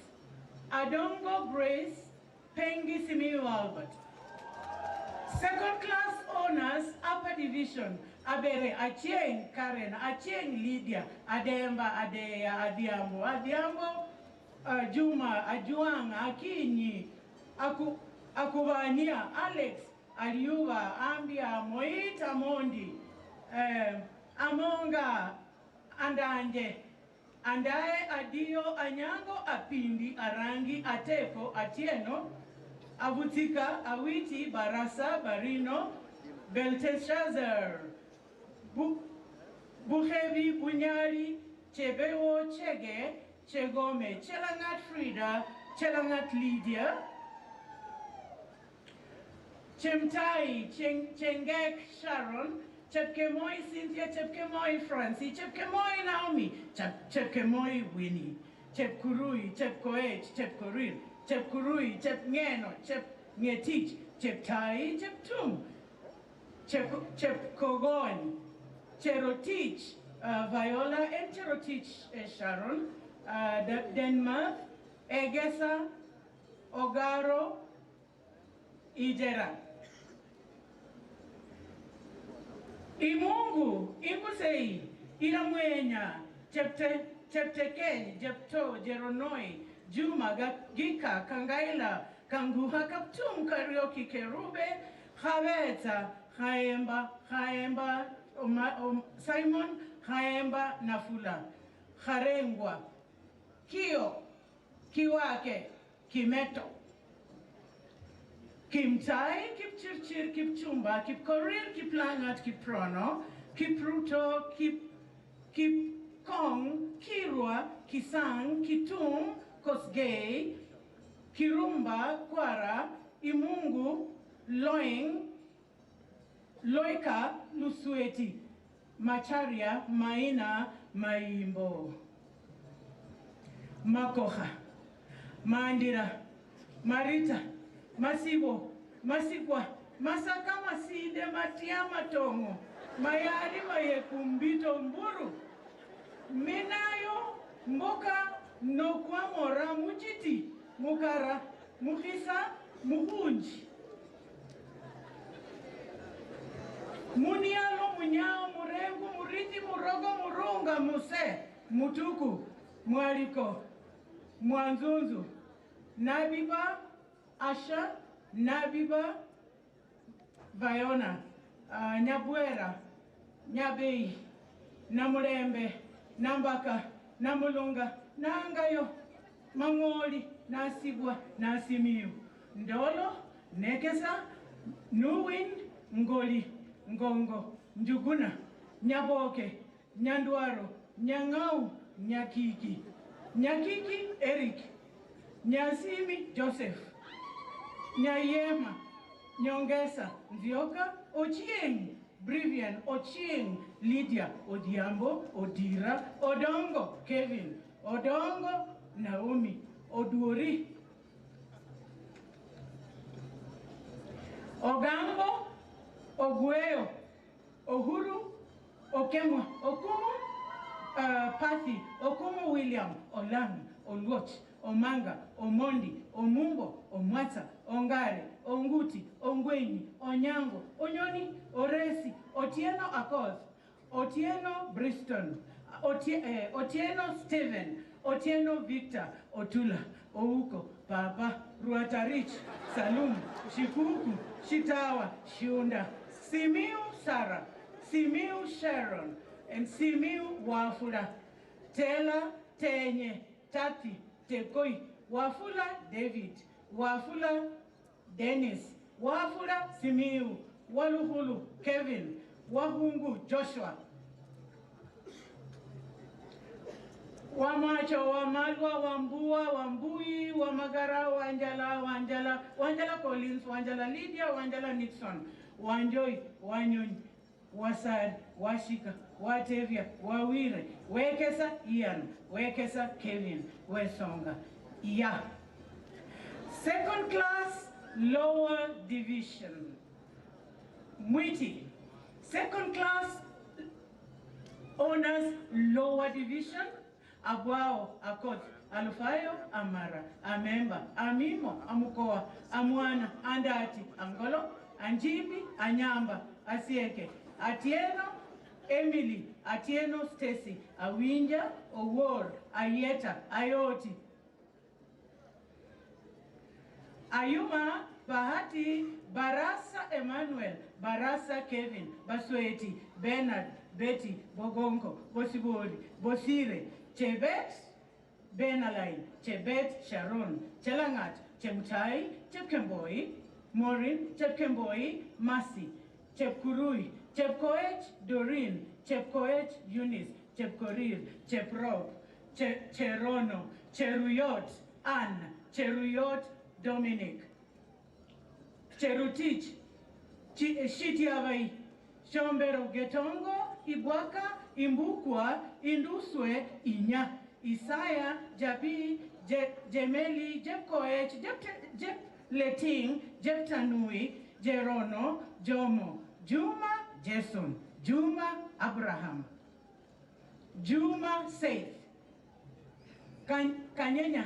Adongo Grace, Pengi Simiu Albert. Second class honors, upper division, Abere, Achieng Karen, Achieng Lydia, Ademba, Adeya, Adiambo, Juma, Ajuang, Akinyi, Akuvania, Alex, Aliuva, Ambia, Moita Mondi, Amonga, Andanje, Andae, Adio, Anyango, Apindi, Arangi, Ateko, Atieno, Avutika, Awiti, Barasa, Barino, Belteshazzar, Buhevi, Bunyari, Chebeo, Chege, Chegome, Chelangat Frida, Chelangat Lydia, Chemtai, Chengek Sharon, Chepkemoi Cynthia, Chepkemoi Francie, Chepkemoi Naomi, Chepkemoi Winnie, Chepkurui, Chepkoech, Chepkorir, Chepkurui, Chepngeno, Chepngetich, Cheptai, Cheptum, Chepkogon, Cherotich, Viola and Cherotich Sharon, Denmark, Egesa, Ogaro, Ijera. Imungu, Imusei, Iramwenya, Chepteken, Jepto, Jeronoi, Juma, Gika, Kangaila, Kanguha, Kaptum, Karaoke, Kerube, Haveta, Haemba, Simon, Haemba, Nafula, Harengwa, Kio, Kiwake, Kimeto, Kimtai, Kipchirchir, Kipchumba, Kipkorir, Kiplangat, Kiprono, Kipruto, Kipkong, Kirua, Kisang, Kitum, Kosgei, Kirumba, Kwara, Imungu, Loing, Loika, Lusueti, Macharia, Maina, Maimbo, Makoha, Mandira, Marita, Masibo, Masikwa, Masaka Maside, Matiama Tongo, Mayari Mayekumbito Mburu, Menayo, Mboka, Nokwamora, Mujiti, Mukara, Muhisa, Muhunji. Munialo, Munyao, Murengu, Muriti, Murogo, Murunga, Muse, Mutuku, Mwaliko, Mwanzunzu, Nabiba, Asha, Nabiba, Vaiona, Nyabuera, Nyabei, Namurembe, Nambaka, Namulunga, Nangayo, Mangoli, Nasibwa, Nasimiu, Ndolo, Nekesa, Nuwin, Ngoli, Ngongo, Njuguna, Nyaboke, Nyandwaro, Nyangau, Nyakiki, Nyakiki, Eric, Nyasimi, Joseph, Nyayema, Nyongesa, Nzioka, Ochieng, Brivian, Ochieng, Lydia, Odiambo, Odira, Odongo, Kevin, Odongo, Naomi Oduori. Ogambo Ogueyo Ohuru Okemwa Okumu Pathy Okumu William Olang Oluoch Omanga Omondi Omumbo Omwata Ongare Onguti Ongwenyi Onyango Onyoni Oresi Otieno Akoth Otieno Briston Otieno Stephen Otieno Victor Otula Ouko Papa Ruatarich Salum Shikuku Shitawa Shunda Simiu Sarah Simiu Sharon and Simiu Wafula Tela Tenye Tati Tekoi Wafula David Wafula Dennis Wafula Simiu Waluhulu Kevin Wahungu Joshua Wamacho, Wamalwa, Wambua, Wambui, Wamagara, Wanjala Collins, Wanjala Lydia, Wanjala Nixon, Wanjoy, Wanyun, Wasad, Washika, Watevia, Wawire, Wekesa Ian, Wekesa Kevin, Wesonga. Yeah. Second class, lower division. Mwiti. Second class, honors, lower division. Abwao, Akot, Alufayo, Amara, Amemba, Amimo, Amukoa, Amwana, Andati, Angolo, Anjimbi, Anyamba, Asieke, Atieno, Emily, Atieno, Stacy, Awinja, Owor, Ayeta, Ayoti, Ayuma, Bahati, Barasa Emmanuel, Barasa Kevin, Basweti, Bernard, Betty, Bogonko, Bosibori, Bosire, Chebet, Benalain, Chebet, Sharon, Chelangat, Chemtai, Chepkemboi, Maureen, Chepkemboi, Masi, Chepkurui, Chepkoech, Doreen, Chepkoech, Eunice, Chepkorir, Cheprop, Cherono, Cheruyot, Anne, Cheruyot, Dominic, Cherutich, Shitiavai, Shombero Getongo, Ibwaka, Imbukwa, Induswe, Inya, Isaiah, Jabi, Jemeli, Jepkoech, Jepleting, Jeptanui, Jerono, Jomo, Juma, Jason, Juma, Abraham, Juma, Saith, Kanyenya,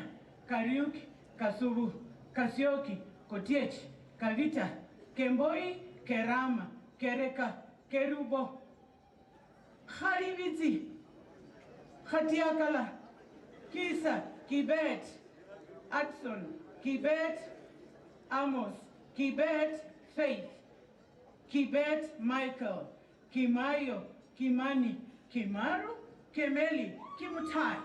Kariuki, Kasuru, Kasioki, Kotiech, Kavita, Kemboi, Kerama, Kereka, Kerubo, Hariviti, Khatiakala, Kisa, Kibet, Adson, Kibet, Amos, Kibet, Faith, Kibet, Michael, Kimayo, Kimani, Kimaru, Kemeli, Kimutai,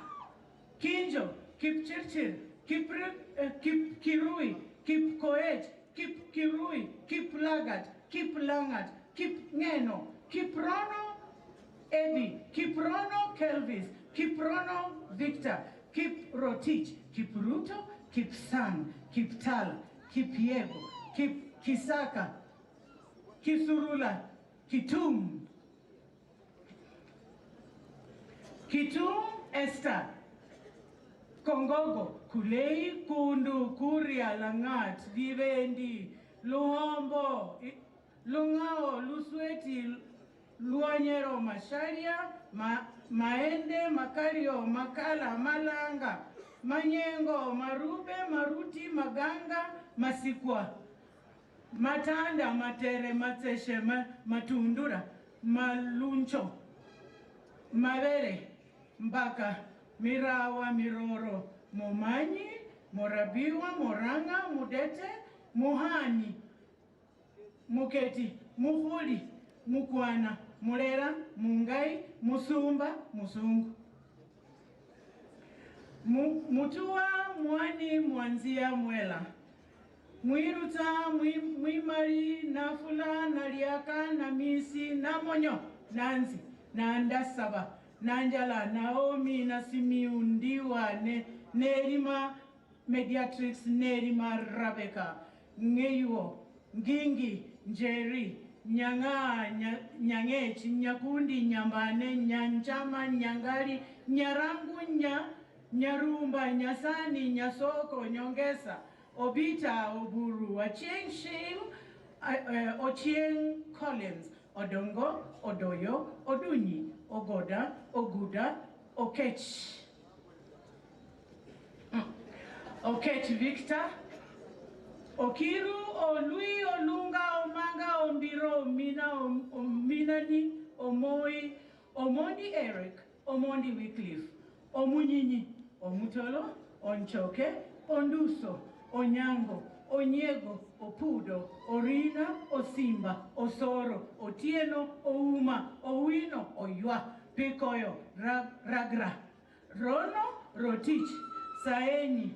Kinjo, Kipchirchir, Kirui, Kipkoech, Kirui, Kiplagat, Kiplangat, Kipngeno, Kiprono, Eddie, Kiprono, Kelvis, Kiprono, Victor, Kiprotich, Kipruto, Kipsang, Kiptal, Kipiego, Kisaka, Kisurula, Kitum, Kitum, Esther, Kongogo, Kulei, Kundu, Kuria, Langat, Vivendi, Luhombo, Lungao, Lusweti, Luanyero, Masharia, Maende, Makario, Makala, Malanga, Manyengo, Marube, Maruti, Maganga, Masikwa, Matanda, Matere, Matseshe, Matundura, Maluncho, Mavere, Mbaka, Mirawa, Miroro, Momanyi, Morabiwa, Moranga, Mudete, Muhani, Muketi, Muhuli, Mukwana, Murera, Mungai, Musumba, Musungu. Mutua, Mwani, Mwanzia, Mwela. Mwiruta, Mwimari, Nafula, Nariaka, Namisi, Namonyo, Nanzi, Nandasaba, Nanjala, Naomi, Nasimiu, Ndiwa, Nerima, Mediatrix, Nerima, Rebecca, Ngeyuo, Ngingi, Njeri, Nyanga, Nyangech, Nyakundi, Nyambane, Nyanchama, Nyangari, Nyarangu, Nyarumba, Nyasani, Nyasoko, Nyongesa, Obita, Oburu, Achieng Shame, Ochieng Collins, Odongo, Odoyo, Odunyi, Ogoda, Oguda, Okech. Okech Victor, Okiru, Olui, Olunga, Omanga, Ombiro, Omina, Ominani, Omoi, Omondi Eric, Omondi Wycliffe, Omunyinyi, Omutolo, Onchoke, Onduso, Onyango, Onyego, Opudo, Orina, Osimba, Osoro, Otieno, Ouma, Owino, Oywa, Pikoyo, Ragra, Rono, Rotich, Saeni,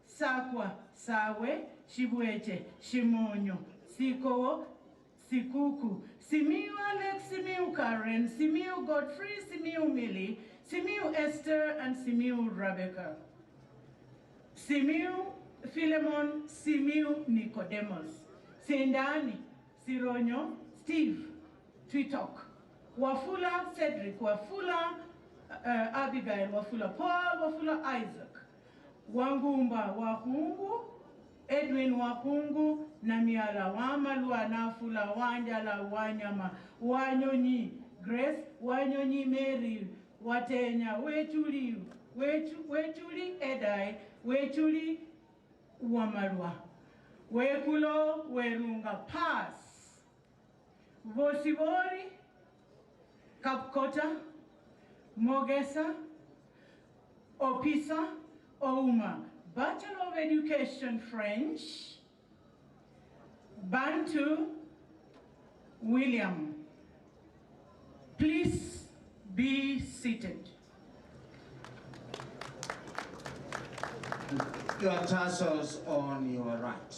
Sakwa, Sawe, Shibweche, Shimonyo, Siko, Sikuku, Simiu Alex, Simiu Karen, Simiu Godfrey, Simiu Millie, Simiu Esther, and Simiu Rebecca. Simiu Philemon, Simiu Nicodemus, Sindani, Sironyo, Steve, Twitok, Wafula Cedric, Wafula Abigail, Wafula Paul, Wafula Isaac, Wangumba Wahungu, Edwin Wakungu, Namiala Wamalua Nafula Wanjala Wanyama, Wanyonyi, Grace, Wanyonyi Mary, Watenya, Wechuli, Wechuli Edai, Wechuli Wamalua, Wekulo Werunga Pass, Vosibori, Kapkota, Mogesa, Opisa, Ouma, Bachelor of Education French, Bantu, William. Please be seated. Your tassels on your right.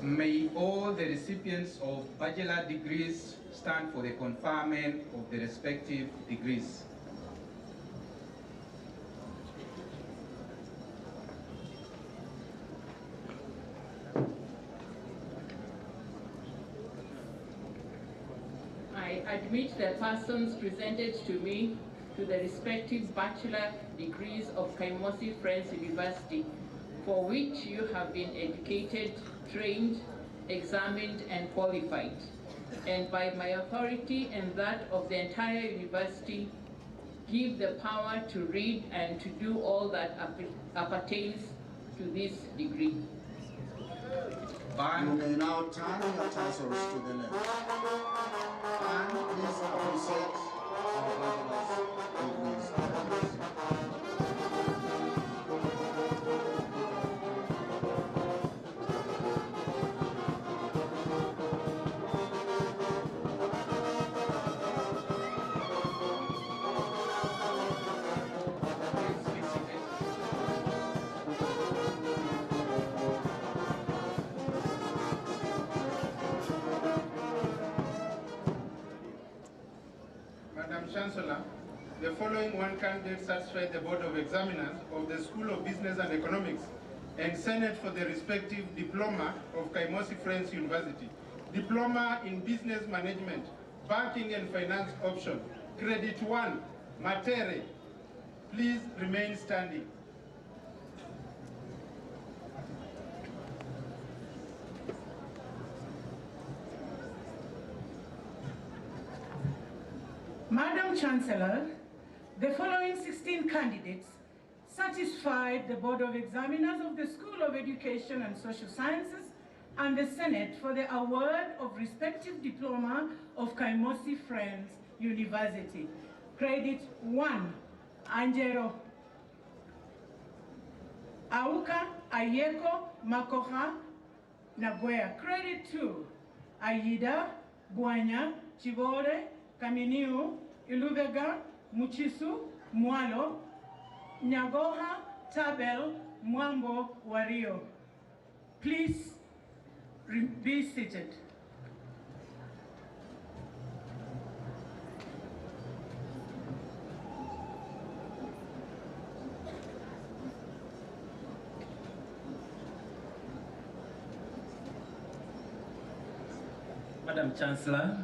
May all the recipients of bachelor degrees stand for the conferment of the respective degrees. I admit the persons presented to me to the respective bachelor degrees of Kaimosi Friends University, for which you have been educated, trained, examined, and qualified. And by my authority and that of the entire university, give the power to read and to do all that appertains to this degree. You may now turn your tassels to the left. And please appreciate our bachelor's degrees. Madam Chancellor, the following one candidate satisfied the Board of Examiners of the School of Business and Economics and Senate for the respective diploma of Kaimosi Friends University. Diploma in Business Management, Banking and Finance option. Credit 1, Matere. Please remain standing. Madam Chancellor, the following 16 candidates satisfied the Board of Examiners of the School of Education and Social Sciences and the Senate for the award of respective diploma of Kaimosi Friends University. Credit 1, Angelo Auka Ayeko Makoha Nagoya. Credit 2, Aida Buanya Chivore Kaminiu Iluvega Muchisu Mwalo Nyagoha Tabel Mwambo Wario. Please be seated. Madam Chancellor,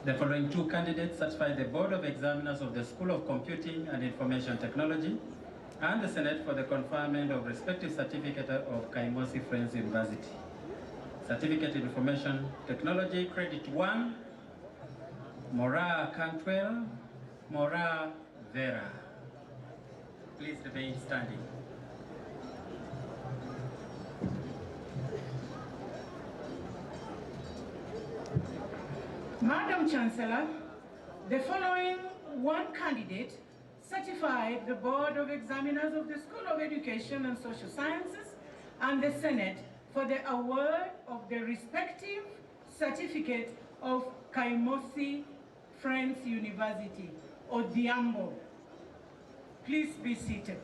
The following two candidates certify the Board of Examiners of the School of Computing and Information Technology and the Senate for the conferment of respective certificate of Kaimosi Friends University. Certificate in Information Technology, Credit 1, Mora Cantwell, Mora Vera. Please remain standing. Madam Chancellor, the following one candidate certified the Board of Examiners of the School of Education and Social Sciences and the Senate for the award of the respective certificate of Kaimosi Friends University, Odhiambo. Please be seated.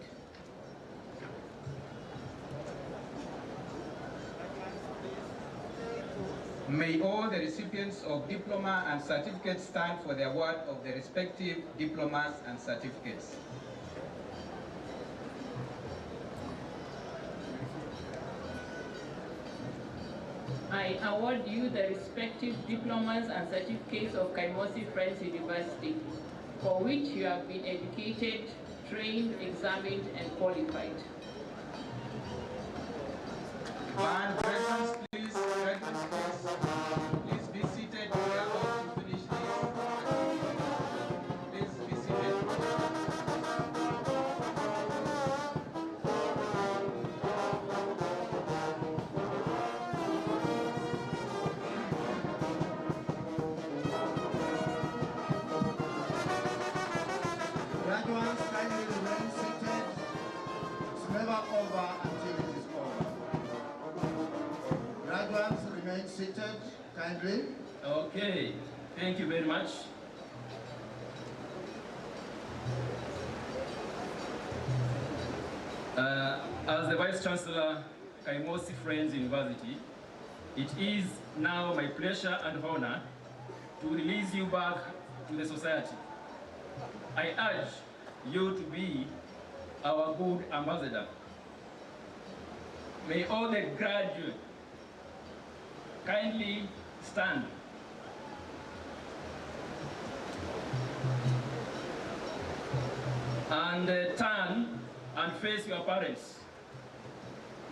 May all the recipients of diploma and certificates stand for the award of the respective diplomas and certificates. I award you the respective diplomas and certificates of Kaimosi Friends University, for which you have been educated, trained, examined, and qualified. Band graduates, please. Graduates, please be seated. We are about to finish this. Please be seated. Graduates, kindly remain seated. It's never over until it is over. Graduates, remain seated, kindly. Okay, thank you very much. As the Vice Chancellor, Kaimosi Friends University, it is now my pleasure and honor to release you back to the society. I urge you to be our good ambassador. May all the graduates kindly stand. And turn and face your parents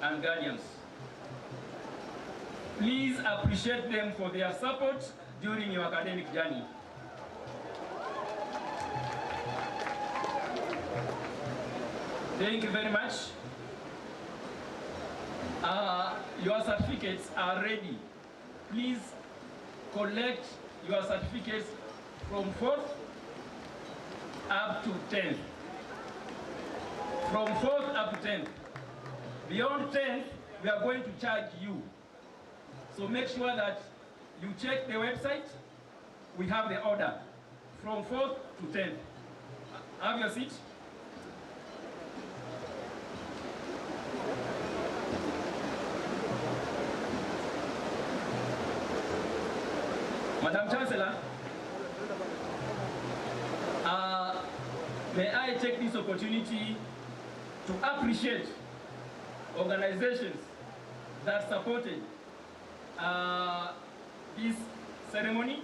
and guardians. Please appreciate them for their support during your academic journey. Thank you very much. Your certificates are ready. Please collect your certificates from 4th up to 10th. From 4th up to 10th. Beyond 10th, we are going to charge you. So make sure that you check the website. We have the order from 4th to 10th. Have your seat. Madam Chancellor, may I take this opportunity to appreciate organizations that supported this ceremony.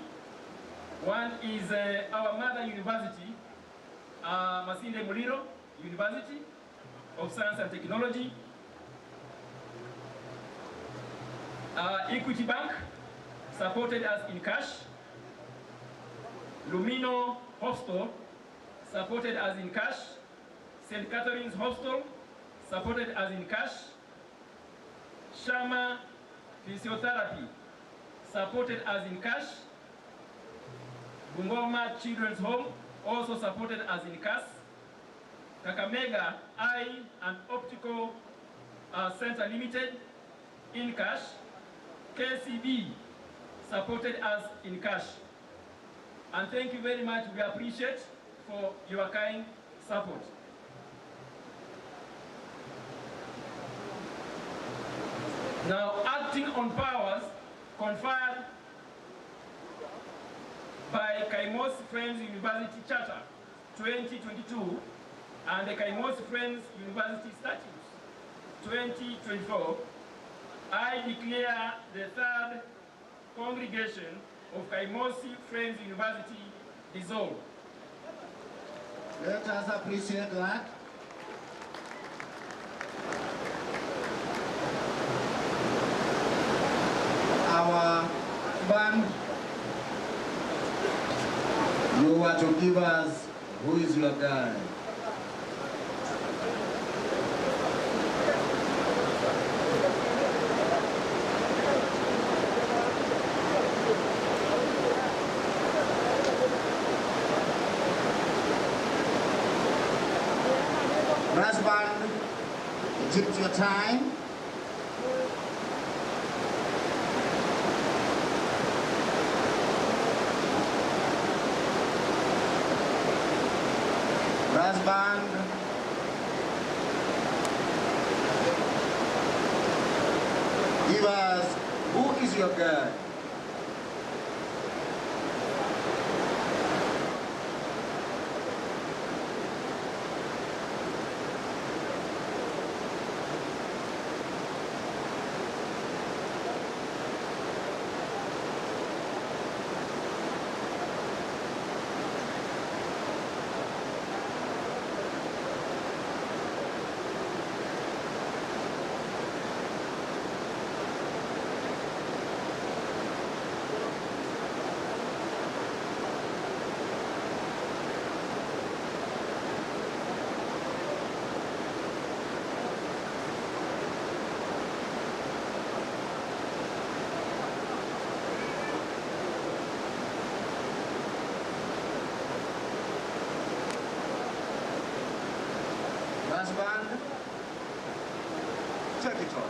One is our mother university, Masinde Muliro University of Science and Technology, Equity Bank supported us in cash, Lumino Hostel supported us in cash, St. Catherine's Hostel supported us in cash, Shama Physiotherapy supported us in cash, Bungoma Children's Home also supported us in cash, Kakamega Eye and Optical Center Limited in cash, KCB supported us in cash. And thank you very much, we appreciate for your kind support. Now, acting on powers conferred by Kaimosi Friends University Charter 2022 and the Kaimosi Friends University Statutes 2024, I declare the third congregation of Kaimosi Friends University dissolved. Let us appreciate that. Our band, you are to give us who is your guy. Brass band, take your time. Brass band. Give us who is your guy. Brass band, take it on.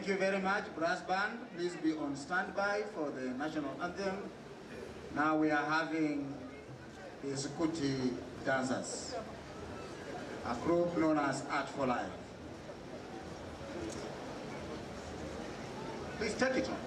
Thank you very much, brass band. Please be on standby for the national anthem. Now we are having the Sukuti dancers, a group known as Art for Life. Please take it on.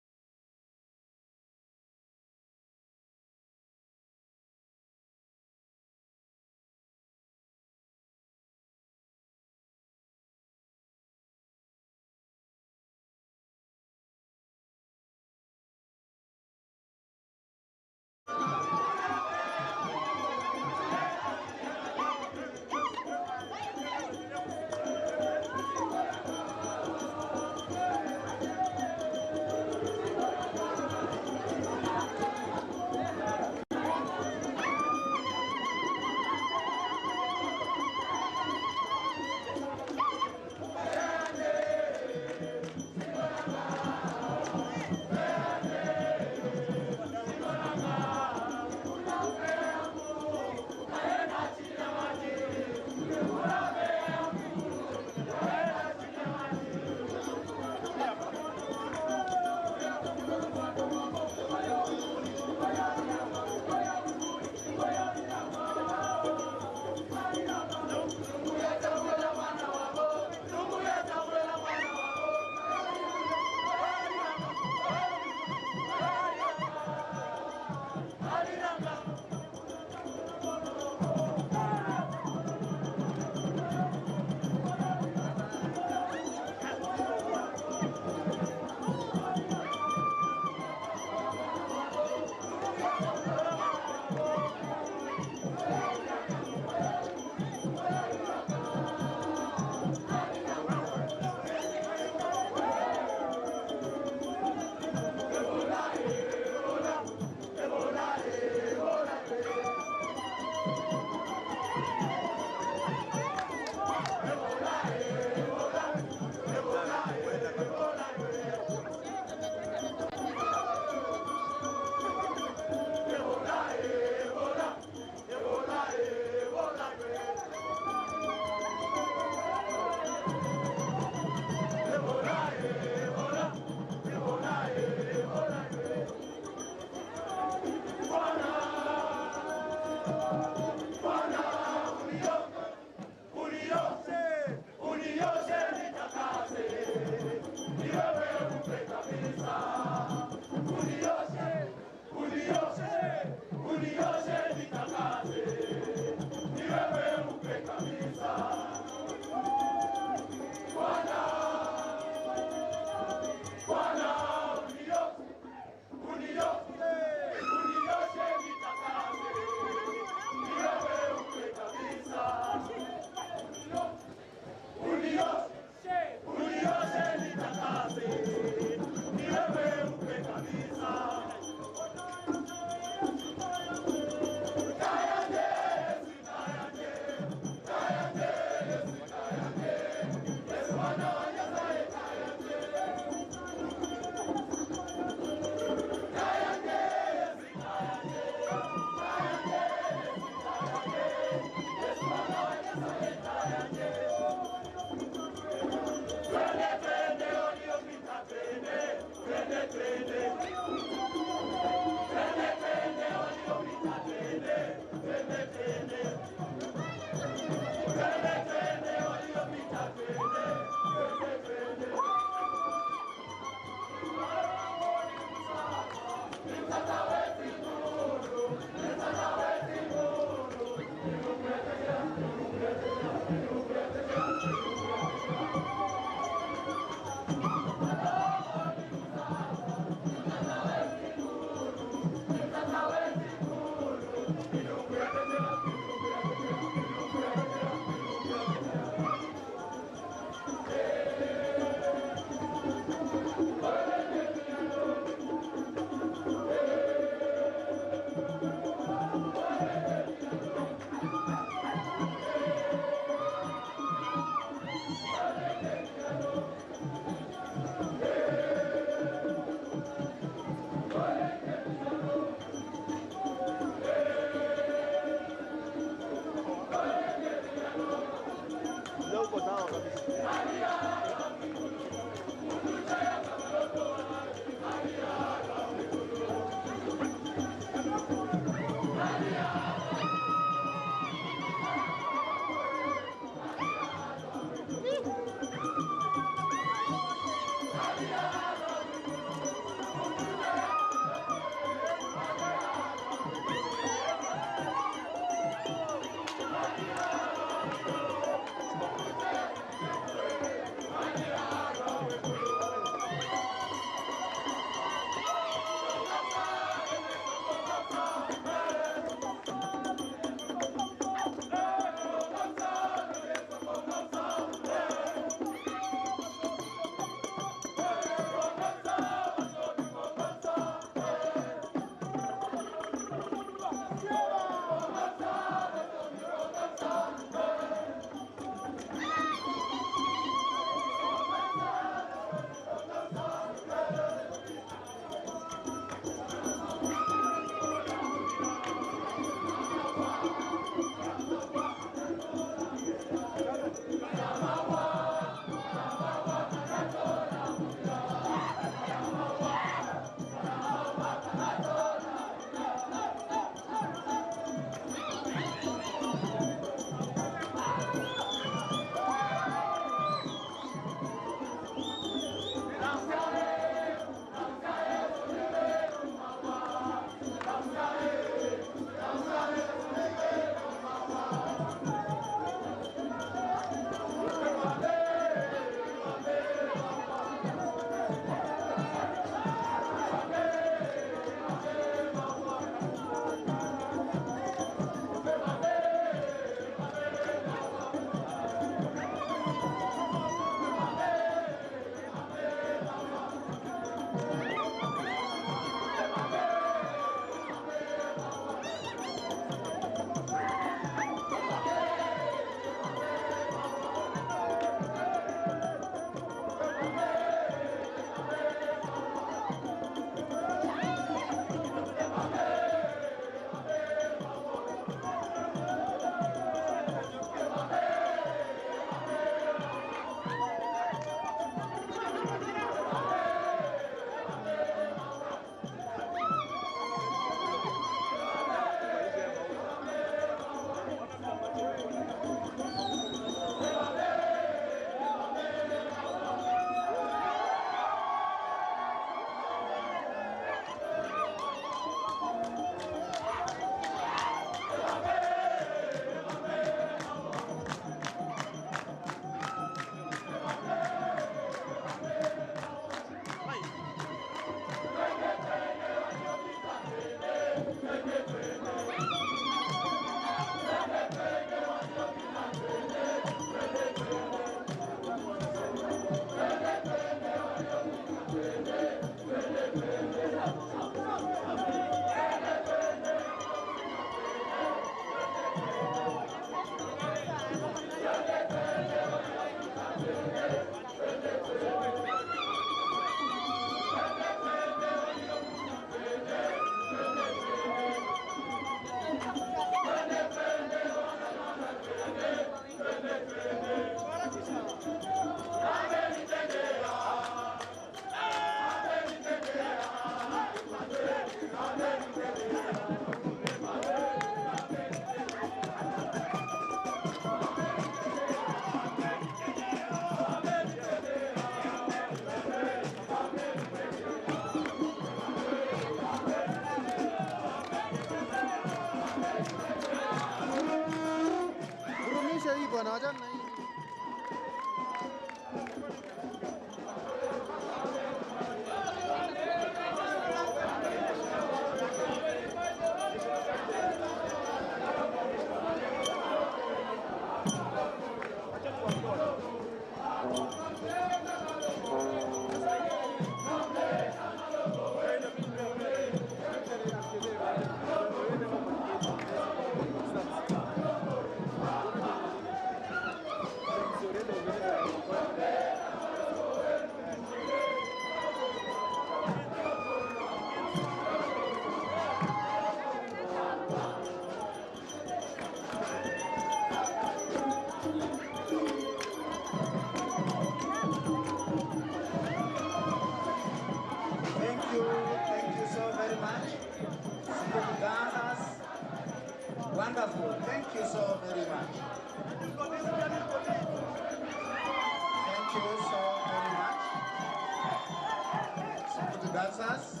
Scooty dancers.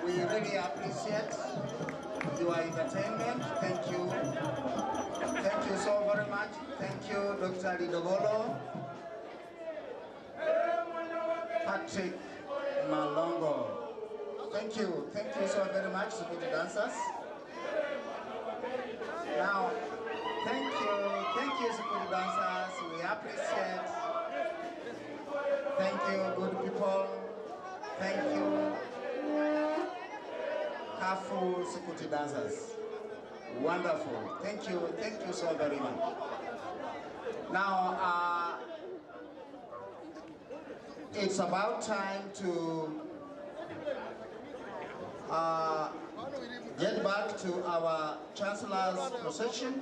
We really appreciate your entertainment. Thank you. Thank you so very much. Thank you, Dr. Lidobolo, Patrick Malongo. Thank you so very much, Scooty dancers. Now, thank you, Scooty dancers. We appreciate. Thank you, good people. Thank you, Kafu Scooty dancers. Wonderful. Thank you so very much. Now, it's about time to get back to our Chancellor's procession.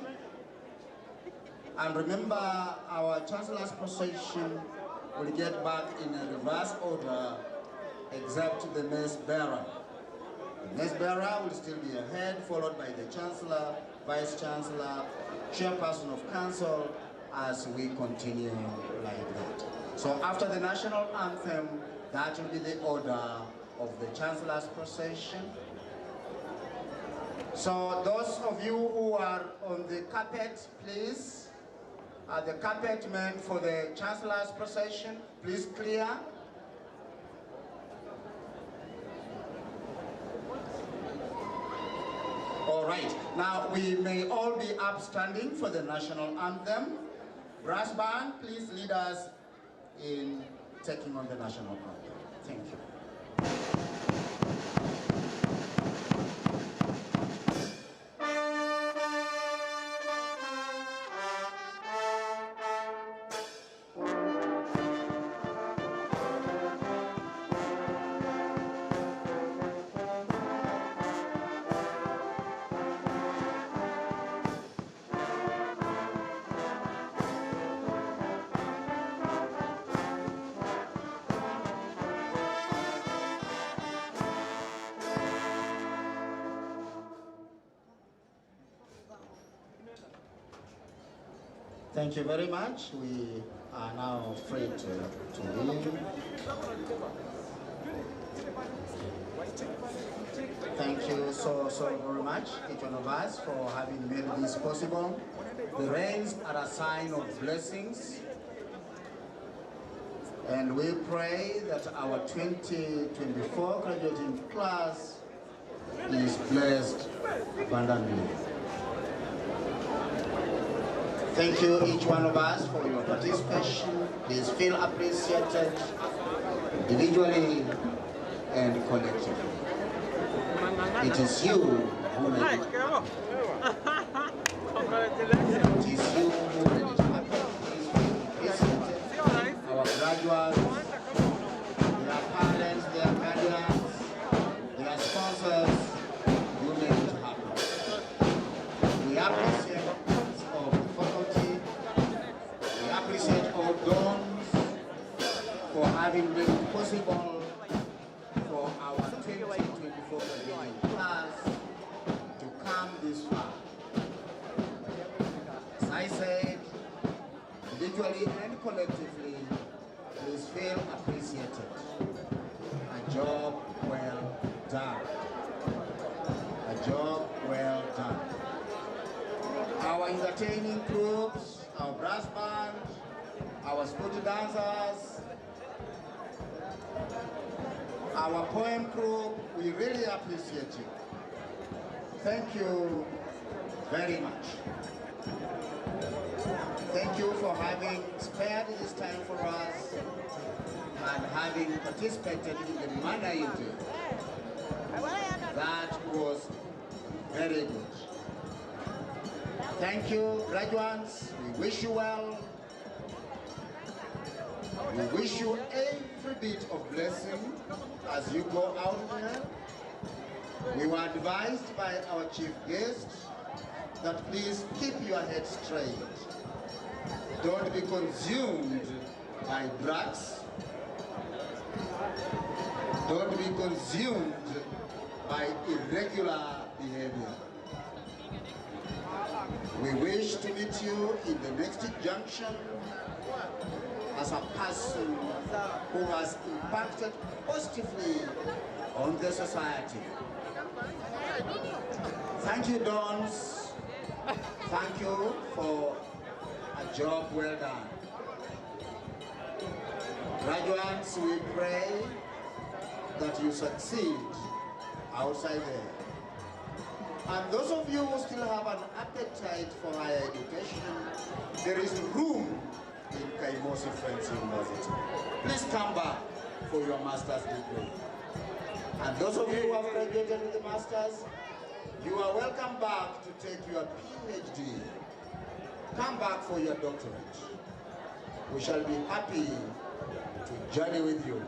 And remember, our Chancellor's procession will get back in a reverse order, except the mace bearer. The mace bearer will still be ahead, followed by the Chancellor, Vice Chancellor, Chairperson of Council, as we continue like that. So after the national anthem, that will be the order of the Chancellor's procession. So those of you who are on the carpet, please, the carpet meant for the Chancellor's procession, please clear. All right, now we may all be upstanding for the national anthem. Brass band, please lead us in taking on the national anthem. Thank you. Thank you very much. We are now free to leave. Thank you so very much, each one of us, for having made this possible. The rains are a sign of blessings. And we pray that our 2024 graduating class is blessed abundantly. Thank you, each one of us, for your participation. Please feel appreciated individually and collectively. It is you who made it happen. It is you who made it happen. Please feel appreciated. Our graduates, their parents, their guardians, their sponsors, you made it happen. We appreciate for having made it possible for our 2024 graduating class to come this far. As I said, individually and collectively, please feel appreciated. A job well done. A job well done. Our entertaining groups, our brass band, our Scooty dancers, our poem group, we really appreciate you. Thank you very much. Thank you for having spared this time for us and having participated in the manner you did. That was very good. Thank you, graduates. We wish you well. We wish you every bit of blessing as you go out there. We were advised by our chief guest that please keep your head straight. Don't be consumed by drugs. Don't be consumed by irregular behavior. We wish to meet you in the next junction as a person who has impacted positively on the society. Thank you, Dons. Thank you for a job well done. Graduates, we pray that you succeed outside there. And those of you who still have an appetite for higher education, there is room in Kaimosi Friends University. Please come back for your master's degree. And those of you who have graduated with the master's, you are welcome back to take your PhD. Come back for your doctorate. We shall be happy to journey with you.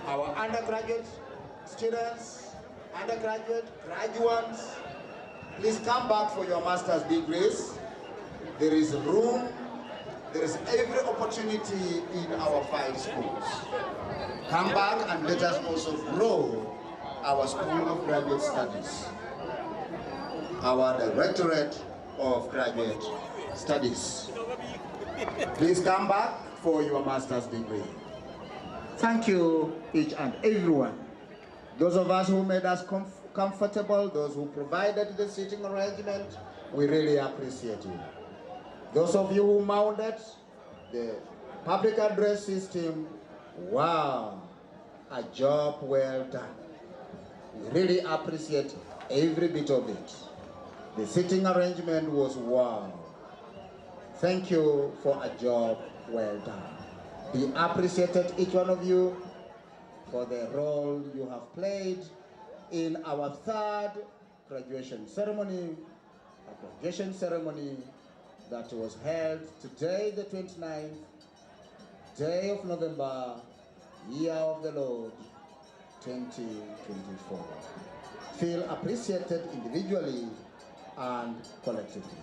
Our undergraduate students, undergraduate, graduates, please come back for your master's degrees. There is room, there is every opportunity in our 5 schools. Come back and let us also grow our School of Graduate Studies, our Directorate of Graduate Studies. Please come back for your master's degree. Thank you, each and everyone. Those of us who made us comfortable, those who provided the seating arrangement, we really appreciate you. Those of you who mounted the public address system, wow, a job well done. We really appreciate every bit of it. The seating arrangement was wow. Thank you for a job well done. We appreciated each one of you for the role you have played in our 3rd graduation ceremony, a graduation ceremony that was held today, the 29th day of November, year of the Lord, 2024. Feel appreciated individually and collectively.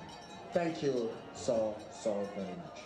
Thank you so very much.